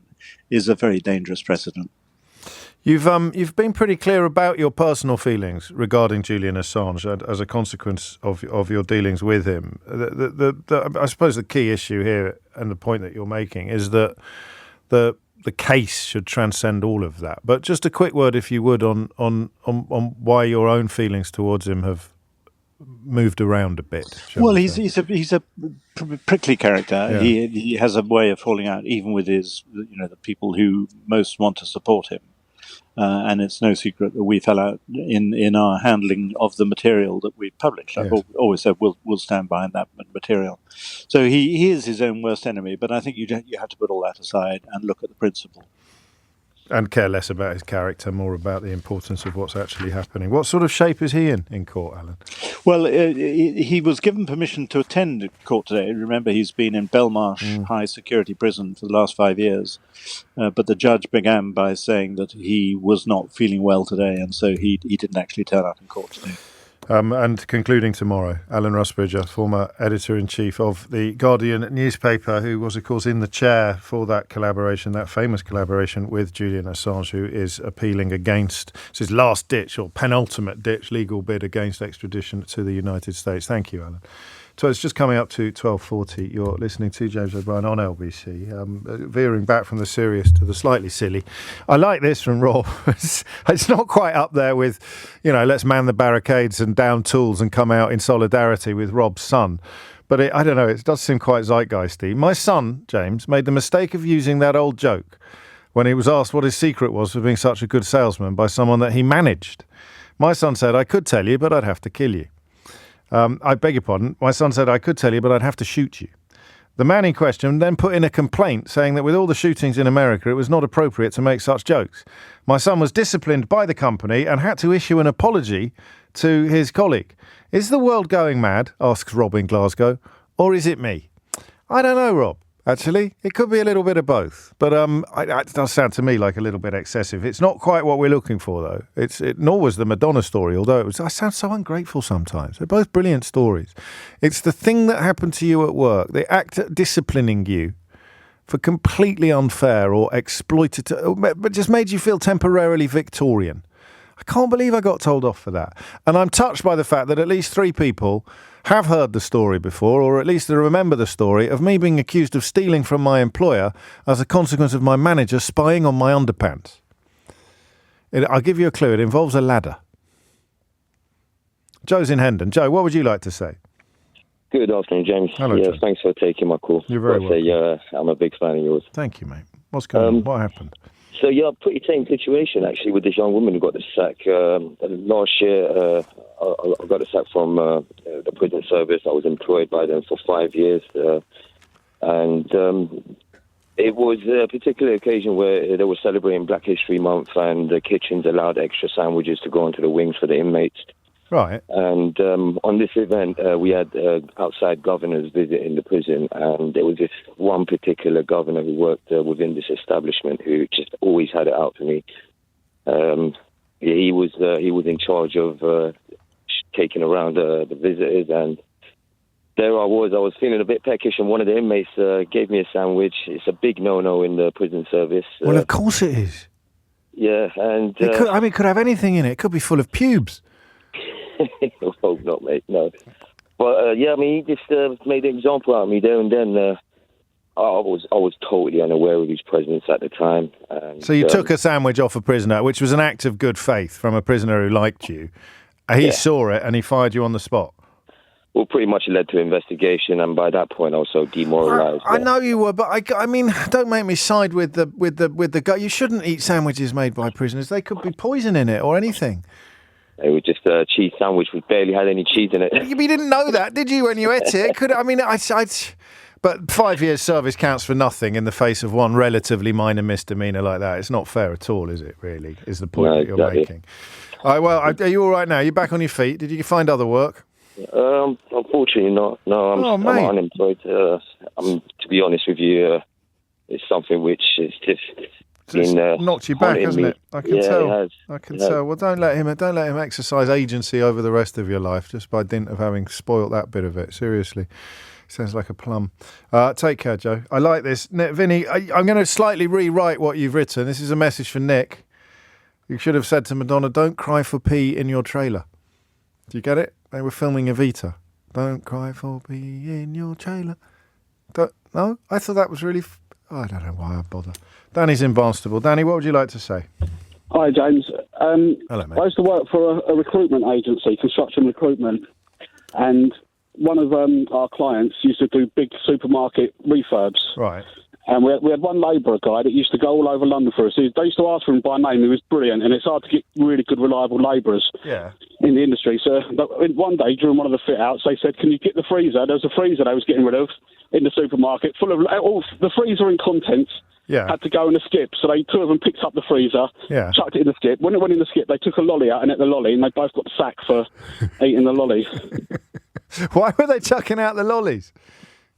is a very dangerous precedent. You've been pretty clear about your personal feelings regarding Julian Assange as a consequence of your dealings with him. I suppose the key issue here and the point that you're making is that the case should transcend all of that. But just a quick word, if you would, on why your own feelings towards him have moved around a bit. Well, he's a prickly character. Yeah. He has a way of falling out even with his the people who most want to support him. And it's no secret that we fell out in our handling of the material that we published. I've always said we'll stand behind that material. So he is his own worst enemy, but I think you have to put all that aside and look at the principle. And care less about his character, more about the importance of what's actually happening. What sort of shape is he in court, Alan? Well, he was given permission to attend court today. Remember, he's been in Belmarsh high security prison for the last 5 years. But the judge began by saying that he was not feeling well today, and so he didn't actually turn up in court today. And concluding tomorrow, Alan Rusbridger, former editor-in-chief of the Guardian newspaper, who was, of course, in the chair for that collaboration, that famous collaboration with Julian Assange, who is appealing against his last-ditch or penultimate-ditch legal bid against extradition to the United States. Thank you, Alan. So it's just coming up to 12:40. You're listening to James O'Brien on LBC, veering back from the serious to the slightly silly. I like this from Rob. It's not quite up there with, let's man the barricades and down tools and come out in solidarity with Rob's son. But I don't know, it does seem quite zeitgeisty. My son, James, made the mistake of using that old joke when he was asked what his secret was for being such a good salesman by someone that he managed. My son said, I could tell you, but I'd have to kill you. I beg your pardon. My son said, I could tell you, but I'd have to shoot you. The man in question then put in a complaint saying that with all the shootings in America, it was not appropriate to make such jokes. My son was disciplined by the company and had to issue an apology to his colleague. Is the world going mad, asks Rob in Glasgow, or is it me? I don't know, Rob. Actually, it could be a little bit of both, but it does sound to me like a little bit excessive. It's not quite what we're looking for, though. Nor was the Madonna story, although I sound so ungrateful sometimes. They're both brilliant stories. It's the thing that happened to you at work, the act disciplining you for completely unfair or exploitative, but just made you feel temporarily Victorian. I can't believe I got told off for that. And I'm touched by the fact that at least 3 people have heard the story before, or at least they remember the story of me being accused of stealing from my employer as a consequence of my manager spying on my underpants. I'll give you a clue. It involves a ladder. Joe's in Hendon. Joe, what would you like to say? Good afternoon, James. Hello, Joe. Thanks for taking my call. You're very welcome. I'm a big fan of yours. Thank you, mate. What's going on? What happened? So, pretty same situation, actually, with this young woman who got the sack. Last year, I got the sack from the prison service. I was employed by them for 5 years. And it was a particular occasion where they were celebrating Black History Month, and the kitchens allowed extra sandwiches to go onto the wings for the inmates. Right. And on this event, we had outside governors visiting the prison, and there was this one particular governor who worked within this establishment who just always had it out for me. He was in charge of taking around the visitors, and there I was feeling a bit peckish, and one of the inmates gave me a sandwich. It's a big no-no in the prison service. Well, of course it is. Yeah, and it could have anything in it. It could be full of pubes. I hope not, mate. No, but he just made an example out of me there and then. I was totally unaware of his presence at the time. And, so you took a sandwich off a prisoner, which was an act of good faith from a prisoner who liked you. He saw it and he fired you on the spot. Well, pretty much it led to investigation, and by that point, I was so demoralised. I know you were, but I mean, don't make me side with the guy. You shouldn't eat sandwiches made by prisoners. They could be poison in it or anything. It was just a cheese sandwich. We barely had any cheese in it. You didn't know that, did you, when you ate it? But 5 years service counts for nothing in the face of one relatively minor misdemeanour like that. It's not fair at all, is it, really, is the point that you're making. All right, well, are you all right now? You're back on your feet? Did you find other work? Unfortunately not. No, I'm unemployed. To be honest with you, it's something which is just... It's knocked you back, hasn't it? I can tell. It has. I can tell. Well, don't let him exercise agency over the rest of your life just by dint of having spoilt that bit of it. Seriously, sounds like a plum. Take care, Joe. I like this, Vinny. I'm going to slightly rewrite what you've written. This is a message for Nick. You should have said to Madonna, "Don't cry for pee in your trailer." Do you get it? They were filming Evita. Don't cry for pee in your trailer. No? I thought that was really... I don't know why I bother. Danny's in Barnstable. Danny, what would you like to say? Hi, James. Hello, mate. I used to work for a recruitment agency, construction recruitment, and one of our clients used to do big supermarket refurbs. Right. And we had one labourer guy that used to go all over London for us. They used to ask for him by name. He was brilliant, and it's hard to get really good, reliable labourers in the industry. So one day, during one of the fit-outs, they said, "Can you get the freezer?" There was a freezer they was getting rid of in the supermarket, full of all the freezer and contents. Had to go in the skip. So two of them picked up the freezer, chucked it in the skip. When it went in the skip, they took a lolly out and ate the lolly, and they both got sacked for eating the lolly. Why were they chucking out the lollies?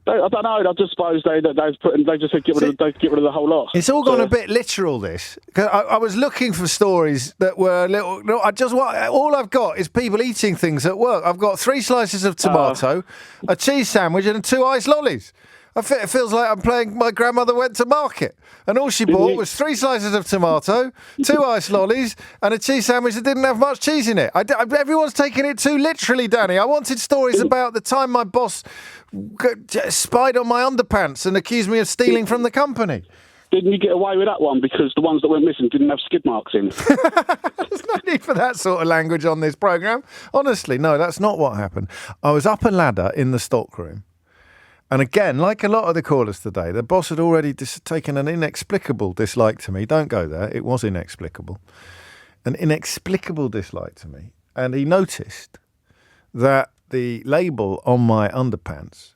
I don't know. I just suppose they just said get rid of the whole lot. It's all gone a bit literal. This. I was looking for stories that were a little. No, all I've got is people eating things at work. I've got 3 slices of tomato, a cheese sandwich, and 2 iced lollies. It feels like I'm playing My Grandmother Went to Market, and all she bought was 3 slices of tomato, 2 iced lollies, and a cheese sandwich that didn't have much cheese in it. Everyone's taking it too literally, Danny. I wanted stories about the time my boss spied on my underpants and accused me of stealing from the company. Didn't you get away with that one because the ones that went missing didn't have skid marks in? There's no need for that sort of language on this programme. Honestly, no, that's not what happened. I was up a ladder in the stockroom. And again, like a lot of the callers today, the boss had already taken an inexplicable dislike to me. Don't go there. It was inexplicable. An inexplicable dislike to me. And he noticed that the label on my underpants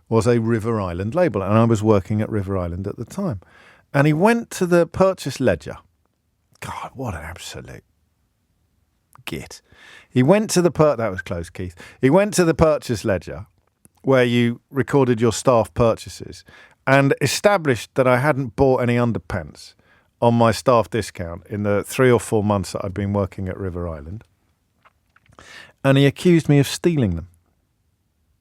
was a River Island label. And I was working at River Island at the time. And he went to the purchase ledger. God, what an absolute git. He went to that was close, Keith. He went to the purchase ledger, where you recorded your staff purchases, and established that I hadn't bought any underpants on my staff discount in the 3 or 4 months that I'd been working at River Island. And he accused me of stealing them.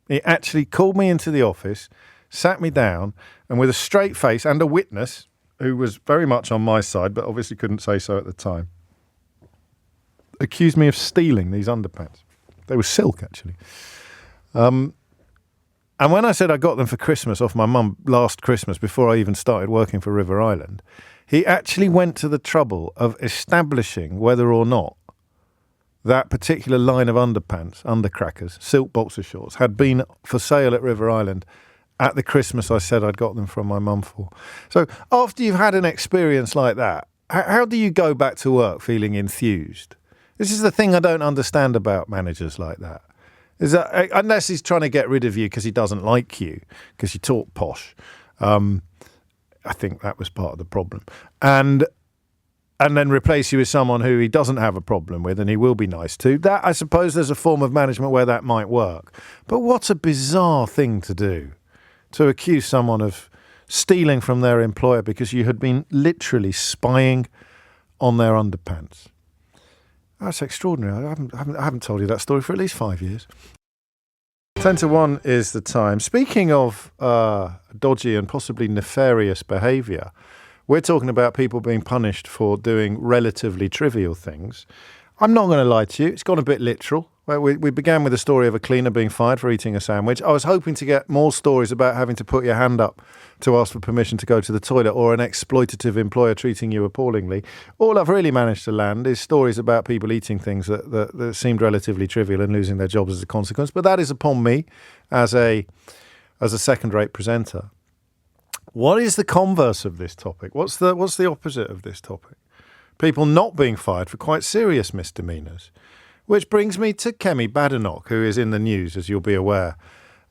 He actually called me into the office, sat me down, and with a straight face and a witness, who was very much on my side, but obviously couldn't say so at the time, accused me of stealing these underpants. They were silk, actually. And when I said I got them for Christmas off my mum last Christmas, before I even started working for River Island, he actually went to the trouble of establishing whether or not that particular line of underpants, undercrackers, silk boxer shorts, had been for sale at River Island at the Christmas I said I'd got them from my mum for. So after you've had an experience like that, how do you go back to work feeling enthused? This is the thing I don't understand about managers like that. Is that, unless he's trying to get rid of you because he doesn't like you, because you talk posh. I think that was part of the problem. And then replace you with someone who he doesn't have a problem with and he will be nice to. That, I suppose there's a form of management where that might work. But what a bizarre thing to do, to accuse someone of stealing from their employer because you had been literally spying on their underpants. That's extraordinary. I haven't told you that story for at least 5 years. 10 to 1 is the time. Speaking of dodgy and possibly nefarious behaviour, we're talking about people being punished for doing relatively trivial things. I'm not going to lie to you. It's gone a bit literal. We began with a story of a cleaner being fired for eating a sandwich. I was hoping to get more stories about having to put your hand up to ask for permission to go to the toilet, or an exploitative employer treating you appallingly. All I've really managed to land is stories about people eating things that seemed relatively trivial and losing their jobs as a consequence. But that is upon me as a second-rate presenter. What is the converse of this topic? What's the opposite of this topic? People not being fired for quite serious misdemeanours. Which brings me to Kemi Badenoch, who is in the news, as you'll be aware,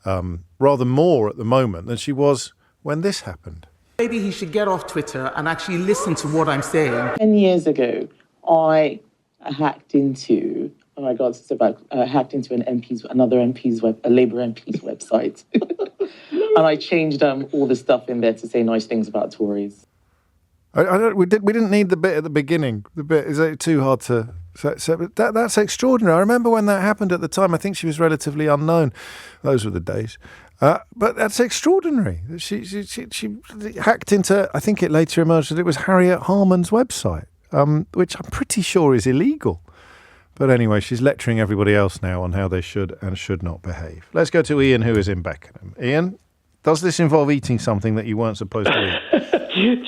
rather more at the moment than she was when this happened. Maybe he should get off Twitter and actually listen to what I'm saying. 10 years ago, I hacked into, oh my God, it's about, hacked into a Labour MP's website. And I changed all the stuff in there to say nice things about Tories. We didn't need the bit at the beginning. The bit, is it too hard to... that's extraordinary. I remember when that happened at the time. I think she was relatively unknown. Those were the days. But that's extraordinary. She hacked into, I think it later emerged that it was Harriet Harman's website. which I'm pretty sure is illegal. But anyway, she's lecturing everybody else now on how they should and should not behave. Let's go to Ian, who is in Beckenham. Ian, does this involve eating something that you weren't supposed to eat?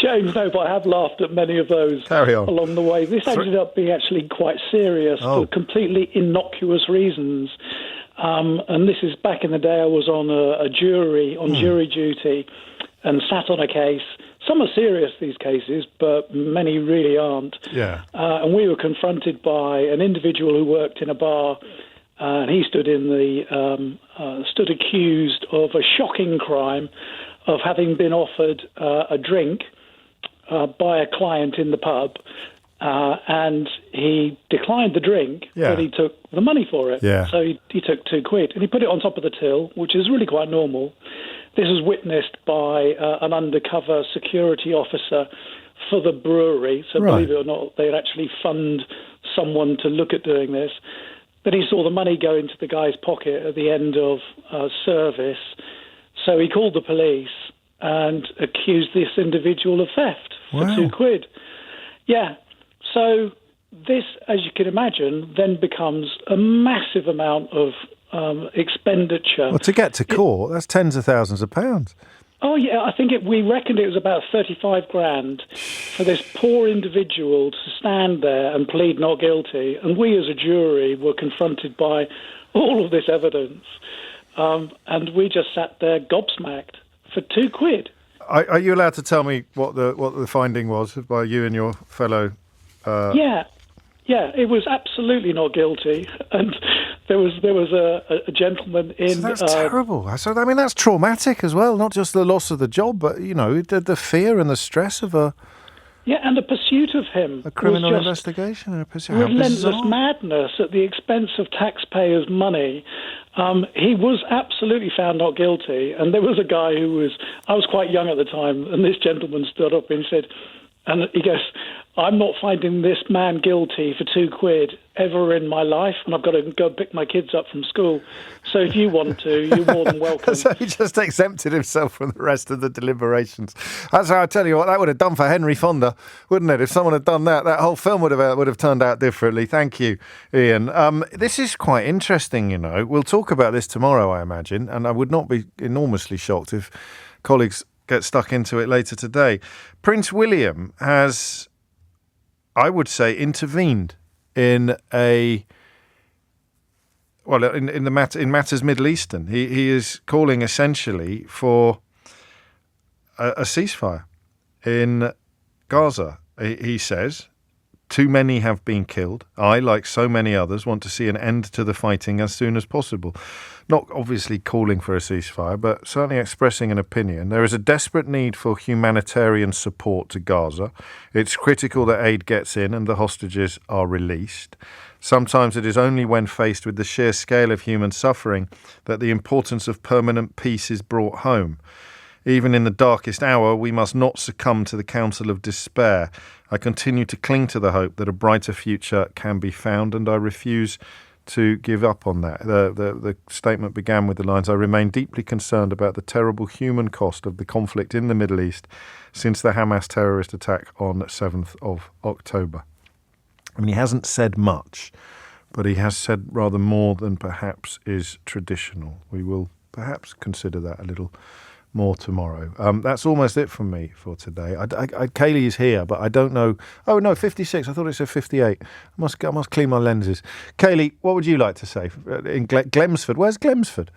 James, no, but I have laughed at many of those along the way. This ended up being actually quite serious for completely innocuous reasons. And this is back in the day I was on a jury, on jury duty, and sat on a case. Some are serious, these cases, but many really aren't. Yeah. And we were confronted by an individual who worked in a bar, and he stood stood accused of a shocking crime of having been offered a drink by a client in the pub, and he declined the drink, but he took the money for it. Yeah. So he took £2, and he put it on top of the till, which is really quite normal. This was witnessed by an undercover security officer for the brewery. So believe it or not, they'd actually fund someone to look at doing this. But he saw the money go into the guy's pocket at the end of service. So he called the police and accused this individual of theft for £2. Yeah. So this, as you can imagine, then becomes a massive amount of expenditure. Well, to get to court, that's tens of thousands of pounds. Oh, yeah, I think we reckoned it was about 35 grand for this poor individual to stand there and plead not guilty. And we as a jury were confronted by all of this evidence. And we just sat there gobsmacked for £2. Are you allowed to tell me what the finding was by you and your fellow? Yeah, it was absolutely not guilty, and there was a gentleman in. So that's terrible. So I mean, that's traumatic as well. Not just the loss of the job, but the fear and the stress of a. Yeah, and the pursuit of him. A criminal investigation and a pursuit. Relentless madness at the expense of taxpayers' money. He was absolutely found not guilty, and there was a guy I was quite young at the time, and this gentleman stood up and said, and he goes, I'm not finding this man guilty for £2 ever in my life, and I've got to go pick my kids up from school. So if you want to, you're more than welcome. So he just exempted himself from the rest of the deliberations. That's how I tell you what, that would have done for Henry Fonda, wouldn't it? If someone had done that, that whole film would have turned out differently. Thank you, Ian. This is quite interesting, We'll talk about this tomorrow, I imagine, and I would not be enormously shocked if colleagues get stuck into it later today. Prince William has, I would say, intervened in matters Middle Eastern. He is calling essentially for a ceasefire in Gaza. He says, too many have been killed. I, like so many others, want to see an end to the fighting as soon as possible. Not obviously calling for a ceasefire, but certainly expressing an opinion. There is a desperate need for humanitarian support to Gaza. It's critical that aid gets in and the hostages are released. Sometimes it is only when faced with the sheer scale of human suffering that the importance of permanent peace is brought home. Even in the darkest hour, we must not succumb to the counsel of despair. I continue to cling to the hope that a brighter future can be found, and I refuse to give up on that. The statement began with the lines, I remain deeply concerned about the terrible human cost of the conflict in the Middle East since the Hamas terrorist attack on 7th of October. I mean, he hasn't said much, but he has said rather more than perhaps is traditional. We will perhaps consider that a little more tomorrow. That's almost it from me for today. Kaylee is here, but I don't know. Oh, no, 56. I thought it said 58. I must clean my lenses. Kaylee, what would you like to say? In Glemsford. Where's Glemsford?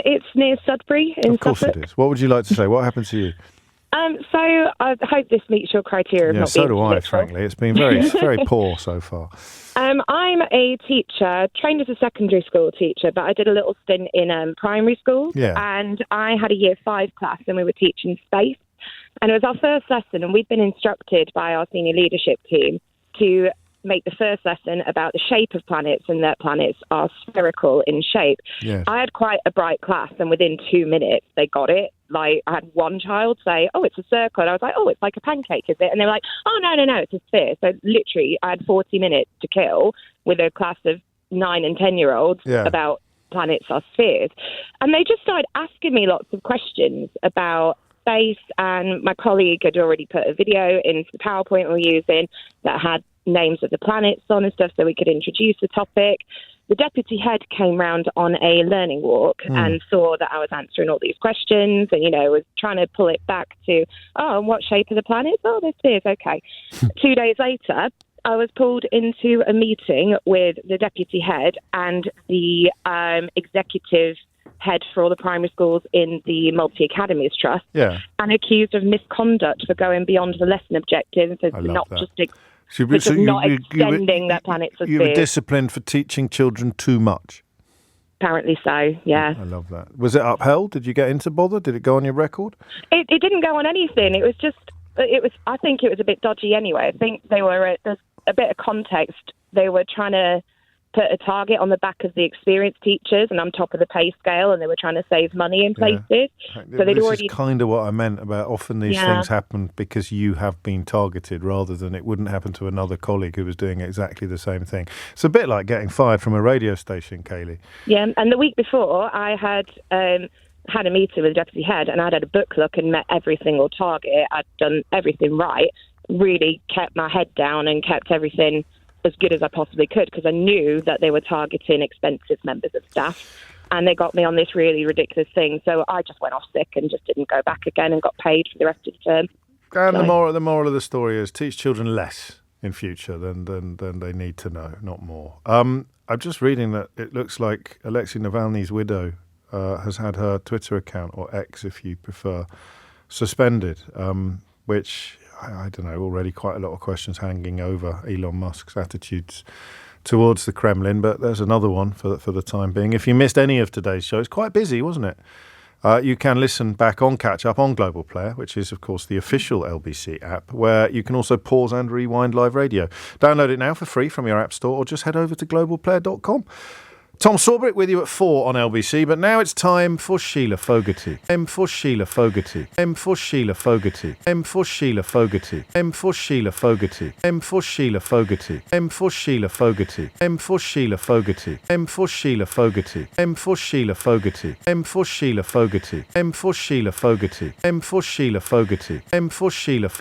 It's near Sudbury in Of course Suffolk. it is. What would you like to say? What happened to you? So I hope this meets your criteria of Yeah, not so being do I, literal. frankly. It's been very poor so far. I'm a teacher, trained as a secondary school teacher, but I did a little stint in primary school. Yeah. And I had a year 5 class and we were teaching space. And it was our first lesson, and we'd been instructed by our senior leadership team to make the first lesson about the shape of planets and that planets are spherical in shape. Yes. I had quite a bright class, and within 2 minutes they got it. Like, I had one child say, "Oh, it's a circle," and I was like, "Oh, it's like a pancake, is it?" And they were like, "Oh, no, it's a sphere." So literally I had 40 minutes to kill with a class of 9 and 10-year-olds about planets are spheres. And they just started asking me lots of questions about space, and my colleague had already put a video into the PowerPoint we were using that had names of the planets on and stuff so we could introduce the topic. The deputy head came round on a learning walk and saw that I was answering all these questions and, was trying to pull it back to, and what shape are the planets? Oh, they're spheres, okay. 2 days later, I was pulled into a meeting with the deputy head and the executive head for all the primary schools in the Multi-Academies Trust and accused of misconduct for going beyond the lesson objectives and not just extending that planets as You were spheres. disciplined for teaching children too much. Apparently so, yeah. I love that. Was it upheld? Did you get into bother? Did it go on your record? It didn't go on anything. I think it was a bit dodgy anyway. I think there's a bit of context. They were trying to put a target on the back of the experienced teachers and on top of the pay scale, and they were trying to save money in places. So they'd already... This is kind of what I meant about often these things happen because you have been targeted rather than it wouldn't happen to another colleague who was doing exactly the same thing. It's a bit like getting fired from a radio station, Kaylee. Yeah, and the week before I had a meeting with the deputy head and I'd had a book look and met every single target. I'd done everything right, really kept my head down and kept everything as good as I possibly could because I knew that they were targeting expensive members of staff and they got me on this really ridiculous thing. So I just went off sick and just didn't go back again and got paid for the rest of the term. And the moral of the story is teach children less in future than they need to know, not more. I'm just reading that it looks like Alexei Navalny's widow has had her Twitter account, or X if you prefer, suspended, which... I don't know, already quite a lot of questions hanging over Elon Musk's attitudes towards the Kremlin, but there's another one for the time being. If you missed any of today's show, it's quite busy, wasn't it? You can listen back on Catch Up on Global Player, which is, of course, the official LBC app, where you can also pause and rewind live radio. Download it now for free from your app store or just head over to globalplayer.com. Tom Sawbrick with you at 4 on LBC, but now it's time for Sheila Fogarty. M for Sheila Fogarty. M for Sheila Fogarty. M for Sheila Fogarty. M for Sheila Fogarty. M for Sheila Fogarty. M for Sheila Fogarty. M for Sheila Fogarty. M for Sheila Fogarty. M for Sheila Fogarty. M for Sheila Fogarty. M for Sheila Fogarty. M for Sheila Fogarty. M for Sheila